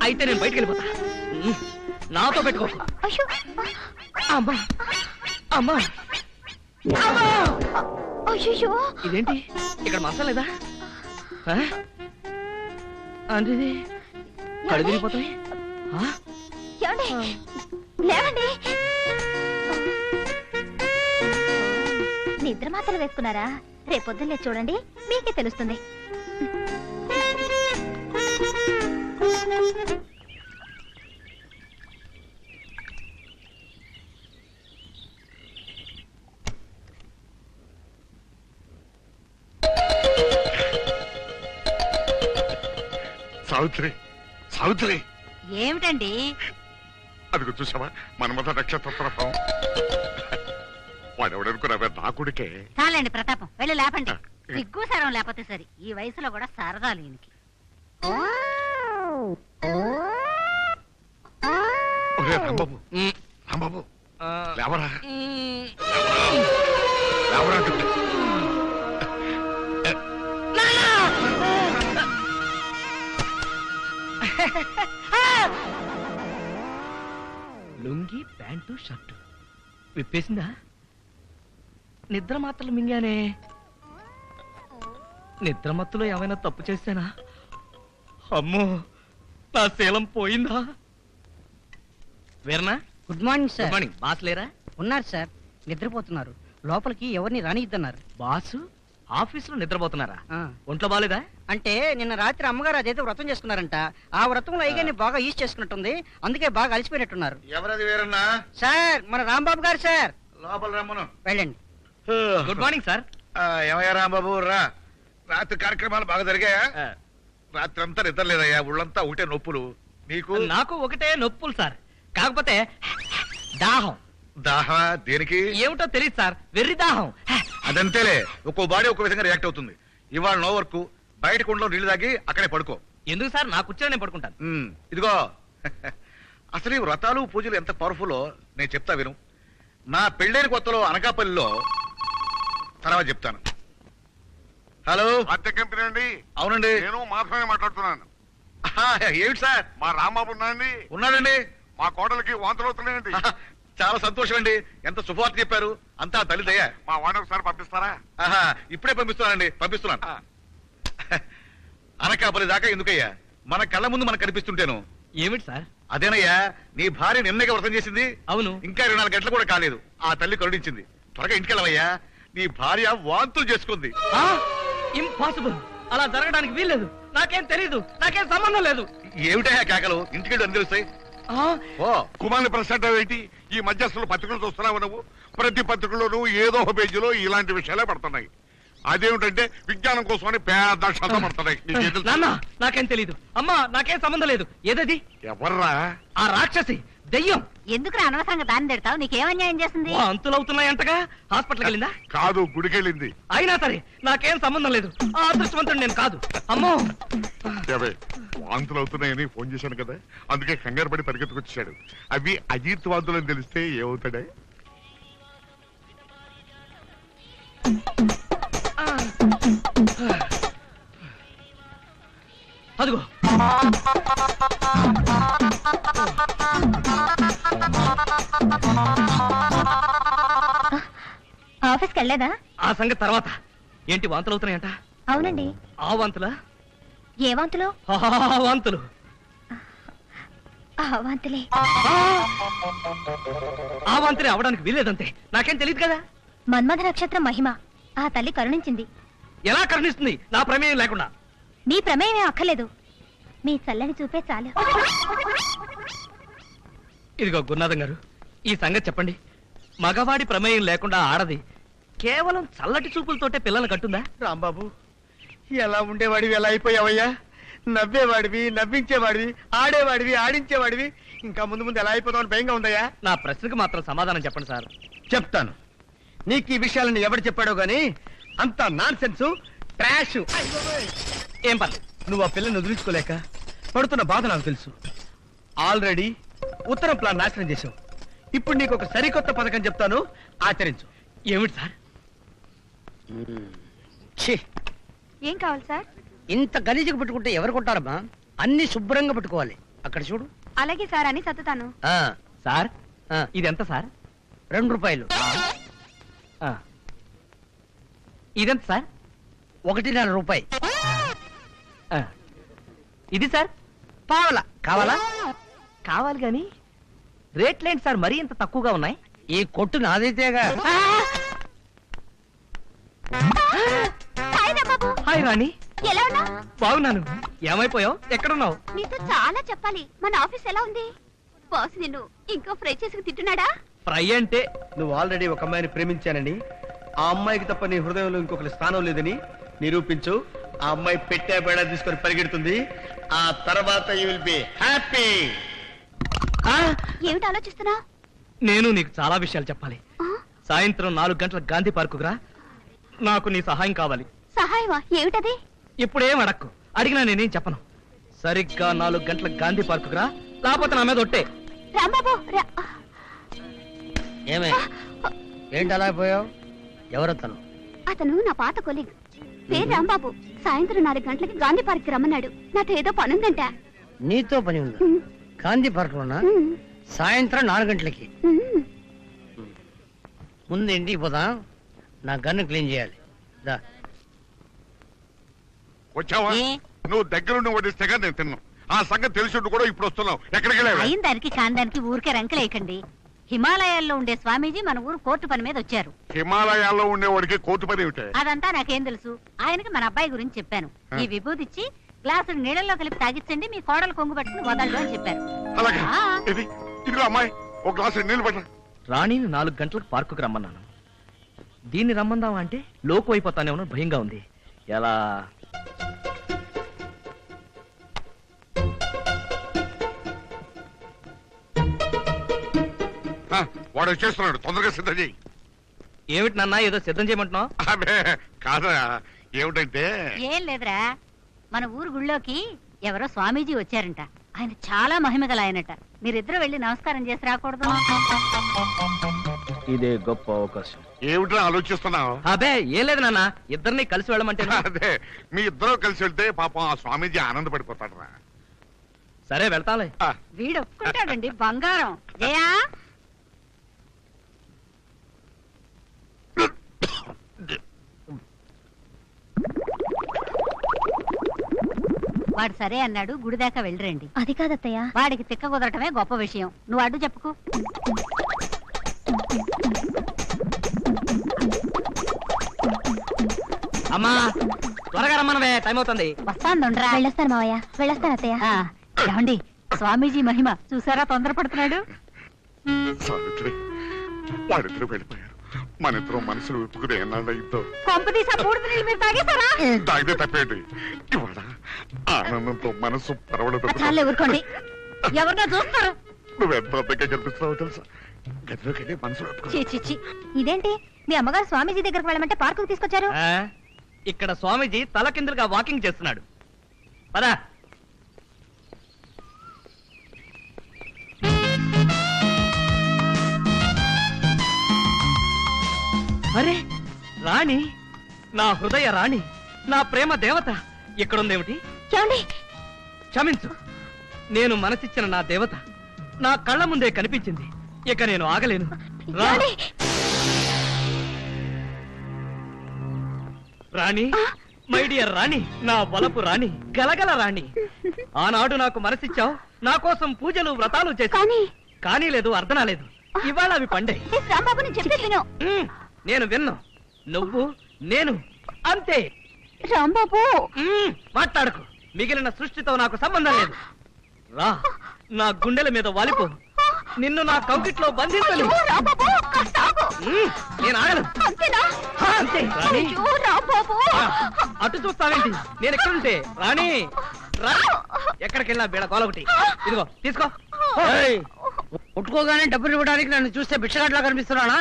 అయితే నేను బయటికి వెళ్ళిపోతా. నాతో పెట్టుకో. అమ్మా అమ్మా, అయ్యో, ఇదేంటి ఇక్కడ మంచం లేదా? అంటే కళ్ళు తిరిగిపోతాయి. లేవండి. నిద్ర మాత్రం వేసుకున్నారా? రేపొద్దున్నే చూడండి, మీకే తెలుస్తుంది. సావిత్రి, సావిత్రి, ఏమిటండి? అదిగో చూసావా మన్మథ నక్షత్ర ప్రభావం. వాడెవడనుకున్నావే, నా కొడుకే. చాలండి ప్రతాపం, వెళ్ళి లేపండి. సిగ్గు సరం లేకపోతే సరి, ఈ వయసులో కూడా సరదాలు ఈయనకి. ఒరే రాంబాబు, రాంబాబు, లేవరా, లేవరా అంటుంటే. లుంగి, ప్యాంటు, షర్టు విప్పేసిందా? నిద్ర మాత్రలు మింగానే. నిద్రమత్తులో ఏమైనా తప్పు చేశానా? అమ్మో, నా శీలం పోయిందా? వీరనా, good morning sir. Good morning. Boss లేరా? ఉన్నారు సార్, నిద్రపోతున్నారు. లోపలికి ఎవరిని రానిద్దన్నారు. బాసు ఆఫీసులో నిద్రపోతున్నారా? ఆ. ఒంట్లో బాలేదా? అంటే నిన్న రాత్రి అమ్మగారు అదైతే వ్రతం చేసుకున్నారంట. ఆ వ్రతంలో అయ్యగారిని బాగా ఈజ్ చేసుకున్నట్టుంది, అందుకే బాగా అలసిపోయినట్టున్నారు. ఎవరది వేరన్నా? సార్, మన రాంబాబు గారు సార్. లోపల రమ్మను. వెళ్ళండి. Good morning sir. ఏమయ్యా రాంబాబు, రా. రాత్రి కార్యక్రమాలు బాగా జరిగాయా? రాత్రి అంతా నిద్ర లేదయ్యా, ఒళ్ళంతా ఒకటే నొప్పులు. నీకు? నాకు ఒకటే నొప్పులు సార్, కాకపోతే దాహం. దాహా? దేనికి? ఏమిటో తెలియదు సార్, వెర్రి దాహం. అదంతేలే, ఒక్కో బాడీ ఒక్కో విధంగా రియాక్ట్ అవుతుంది. ఇవాళ నో వర్క్, బయట కుండలో నీళ్లు తాగి అక్కడే పడుకో. ఎందుకు సార్? నా కూర్చొని నేను పడుకుంటాను. ఇదిగో అసలు ఈ వ్రతాలు పూజలు ఎంత పవర్ఫుల్లో నేను చెప్తా విను. నా పెళ్ళైన కొత్తలో అనకాపల్లిలో, తర్వాత చెప్తాను. హలో, అద్దె కంపెనీ అండి. అవునండి. నేను మాత్రమే మాట్లాడుతున్నాను. ఆహా, ఏమిటి సార్? మా రాంబాబు ఉన్నాయండి. ఉన్నాడండి. మా కోడలికి వాంతులు అవుతున్నాయండి. ఆహా, చాలా సంతోషం అండి. ఎంత శుభవార్త చెప్పారు. అంతా తల్లి దయ. మా వాడిని ఒకసారి పంపిస్తారా? ఆహా, ఇప్పుడే పంపిస్తున్నానండి. పంపిస్తున్నాను. అనకాపల్లి దాకా ఎందుకయ్యా? మన కళ్ళ ముందు మనకు కనిపిస్తుంటేను. ఏమిటి సార్? అదేనయ్యా, నీ భార్య నిన్నగా వ్రతం చేసింది. అవును. ఇంకా 24 గంటలు కూడా కాలేదు. ఆ తల్లి కరుణించింది. త్వరగా ఇంటికెళ్ళవయ్యా. నీ భార్య వాంతులు చేసుకుంది. ఇంపాసిబుల్. అలా జరగడానికి వీల్లేదు. నాకేం తెలీదు. నాకేం సంబంధం లేదు. ఏమిటయ్యా కేకలు? ఇంటికెళ్ళి అని తెలుస్తాయి. ఓ కుమార్ని ప్రశ్న ఏంటి? ఈ మధ్య అసలు పత్రికలు చూస్తున్నావు నువ్వు? ప్రతి పత్రికలోనూ ఏదో ఒక పేజీలో ఇలాంటి విషయాలే పడుతున్నాయి. అదేమిటంటే విజ్ఞానం కోసమని పెద్ద అక్షరాలతో పడుతున్నాయి. నీకేం తెలుసు? నాన్న, నాకేం తెలీదు. అమ్మా, నాకేం సంబంధం లేదు. ఏదది? ఎవర్రా? ఆ రాక్షసి, దెయ్యం. ఎందుకు అనవసరంగా దాన్ని తిడతావు? నీకేం అన్యాయం చేసింది? అంతులవుతున్నాయంటగా. హాస్పిటల్కి వెళ్ళిందా? కాదు, గుడికెళ్ళింది. అయినా సరే నాకేం సంబంధం లేదు. ఆ అదృష్టవంతుడు నేను కాదు. అమ్మో, వాంతులు అవుతున్నాయని ఫోన్ చేశాను కదా, అందుకే కంగారు పడి పరిగెత్తుకొచ్చాడు. అవి అజీత్ వాంతులు అని తెలిస్తే ఏమవుతాడే? అదిగో. ఆఫీస్కి వెళ్ళలేదా? ఆ సంగతి తర్వాత. ఏంటి వాంతులు అవుతున్నాయంట? అవునండి. ఆ వాంతులా? ఏ వాంతులు? వాంతులు. ఆ వాంతులే. ఆ వాంతులే అవడానికి వీల్లేదంతే. నాకేం తెలియదు కదా. మన్మథ నక్షత్రం మహిమ ఆ తల్లి కరుణించింది. ఎలా కరుణిస్తుంది నా ప్రమేయం లేకుండా? నీ ప్రమేయం ఏం అక్కర్లేదు. మీ చల్లని చూపే చాలు. ఇదిగో గురునాథం గారు, ఈ సంగతి చెప్పండి. మగవాడి ప్రమేయం లేకుండా ఆడది కేవలం చల్లటి చూపులతోటే పిల్లలు కట్టుందా? రాంబాబు, ఎలా ఉండేవాడివి ఎలా అయిపోయావయ్యా? నవ్వేవాడివి, నవ్వించేవాడివి, ఆడేవాడివి, ఆడించేవాడివి. ఇంకా ముందు ముందు ఎలా అయిపోతామని భయంగా ఉందయ్యా. నా ప్రశ్నకు మాత్రం సమాధానం చెప్పండి సార్. చెప్తాను. నీకు ఈ విషయాలను ఎవరు చెప్పాడో గాని అంత నాన్ సెన్స్, ట్రాష్. ఏం పర్లేదు. నువ్వు ఆ పిల్లని వదిలించుకోలేక పడుతున్న బాధ నాకు తెలుసు. ఆల్రెడీ ఉత్తరం ప్లాన్ నాశనం చేశావు. ఇప్పుడు నీకు ఒక సరికొత్త పథకం చెప్తాను, ఆచరించు. ఏమిటి సార్? ఏం కావాలి సార్? ఇంత గలీజుగా పెట్టుకుంటే ఎవరు కొంటారమ్మా? అన్ని శుభ్రంగా పెట్టుకోవాలి. అక్కడ చూడు. అలాగే సార్ అని సత్తుతాను. సార్, ఇది ఎంత సార్? 2 రూపాయలు. ఇదెంత సార్? 1.5 రూపాయి. ఇది సార్? పావలా. కావాలా? కావాలి గాని రేట్లేంటి సార్ మరీ ఇంత తక్కువగా ఉన్నాయి? ఈ కొట్టు నాదైతేగా. హాయ్ రాణి. ఎలా ఉన్నా? బాగున్నాను. ఏమైపోయావు? ఎక్కడున్నావు? నీతో చాలా చెప్పాలి. మన ఆఫీస్ ఎలా ఉంది? బాస్ నిన్ను ఇంకా ఫ్రై చేసుకు తింటున్నాడా? ఫ్రై అంటే నువ్వు ఆల్రెడీ ఒక అమ్మాయిని ప్రేమించానని, ఆ అమ్మాయికి తప్ప నీ హృదయంలో ఇంకొకరి స్థానం లేదని నిరూపించు. ఆ అమ్మాయి పెట్టే బేడ తీసుకొని పరిగెడుతుంది. ఆ తర్వాత యూ విల్ బి హ్యాపీ. ఏమిటి ఆలోచిస్తున్నా? నేను నీకు చాలా విషయాలు చెప్పాలి. సాయంత్రం 4 గంటలకు గాంధీ పార్కుకు రా. నాకు నీ సహాయం కావాలి. సహాయమా? ఏమిటది? ఇప్పుడేం అడక్కు. అడిగినా నేనేం చెప్పను. సరిగ్గా 4 గంటలకు గాంధీ పార్కుకు రా, లేకపోతే నా మీద ఒట్టే. రాంబాబు ఏమే, ఏంటి అలా అయిపోయావు? ఎవరతను? అతను నా పాత కొలీగ్. పేరు రాంబాబు. సాయంత్రం 4 గంటలకి గాంధీ పార్క్ రమ్మన్నాడు. నాతో ఏదో పనుందంట. నీతో పని ఉందా? గాంధీ పార్క్ లోనా? సాయంత్రం 4 గంటలకి. ముందు ఇంటికి పోదాం. నా గన్ను క్లీన్ చేయాలి. దా. వచ్చావా? నువ్వు దగ్గరుండి వడ్డిస్తేగా నేను తిన్నాను. ఆ సంగతి తెలిసి కూడా ఇప్పుడు వస్తున్నావు. ఎక్కడికి వెళ్ళావు? అయిన దానికి కాందానికి ఊరికే రంకలేయకండి. హిమాలయాల్లో ఉండే స్వామీజీ మన ఊరు కోర్టు పని మీద వచ్చారు. హిమాలయాల్లో ఉండేవాడికి కోర్టు పని ఏమిటే? అదంతా నాకేం తెలుసు. ఆయనకి మన అబ్బాయి గురించి చెప్పాను. ఈ విభూతిచ్చి గ్లాసు నీళ్ళల్లో కలిపి తాగించండి, మీ కోడలు కొంగు పట్టుకుని వదలడు అని చెప్పారు. అలాగే. ఇదిగో అమ్మాయి, ఒక గ్లాసు నీళ్ళు పట్ట. రాణిని 4 గంటలకు పార్కుకు రమ్మన్నాను. దీన్ని రమ్మందావా అంటే లోకు అయిపోతానేమో భయంగా ఉంది. ఎలా? వాడు వచ్చేస్తున్నాడు, తొందరగా సిద్ధం చేయి. ఏమిటి నాన్న ఏదో సిద్ధం చేయమంటున్నావు? అదే కాదా, ఏమిటంటే ఏం లేదురా, మన ఊరు గుళ్ళోకి ఎవరో స్వామీజీ వచ్చారంట. ఆయన చాలా మహిమగల ఆయనట. మీరిద్దరూ వెళ్ళి నమస్కారం చేసి రాకూడదు? ఇదే గొప్ప అవకాశం. ఏమిటో ఆలోచిస్తున్నావు? అదే ఏం లేదు నాన్న, ఇద్దరిని కలిసి వెళ్ళమంటే. అదే మీ ఇద్దరు కలిసి వెళ్తే పాపం ఆ స్వామీజీ ఆనందపడిపోతాడు రా. సరే వెళ్తాలే. వీడు ఒప్పుకుంటాడండి బంగారం. జయా వాడు సరే అన్నాడు, గుడి దాకా వెళ్ళరండి. అది కాదత్తయ్య. వాడికి తిక్క కుదరటమే గొప్ప విషయం. నువ్వు అడ్డు చెప్పుకో. అమ్మా త్వరగా రమ్మనవే, టైం అవుతుంది. వస్తానుండ్రా. వెళ్ళొస్తాను మావయ్య, వెళ్ళొస్తాను అత్తయ్య. ఏమండి స్వామీజీ మహిమ చూసారా, తొందరపడుతున్నాడు. సావిత్రి వాడిద్దరు వెళ్ళిపోయారు. మన ఇద్దరు మనసులు విప్పుకునే ఎన్నాళ్ళైందో. కొంపదీసా పూర్తి నీళ్ళు మీరు తాగేశారా? తాగితే తప్పేంటి, ఇవాళ ఆనందంతో మనసు పరవడదు. చాలే ఊరుకోండి, ఎవరినో చూస్తారు. నువ్వెంత అందంగా కనిపిస్తున్నావో తెలుసా. గదిలోకి వెళ్ళి మనసు విప్పుకో. చిచి, ఇదేంటి మీ అమ్మగారు స్వామీజీ దగ్గరకు వెళ్ళమంటే పార్కుకు తీసుకొచ్చారు? ఇక్కడ స్వామీజీ తలకిందులుగా వాకింగ్ చేస్తున్నాడు. పదా. అరే రాణి, నా హృదయ రాణి, నా ప్రేమ దేవత ఇక్కడుందేమిటి? క్షమించు, నేను మనసిచ్చిన నా దేవత నా కళ్ళ ముందే కనిపించింది. ఇక నేను ఆగలేను. రా రాణి, మై డియర్ రాణి, నా వలపు రాణి, గలగల రాణి. ఆనాడు నాకు మనసిచ్చావు, నా కోసం పూజలు వ్రతాలు చేసి. కానీ లేదు, అర్థనా లేదు. ఇవాళ అవి పండే. నేను విన్ను, నువ్వు నేను అంతే. రాంబాబు మాట్లాడకు, మిగిలిన సృష్టితో నాకు సంబంధం లేదు. రా నా గుండెల మీద వాలిపో, నిన్ను నా కౌగిట్లో బంధించను. నేను ఆగను. అంతే రాణి. అటు చూస్తావేంటి, నేను ఎక్కడుంటే. రాణి ఎక్కడికెళ్ళినా బీడ గోల ఒకటి. ఇదిగో తీసుకో. కొట్టుకోగానే డబ్బులు ఇవ్వడానికి నన్ను చూస్తే బిచ్చగాట్లా కనిపిస్తున్నానా?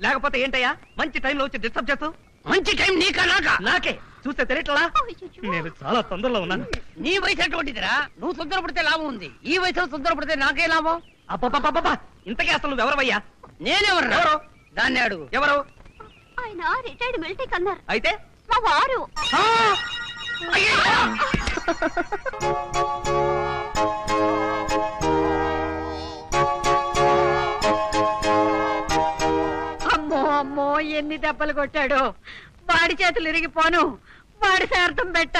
లేకపోతే ఏంటయ్యా, మంచి టైంలో వచ్చి డిస్టర్బ్ చేస్తూ. మంచి టైం నీకా నాకా? నాకే. చూస్తే తెలియట్లా, నేను చాలా తొందరలో ఉన్నాను. నీ వయసు ఎటువంటిదిరా? నువ్వు తొందరపడితే లాభం ఉంది, ఈ వయసులో తొందరపడితే నాకే లాభం. అబ్బబ్బబ్బబ్బా, ఇంతకీ అసలు నువ్వెవరవయ్యా? నేనెవరు? ఎవరు? దాన్ని అడుగు. ఎవరు? ఆయన రిటైర్డ్ మిలిటరీ కన్నారు. అయితే మా వారు. అమ్మో అమ్మో, ఎన్ని దెబ్బలు కొట్టాడు. వాడి చేతులు ఇరిగిపోను, వాడి శార్థం పెట్ట,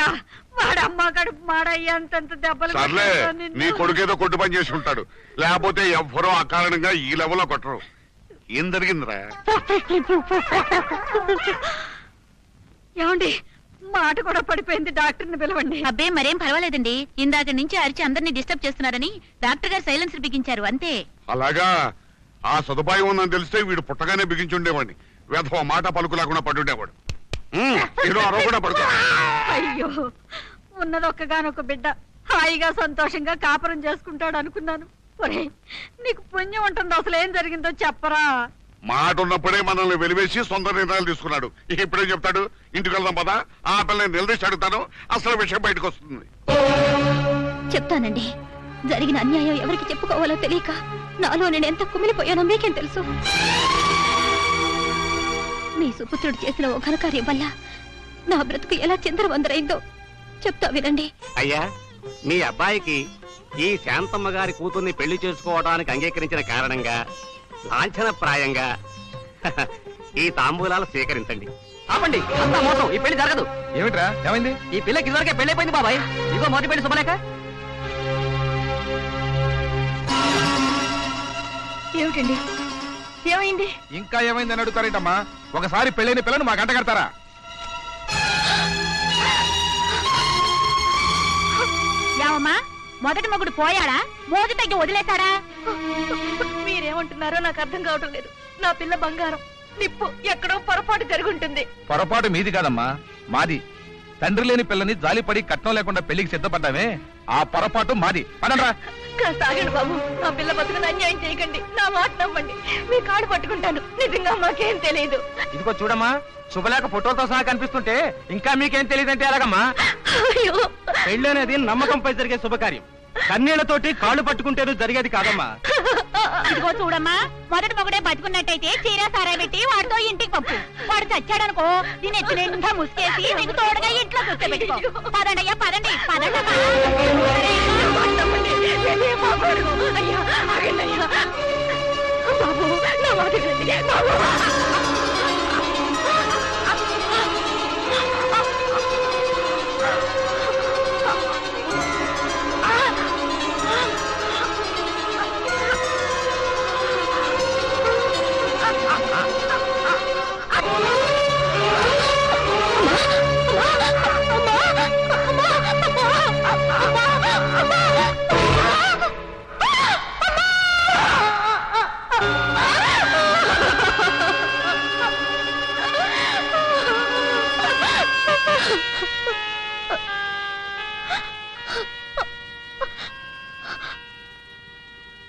వాడి అమ్మ కడుపు మాడ ఎంతంత దెబ్బలు సర్లే, కొట్టాడో నిన్ను. నీ కొడుకేదో కొట్టు పని చేసి ఉంటాడు, లేకపోతే ఎవ్వరూ అకారణంగా ఈ లెవెల్లో కొట్టరు. ఏం జరిగిందిరా? ఏమండి, మాట కూడా పడిపోయింది, డాక్టర్ని పిలవండి. అబ్బే మరేం పర్వాలేదండి, ఇందాక నుంచి అరిచి అందరినీ డిస్టర్బ్ చేస్తున్నారని డాక్టర్ గారు సైలెన్సర్ బిగించారు అంతే. అలాగా, ఆ సదుపాయం ఉందని తెలిస్తే వీడు పుట్టగానే బిగించుండేవాడిని. వేధవ మాట పలుకు లేకుండా పడుండేవాడు. ఏదో అరవకుండా పడుకో. అయ్యో, ఉన్నదొక్కగానొక్క బిడ్డ హాయిగా సంతోషంగా కాపురం చేసుకుంటాడు అనుకున్నాను. ఒరేయ్, నీకు పుణ్యం ఉంటుంది, అసలు ఏం జరిగిందో చెప్పరా. మాట ఉన్నప్పుడే మనల్ని వెలివేసి సొంత నిర్ణయాలు తీసుకున్నాడు. ఇప్పుడేం చెప్తాడు? ఇంటికి వెళ్దాం పదా, ఆ పిల్లని నిలదీసి అడుగుతాను, అసలు విషయం బయటకు వస్తుంది. చెప్తానండి, జరిగిన అన్యాయం ఎవరికి చెప్పుకోవాలో తెలియక నాలో నేను ఎంత కుమిలిపోయానో మీకేం తెలుసు. మీ సుపుత్రుడు చేసిన ఓ ఘనకార్యం వల్ల నా బ్రతుకు ఎలా చిందరవందరైందో చెప్తా వినండి. అయ్యా, మీ అబ్బాయికి ఈ శాంతమ్మ గారి కూతుర్ని పెళ్లి చేసుకోవడానికి అంగీకరించిన కారణంగా లాంఛనప్రాయంగా ఈ తాంబూలాలు స్వీకరించండి. ఆపండి, అంతా మోసం, ఈ పెళ్లి జరగదు. ఏమిట్రా, ఏమైంది? ఈ పిల్లకి ఇదివరకే పెళ్ళైపోయింది బాబాయ్. ఇదిగో మొదటి పెళ్లి శుభలేక. ఏమిటండి, ఏమైంది? ఇంకా ఏమైందని అడుగుతారేంటమ్మా? ఒకసారి పెళ్ళైన పిల్లను మా గంట కడతారా? యావమ్మా, మొదటి మొగుడు పోయాడా, మోజు తగ్గి వదిలేశాడా? మీరేమంటున్నారో నాకు అర్థం కావటం లేదు. నా పిల్ల బంగారం నిప్పు, ఎక్కడో పొరపాటు జరుగుంటుంది. పొరపాటు మీది కాదమ్మా, మాది. తండ్రి లేని పిల్లని జాలిపడి కట్నం లేకుండా పెళ్లికి సిద్ధపడ్డామే, ఆ పొరపాటు మాది. పదండ్రా. కాస్త ఆగండి బాబు, నా పిల్ల బతుకుని అన్యాయం చేయకండి, నా మాట నమ్మండి, మీ కాడు పట్టుకుంటాను. నిజంగా మాకేం తెలియదు. ఇదిగో చూడమ్మా, శుభలేఖ ఫోటోతో సహా కనిపిస్తుంటే ఇంకా మీకేం తెలియదంటే ఎలాగమ్మా? అయ్యో, పెళ్లి అనేది నమ్మకంపై జరిగే శుభకార్యం. కన్నీళ్లతోటి కాళ్ళు పట్టుకుంటేనే జరిగేది కాదమ్మా. ఇదిగో చూడమ్మా, మొదటి మొగడే బతుకున్నట్టయితే చీర సారా పెట్టి వాడితో ఇంటికి పంపు. వాడు చచ్చాడనుకో నేను ఎత్తి నిండా ముసుకేసి నీకు తోడుగా ఇంట్లో కూర్చోబెట్టుకో. పదండయ్యా, పదండి, పదండమ్మా. బాబు, నా మాట వినండి. బాబు.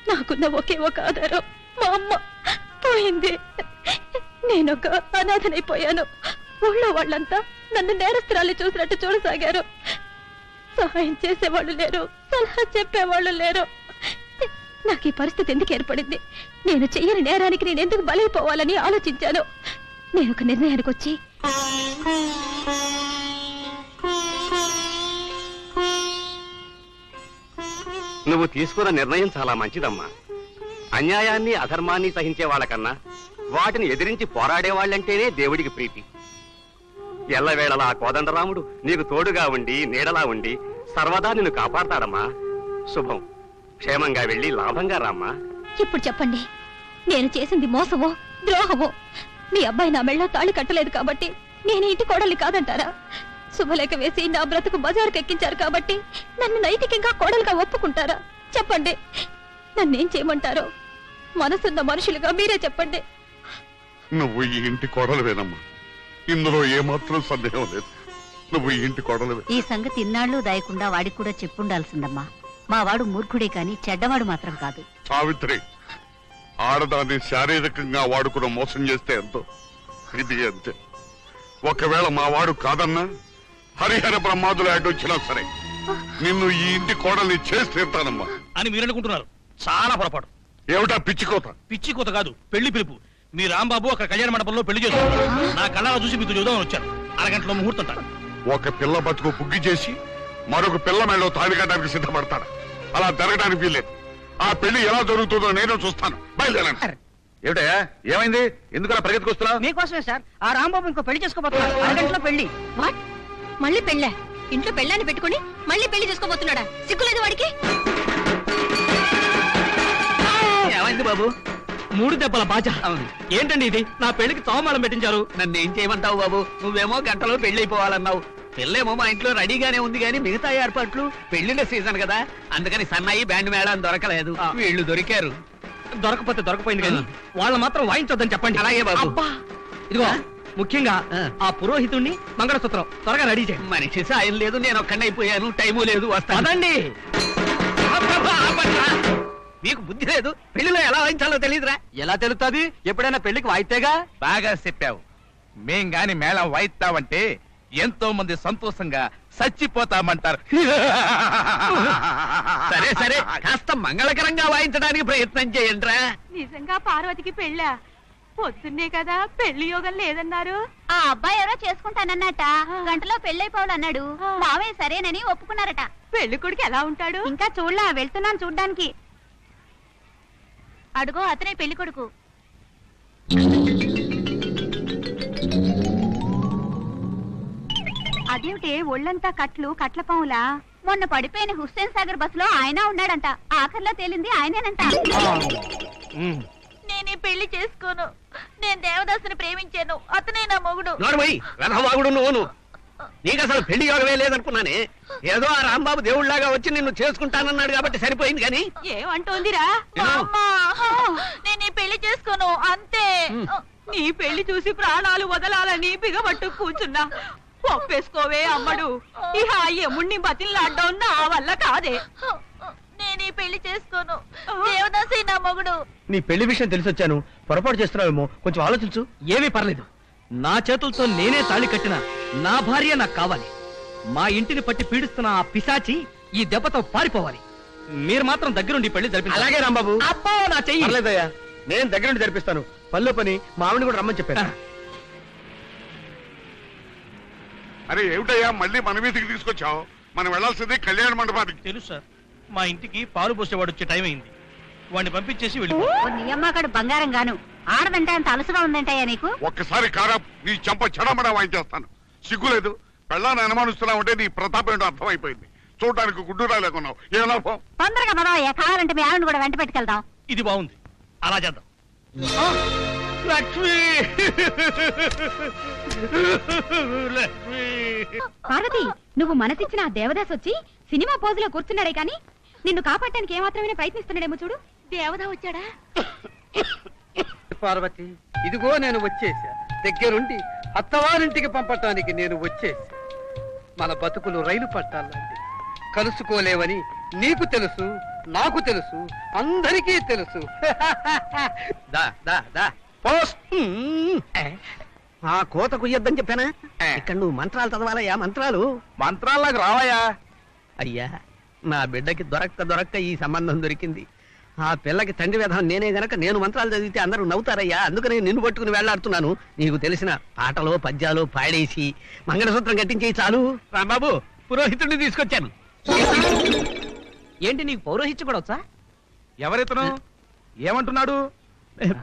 నాకున్న ఒకే ఒక ఆధారం మా అమ్మ పోయింది. నేనొక అనాథనైపోయాను. ఊళ్ళో వాళ్ళంతా నన్ను నేరస్తురాలు చూసినట్టు చూడసాగారు. సహాయం చేసేవాళ్ళు లేరు, సలహా చెప్పేవాళ్ళు లేరు. నాకు ఈ పరిస్థితి ఎందుకు ఏర్పడింది? నేను చెయ్యని నేరానికి నేను ఎందుకు బలైపోవాలని ఆలోచించాను. నేను ఒక నిర్ణయానికి వచ్చి నువ్వు తీసుకున్న నిర్ణయం చాలా మంచిదమ్మా. అన్యాయాన్ని అధర్మాన్ని సహించే వాళ్ళకన్నా వాటిని ఎదిరించి పోరాడే వాళ్ళంటేనే దేవుడికి ప్రీతి. ఎల్లవేళలా కోదండరాముడు నీకు తోడుగా ఉండి నీడలా ఉండి సర్వదా నిన్ను కాపాడతాడమ్మా. శుభం. క్షేమంగా వెళ్ళి లాభంగా రామ్మా. ఇప్పుడు చెప్పండి, నేను చేసింది మోసమో ద్రోహమో? మీ అబ్బాయి నా మెళ్ళో తాళి కట్టలేదు కాబట్టి నేను ఇంటి కోడల్ని కాదంటారా? శుభలేఖ వేసి నా బ్రతుకు బజారుకు ఎక్కించారు కాబట్టి నన్ను నైతికంగా కోడలుగా ఒప్పుకుంటారా? చెప్పండి, నన్నేం చేయమంటారో? మనసున్న మనుషులుగా మీరే చెప్పండి. నువ్వు ఈ ఇంటి కోడలువేనమ్మా, ఇందులో ఏమాత్రం సందేహం లేదు. నువ్వు ఈ ఇంటి కోడలువే. ఈ సంగతి ఇన్నాళ్ళు దాయకుండా వాడికి కూడా చెప్పుండాల్సిందమ్మా. మా వాడు మూర్ఖుడే కాని చెడ్డవాడు మాత్రం కాదు. సావిత్రి, ఆడదాన్ని శారీరకంగా వాడుకుని మోసం చేస్తే ఎంతో, ఇది అంతే. ఒకవేళ మా వాడు కాదన్నా హరిహర బ్రహ్మాదులు అడ్డొచ్చినా సరే నిన్ను ఈ ఇంటి కోడల్ని చేసి తీరుతానమ్మా అని మీరు అనుకుంటున్నారు. చాలా పొరపాటు. ఏమిటా పిచ్చికోత? పిచ్చి కూత కాదు, పెళ్లి పిలుపు. మీ రాంబాబు అక్కడ కళ్యాణ మండపంలో పెళ్లి చేస్తున్నారు. నా కళ్ళ చూసి మీతో చూద్దామని వచ్చాను. అరగంటలో ముహూర్తం. ఒక పిల్ల బతుకు బుగ్గి చేసి మరొక పిల్ల మెళ్ళో తాళి కట్టడానికి సిద్ధపడతాడు. అలా జరగడానికి వీల్లేదు. ఆ పెళ్లి ఎలా జరుగుతుందో నేను చూస్తాను. బయలుదేరండి. ఏమిటయ్యా, ఏమైంది? ఎందుకలా పరిగెత్తుకొస్తున్నావు? మీకోసమే సార్. ఆ రాంబాబు ఇంకో పెళ్లి చేసుకోబోతున్నారు. అరగంటలో పెళ్లి. వాట్? మళ్ళీ పెళ్ళా? ఇంట్లో పెళ్ళాన్ని పెట్టుకుని మళ్ళీ పెళ్లి చేసుకోబోతున్నాడా? సిగ్గులేదు వాడికి? ఏమైంది బాబు? 3 దెబ్బల బాజ. ఏంటండి ఇది? నా పెళ్లికి తోమాలం పెట్టించారు. నన్ను ఏం చేయమంటావు బాబు? నువ్వేమో గంటలో పెళ్లి అయిపోవాలన్నావు. పెళ్ళేమో మా ఇంట్లో రెడీగానే ఉంది కానీ మిగతా ఏర్పాట్లు పెళ్లిళ్ళ సీజన్ కదా, అందుకని సన్నాయి బ్యాండ్ మేళం దొరకలేదు. వీళ్ళు దొరికారు. దొరకపోతే దొరకపోయింది కానీ వాళ్ళ మాత్రం వాయించొద్దని చెప్పండి. అలాగే బాబు. ఇదిగో ముఖ్యంగా ఆ పురోహితుణ్ణి మంగళసూత్రం త్వరగా రెడీ చేయండి. మనిషి సాయం లేదు, నేను ఒక్కడైపోయాను. టైము లేదు, వస్తాను. పదండి. మీకు బుద్ధి లేదు. పెళ్లిలో ఎలా వాయించాలో తెలియదురా? ఎలా తెలుస్తుంది? ఎప్పుడైనా పెళ్లికి వాయితేగా. బాగా చెప్పావు. మేం గాని మేళం వాయిస్తామంటే ఎంతో మంది సంతోషంగా చచ్చిపోతామంటారు. సరే సరే, కాస్త మంగళకరంగా వాయించడానికి ప్రయత్నం చేయండిరా. నిజంగా పార్వతికి పెళ్ళా? పొద్దున్నే కదా పెళ్లి యోగం లేదన్నారు. ఆ అబ్బాయి ఎవరో చేసుకుంటానన్నట. గంటలో పెళ్ళైపోవాలన్నాడు. మావయ్య సరేనని ఒప్పుకున్నారట. పెళ్లి కొడుకు ఎలా ఉంటాడు? ఇంకా చూడలా, వెళ్తున్నాను చూడ్డానికి. అడుగో అతనే పెళ్లి కొడుకు. అదేమిటి ఒళ్ళంతా కట్లు కట్లపాములా? మొన్న పడిపోయిన హుస్సేన్ సాగర్ బస్సులో ఆయన ఉన్నాడంట. ఆఖర్లో తేలింది ఆయనేనంట. నేనే పెళ్లి చేసుకోను. నేను దేవదాసుని ప్రేమించాను. అతనే నా మొగుడు. నోడమయ్యి రథవాగుడు నువ్వును. నీకు అసలు పెళ్లి యోగమే లేదనుకున్నానే. ఏదో ఆ రాంబాబు దేవుళ్లాగా వచ్చి నిన్ను చేసుకుంటానన్నాడు కాబట్టి సరిపోయింది. కానీ ఏమంటోందిరా? నేనే పెళ్లి చేసుకోను అంతే. నీ పెళ్లి చూసి ప్రాణాలు వదలాలని బిగబట్టు కూర్చున్నా. ఒప్పేసుకోవే అమ్మడు. ఇహ ఎముణ్ణి బతిల్లాడ్డం నా వల్ల కాదే. నేనే పెళ్లి చేసుకోను. దేవదాసి నా మొగుడు. నీ పెళ్లి విషయం తెలిసొచ్చాను. పొరపాటు చేస్తున్నావేమో, కొంచెం ఆలోచించు. ఏమీ పర్లేదు. నా చేతులతో నేనే తాళి కట్టిన నా భార్య నాకు కావాలి. మా ఇంటిని పట్టి పీడిస్తున్న ఆ పిశాచి ఈ దెబ్బతో పారిపోవాలి. మీరు మాత్రం దగ్గరుండి పెళ్లి జరిపి. అలాగే రాంబాబు. అబ్బో నా చెయ్యి. పర్లేదయ్యా, నేను దగ్గరుండి జరిపిస్తాను. పనిలో పని మా ఆవిడని కూడా రమ్మని చెప్పాను. అరే ఏమిటయ్యా మళ్ళీ మన వీధికి తీసుకొచ్చావు? మనం వెళ్లాల్సింది కళ్యాణ మండపానికి. తెలుసు సార్, మా ఇంటికి పాలు పోసేవాడు వచ్చే టైం అయింది. వాడిని పంపించేసి వెళ్ళి నీ అమ్మకాడు బంగారం గాను ఆడదంటే అంత అలసుగా ఉందంటాయా నీకు? ఒక్కసారి కారా నీ చెంప చెడమడా వాయించేస్తాను. సిగ్గులేదు? పెళ్ళాన్ని అనుమానిస్తున్నావంటే నీ ప్రతాపం ఏంటో అర్థమైపోయింది. చూడటానికి గుడ్డురా లేకున్నావు. ఏ లాభం? తొందరగా పదవయ్యా, కావాలంటే మీ ఆవిడని కూడా వెంట పెట్టుకెళ్దాం. ఇది బాగుంది, అలా చేద్దాం. లక్ష్మి పార్వతి, నువ్వు మనసిచ్చిన ఆ దేవదాస్ వచ్చి సినిమా పోజులో కూర్చున్నాడే కానీ నిన్ను కాపాడటానికి ఏమాత్రమైనా ప్రయత్నిస్తున్నాడేమో చూడు. దేవదా వచ్చాడా? పార్వతి, ఇదిగో నేను వచ్చేసా. దగ్గరుండి అత్తవారింటికి పంపటానికి నేను వచ్చేసా. మన బతుకులు రైలు పట్టాలండి. కలుసుకోలేవని నీకు తెలుసు, నాకు తెలుసు, అందరికీ తెలుసు. దా దా దా ఆ కోత కుయ్యొద్దని చెప్పానా? ఇక్కడ నువ్వు మంత్రాలు చదవాలయ్యా. మంత్రాలు మంత్రాలకు రావయ్యా. అయ్యా, నా బిడ్డకి దొరక్క ఈ సంబంధం దొరికింది. ఆ పిల్లకి తండ్రి విధానం నేనే గనక నేను మంత్రాలు చదివితే అందరూ నవ్వుతారయ్యా. అందుకనే నిన్ను పట్టుకుని వెళ్లాడుతున్నాను. నీకు తెలిసిన పాటలో పద్యాలు పాడేసి మంగళసూత్రం కట్టించేయి చాలు. రాంబాబు, పురోహితుడిని తీసుకొచ్చాను. ఏంటి నీకు పౌరోహిత్యం కూడా వచ్చా? ఎవరితను? ఏమంటున్నాడు?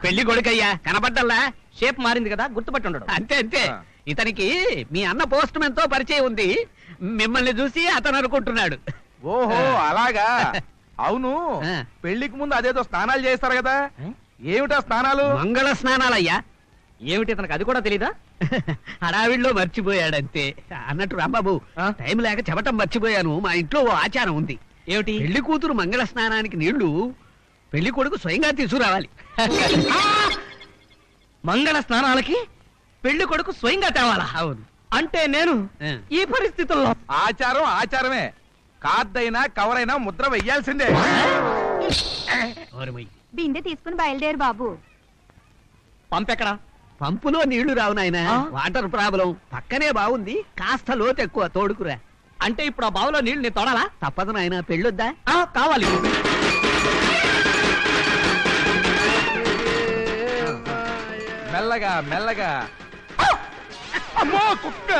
పెళ్లి కొడుకయ్యా, కనబడ్డల్లా? షేప్ మారింది కదా, గుర్తుపట్టి ఉండడు. అంతే అంతే. ఇతనికి మీ అన్న పోస్ట్ మ్యాన్ తో పరిచయం ఉంది. మిమ్మల్ని చూసి అతను అనుకుంటున్నాడు. ఓహో అలాగా. అవును, ఆ. పెళ్లికి ముందు అదేదో స్నానాలు చేస్తారు కదా, ఏమిటా స్నానాలు? మంగళ స్నానాలయ్యా. ఏమిటి ఇతనికి అది కూడా తెలీదా? హడావిడిలో మర్చిపోయాడంతే. అన్నట్టు రాంబాబు, టైం లేక చెప్పటం మర్చిపోయాను. మా ఇంట్లో ఓ ఆచారం ఉంది. ఏమిటి? పెళ్లి కూతురు మంగళ స్నానానికి నీళ్లు పెళ్లి కొడుకు స్వయంగా తీసుకురావాలి. మంగళ స్నానాలకి పెళ్లి కొడుకు స్వయంగా తేవాలా? అవును. అంటే నేను ఈ పరిస్థితుల్లో ఆచారం ఆచారమే. కార్డైనా కవరైనా ముద్ర వెయ్యాల్సిందే. బిందె తీసుకుని బయలుదేరు బాబు. పంపెక్కడా? పంపులో నీళ్లు రావు నాయన. Water problem. పక్కనే బాగుంది, కాస్త లోతు ఎక్కువ, తోడుకురా. అంటే ఇప్పుడు ఆ బావులో నీళ్లు నేను తోడాలా? తప్పదు నాయన, పెళ్ళొద్దా? కావాలి. మెల్లగా మెల్లగా. అమ్మో కుక్క!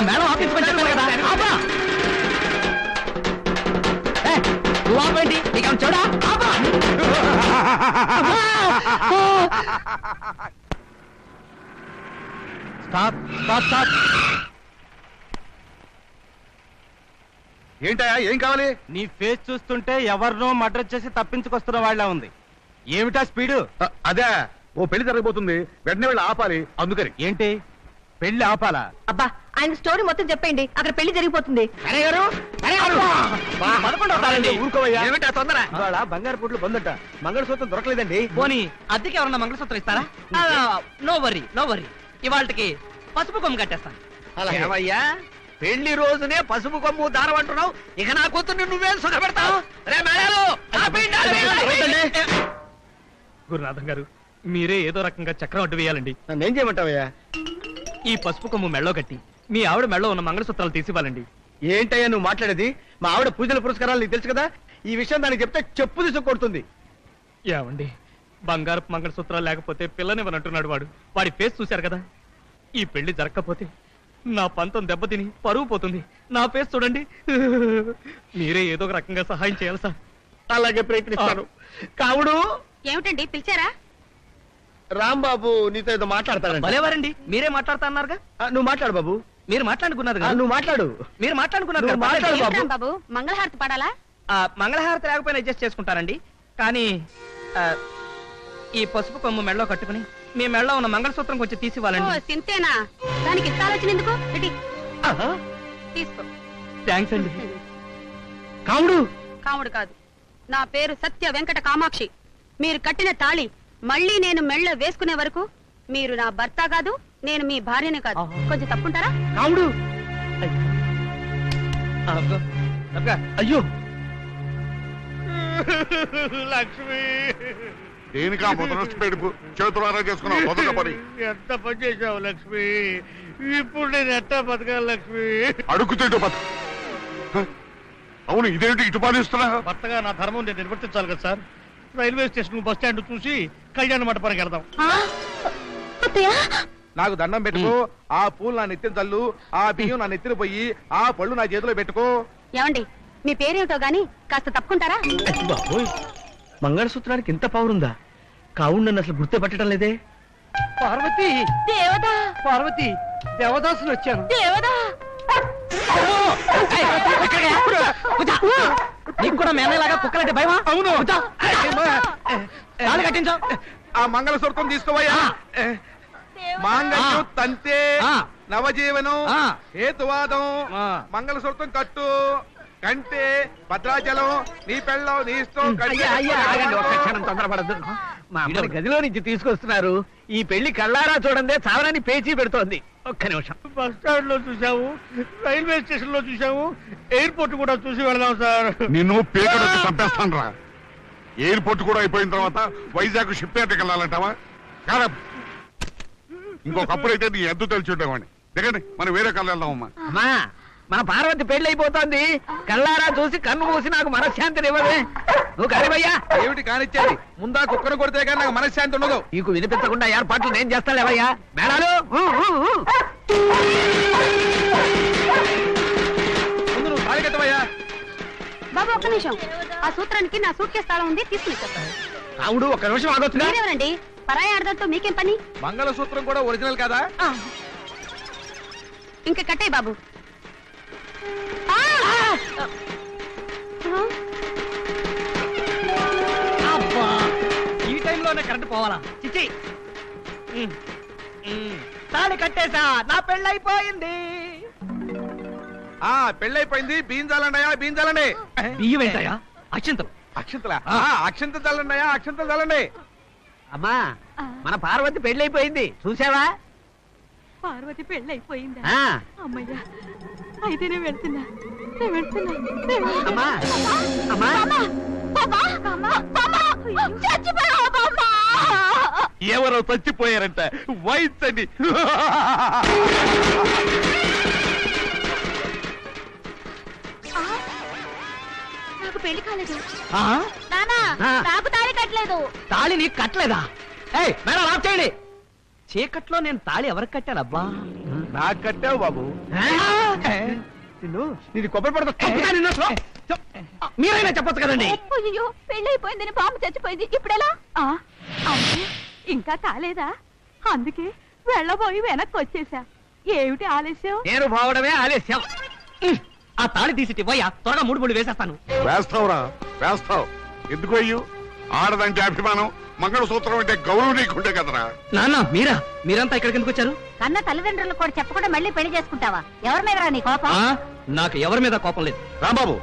మేడం ఆపించుకొని చెప్పాను కదా. ఆపా! నువ్వు ఆపేంటి? నీకేమన్నా చూడా? ఆపా! Stop stop stop. ఏంటయ్యా, ఏం కావాలి? నీ ఫేస్ చూస్తుంటే ఎవరినో మర్డర్ చేసి తప్పించుకొస్తున్న వాళ్ళ ఉంది. ఏమిటా స్పీడు? అదే, ఓ పెళ్లి జరగబోతుంది, వెంటనే వెళ్ళి ఆపాలి. అందుకని. ఏంటి పెళ్లి ఆపాలా? అబ్బా, ఆయన స్టోరీ మొత్తం చెప్పండి, అక్కడ పెళ్లి జరిగిపోతుంది. ఊరుకోవయ్యా. ఏమిటా తొందర? ఇవాళ బంగారు పుట్లు పొందట, మంగళసూత్రం దొరకలేదండి. పోనీ అద్దెకి ఎవరన్నా మంగళసూత్రం ఇస్తారా? నో వరీ నో వరీ, ఇవాళకి పసుపు కొమ్ము కట్టేస్తాను. ఏమయ్యా, పెళ్లి రోజునే పసుపు కొమ్ము దారం అంటున్నావు. ఇక నా కూతుర్ని నువ్వే సుఖపెడతావు. రే మేళాలు, ఆపేయండి, ఆపేయండి. గురునాథం గారు, మీరే ఏదో రకంగా చక్రం అడ్డు వేయాలండి. నన్నేం చేయమంటావయ్యా? ఈ పసుపు కొమ్ము మెళ్ళో కట్టి మీ ఆవిడ మెళ్ళో ఉన్న మంగళసూత్రాలు తీసివ్వాలండి. ఏంటయ్యా నువ్వు మాట్లాడేది? మా ఆవిడ పూజల పురస్కారాలు నీకు తెలుసు కదా. ఈ విషయం దానికి చెప్తే చెప్పు తీసుకొడుతుంది. ఏమండి, బంగారపు మంగళసూత్రాలు లేకపోతే పిల్లనివ్వనంటున్నాడు వాడు. వాడి ఫేస్ చూశారు కదా. ఈ పెళ్లి జరగకపోతే నా పంతం దెబ్బతిని పరువు పోతుంది. నా ఫేస్ చూడండి. మీరే ఏదో ఒక రకంగా సహాయం చేయాలి సార్. అలాగే ప్రయత్నిస్తాను. కావుడు, ఏమిటండి పిలిచారా? రాంబాబు నీతో ఏదో మాట్లాడతాడంట. భలేవారండి, మీరే మాట్లాడుతా అన్నారుగా. నువ్వు మాట్లాడు బాబు. మీరు మాట్లాడుకున్నారు నువ్వు మాట్లాడు. మీరు మాట్లాడుకున్నారు నువ్వు కదా. మాట్లాడు బాబు. ఏమిటా బాబు, మంగళహారతి పాడాలా? మంగళహారతి లేకపోయినా అడ్జస్ట్ చేసుకుంటారండి. కానీ ఈ పసుపు కొమ్ము మెళ్ళో కట్టుకుని మీ మెళ్ళో ఉన్న మంగళసూత్రం కొంచెం ఓ, తీసివ్వాలండి. సింతేనా? దానికి ఇంత ఆలోచన ఎందుకు? ఇటీ, తీసుకో. థ్యాంక్స్ అండి. కావుడు, కాముడు కాదు, నా పేరు సత్య వెంకట కామాక్షి. మీరు కట్టిన తాళి మళ్ళీ నేను మెళ్ళ వేసుకునే వరకు మీరు నా భర్త కాదు, నేను మీ భార్యనే కాదు. కొంచెం తప్పుంటారా? కావుడు. అయ్యో, లక్ష్మి, దేనికా ముద్రష్టి పెడుపు చేతులారా చేసుకున్నావు మొదట పని ఎంత పని చేశావు లక్ష్మి, ఇప్పుడు నేను ఎట్టా బతకాలి లక్ష్మి? అడుగుతుంటూ బతు. అవును, ఇదేంటి ఇటు పాలిస్తున్నా? కొత్తగా నా ధర్మం నేను నిర్వర్తించాలి కదా sir. Railway station bus stand చూసి కళ్యాణ మండపానికి వెళ్దాం. నాకు దండం పెట్టుకో, ఆ పూలు నా నెత్తిన చల్లు, ఆ బియ్యం నా నెత్తిన పోయి, ఆ పళ్ళు నా చేతిలో పెట్టుకో. ఏమండి మీ పేరేమిటో గాని కాస్త తప్పుకుంటారా? బాబోయ్, మంగళసూత్రానికి ఇంత పవర్ ఉందా? కావును నన్ను అసలు గుర్తుపట్టడం లేదే. పార్వతి, దేవదా పార్వతి, దేవదాసులు వచ్చాను. దేవదా నీకు కూడా మేనలాగా కుక్కలంటే భయమా? అవును. తాళి కట్టించావు. ఆ మంగళసూత్రం తీసుకోవయ్యా. మాంగళ్యం తంతే, నవజీవనం, హేతువాదం, మంగళసూత్రం కట్టు, కంటే భద్రాచలం, నీ పెళ్ళం, నీ ఇష్టం. తొందరపడద్దు. మా అమ్మని గదిలో నుంచి తీసుకొస్తున్నారు. ఈ పెళ్లి కళ్ళారా చూడండి, చావరాన్ని పేచీ పెడుతోంది. ఒక్క నిమిషం. బస్ స్టాండ్ లో చూసాము, రైల్వే స్టేషన్ లో చూసాము, ఎయిర్పోర్ట్ కూడా చూసి వెళదాం సార్. నిన్ను పేకడొచ్చి చంపేస్తాను రా. ఎయిర్పోర్ట్ కూడా అయిపోయిన తర్వాత వైజాగ్ షిప్ యార్డ్కి వెళ్ళాలంటావా? కాదా, ఇంకొకప్పుడైతే నీ ఎద్దు తెలిసి ఉండేవాడిని. దిగండి, మనం వేరే కళ్ళు వెళ్దామమ్మా. అమ్మా, మన పార్వతి పెళ్లి అయిపోతోంది. కళ్ళారా చూసి కన్ను మూసి నాకు మనశ్శాంతిని ఇవ్వదే. నువ్వు కరివయ్యా. ఏమిటి కానిచ్చేది? ముందా కుక్కను కొడితే కానీ నాకు మనశ్శాంతి ఉండదు. నీకు వినిపించకుండా ఏర్పాట్లు నేను చేస్తాలేవయ్యా. మేడాలు ముందు నువ్వు తాళి కట్టవయ్యా. బాబు ఒక్క నిమిషం, ఆ సూత్రానికి నా సూట్ కేసు తాళం ఉంది, తీసుకుని రావుడు ఒక్క నిమిషం ఆగొచ్చుగా. మీరెవరండి? పరాయి ఆడదాంతో మీకేం పని? మంగళసూత్రం కూడా ఒరిజినల్ కదా? ఇంకా కట్టే బాబు. అబ్బా, ఈ టైంలోనే కరెంట్ పోవాలా? చిచి, తాళి కట్టేశా, నా పెళ్ళైపోయింది. ఆ పెళ్ళైపోయింది. బీంజాలండయా, బీంజాలండి. బియ్యం ఏంటయ్యా? అక్షంతలు. అక్షంతలా? అక్షంత చల్లండియా, అక్షంత చల్లండి. అమ్మా, మన పార్వతి పెళ్లి అయిపోయింది, చూసావా? పార్వతి పెళ్ళైపోయిందా? ఆ. అమ్మయ్యా, అయితే నేను వెళ్తున్నా. అమ్మా, అమ్మా, ఎవరో చచ్చిపోయారంట, వైట్ అని. నాకు పెళ్లి కాలేదు. ఆ? నానా, నాకు తాళి కట్టలేదు. తాళి నీకు కట్టలేదా? ఏయ్, మేడం ఆఫ్ చేయండి. చీకట్లో నేను తాళి ఎవరికి కట్టానబ్బా? నాకు కట్టావు బాబు. నిన్ను కొబ్బరి పడతా. మీరైనా చెప్పొచ్చు కదండి. అయ్యో, పెళ్లి అయిపోయిందని బామ్మ చచ్చిపోయింది, ఇప్పుడెలా? అంటే ఇంకా కాలేదా? అందుకే వెళ్ళబోయి వెనక్కి వచ్చేసా. ఏమిటి ఆలస్యం? నేను పోవడమే ఆలస్యం. ఆ తాళి తీసి పోయా, త్వరగా మూడు మూడు వేసేస్తాను. వేస్తావురా, వేస్తావు. ఎందుకు అయ్యు? ఆడదంటే అభిమానం, మంగళసూత్రం అంటే గౌరవం నీకుంటే కదరా. నాన్న, మీరంతా ఇక్కడికి ఎందుకు వచ్చారు? కన్న తల్లిదండ్రులు కూడా చెప్పకుండా మళ్ళీ పెళ్లి చేసుకుంటావా? ఎవరి మీద రా నీ కోపం? నాకు ఎవరి మీద కోపం లేదు. రాంబాబు,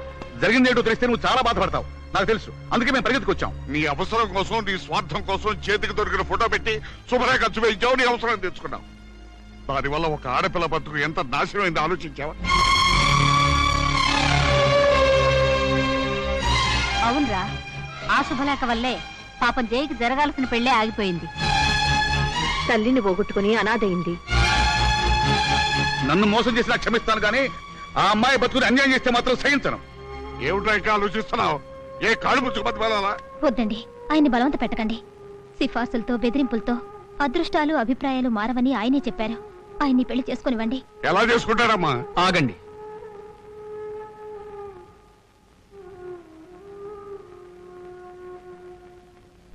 జరిగిందేంటో తెలిస్తే నువ్వు చాలా బాధపడతావు, నాకు తెలుసు. అందుకే మేము పరిగెత్తుకొచ్చాం. నీ అవసరం కోసం, నీ స్వార్థం కోసం చేతికి దొరికిన ఫోటో పెట్టి శుభ్ర ఖర్చు వేయించావు, నీ అవసరం తెచ్చుకున్నావు. దానివల్ల ఒక ఆడపిల్ల బతుకు ఎంత నాశనమైంది ఆలోచించావా? అవునరా, ఆ శుభలేఖ వల్లే పాపం జైకి జరగాల్సిన పెళ్లే ఆగిపోయింది. తల్లిని పోగొట్టుకుని అనాథయింది. నన్ను మోసం చేసినా క్షమిస్తాను కానీ ఆ అమ్మాయి బతుకుని అన్యాయం చేస్తే మాత్రం సహించను. ఏమిటా ఇంకా ఆలోచిస్తున్నావు? ఏ కాళ్ళు ముచ్చుకు బతకాలా? వద్దండి, ఆయన్ని బలవంత పెట్టకండి. సిఫార్సులతో, బెదిరింపులతో అదృష్టాలు, అభిప్రాయాలు మారవని ఆయనే చెప్పారు. ఆయన్ని పెళ్లి చేసుకునివ్వండి. ఎలా చేసుకుంటాడమ్మా? ఆగండి.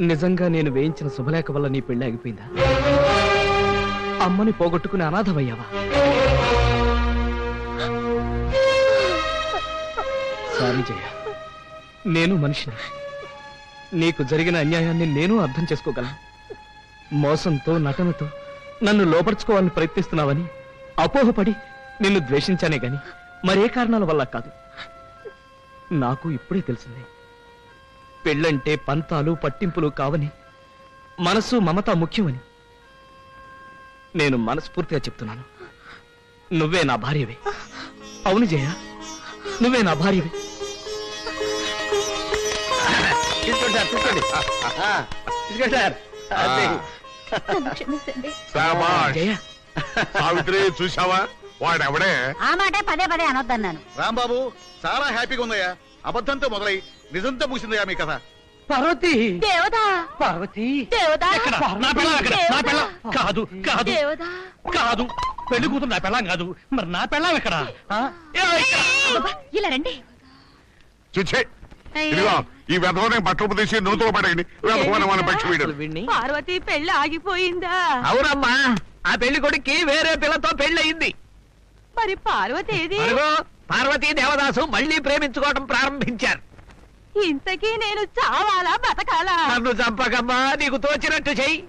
నిజంగా నేను వేయించిన శుభలేఖ వల్ల నీ పెళ్లి ఆగిపోయిందా? అమ్మని పోగొట్టుకుని అనాథమయ్యావా? సారీ జయ, నేను మనిషిని. నీకు జరిగిన అన్యాయాన్ని నేను అర్థం చేసుకోగలను. మోసంతో, నటనతో నన్ను లోపరుచుకోవాలని ప్రయత్నిస్తున్నావని అపోహపడి నిన్ను ద్వేషించానే గాని మరే కారణాల వల్ల కాదు. నాకు ఇప్పుడే తెలిసింది, పెళ్ళంటే పంతాలు, పట్టింపులు కావని, మనసు, మమత ముఖ్యమని. నేను మనస్ఫూర్తిగా చెప్తున్నాను, నువ్వే నా భార్యవే. అవును జయ, నువ్వే నా భార్యవే. కూర్చోండి. ఇదిగో సార్ అదే. నన్ను క్షమించండి. శాబాష్. జయ. సావిత్రి చూసావా వాడెవడే? ఆ మాటే పదే పదే అనొద్దన్నాను. రాంబాబు చాలా హ్యాపీగా ఉందయ్యా. అబద్ధంతో మొదలై నిజంతో ముగిసిందయ్యా మీ కథ. పార్వతి దేవదా పార్వతి దేవదా ఎక్కడ? నా పెళ్ళం ఎక్కడ? నా పెళ్ళం కాదు కాదు దేవదా కాదు పెళ్లి కూతురు నా పెళ్ళం కాదు. మరి నా పెళ్ళం ఎక్కడ? ఆ? ఏ, ఇక్కడ. అబ్బా, ఇలా రండి. చిచ్చే ఇదిగో ఈ వెధవనే బట్టలు తీసి నూతులు పడేయండి. వెధవన పక్షి వీడు. పార్వతి పెళ్ళి ఆగిపోయిందా? అవునమ్మా, ఆ పెళ్లి కొడుక్కి వేరే పిల్లతో పెళ్ళయింది. మరి పార్వతి ఏది? అదిగో పార్వతీ దేవదాసు మళ్ళీ ప్రేమించుకోవడం ప్రారంభించారు. ఇంతకీ నేను చావాలా బతకాలా? నన్ను చంపకమ్మా, నీకు తోచినట్టు చెయ్యి.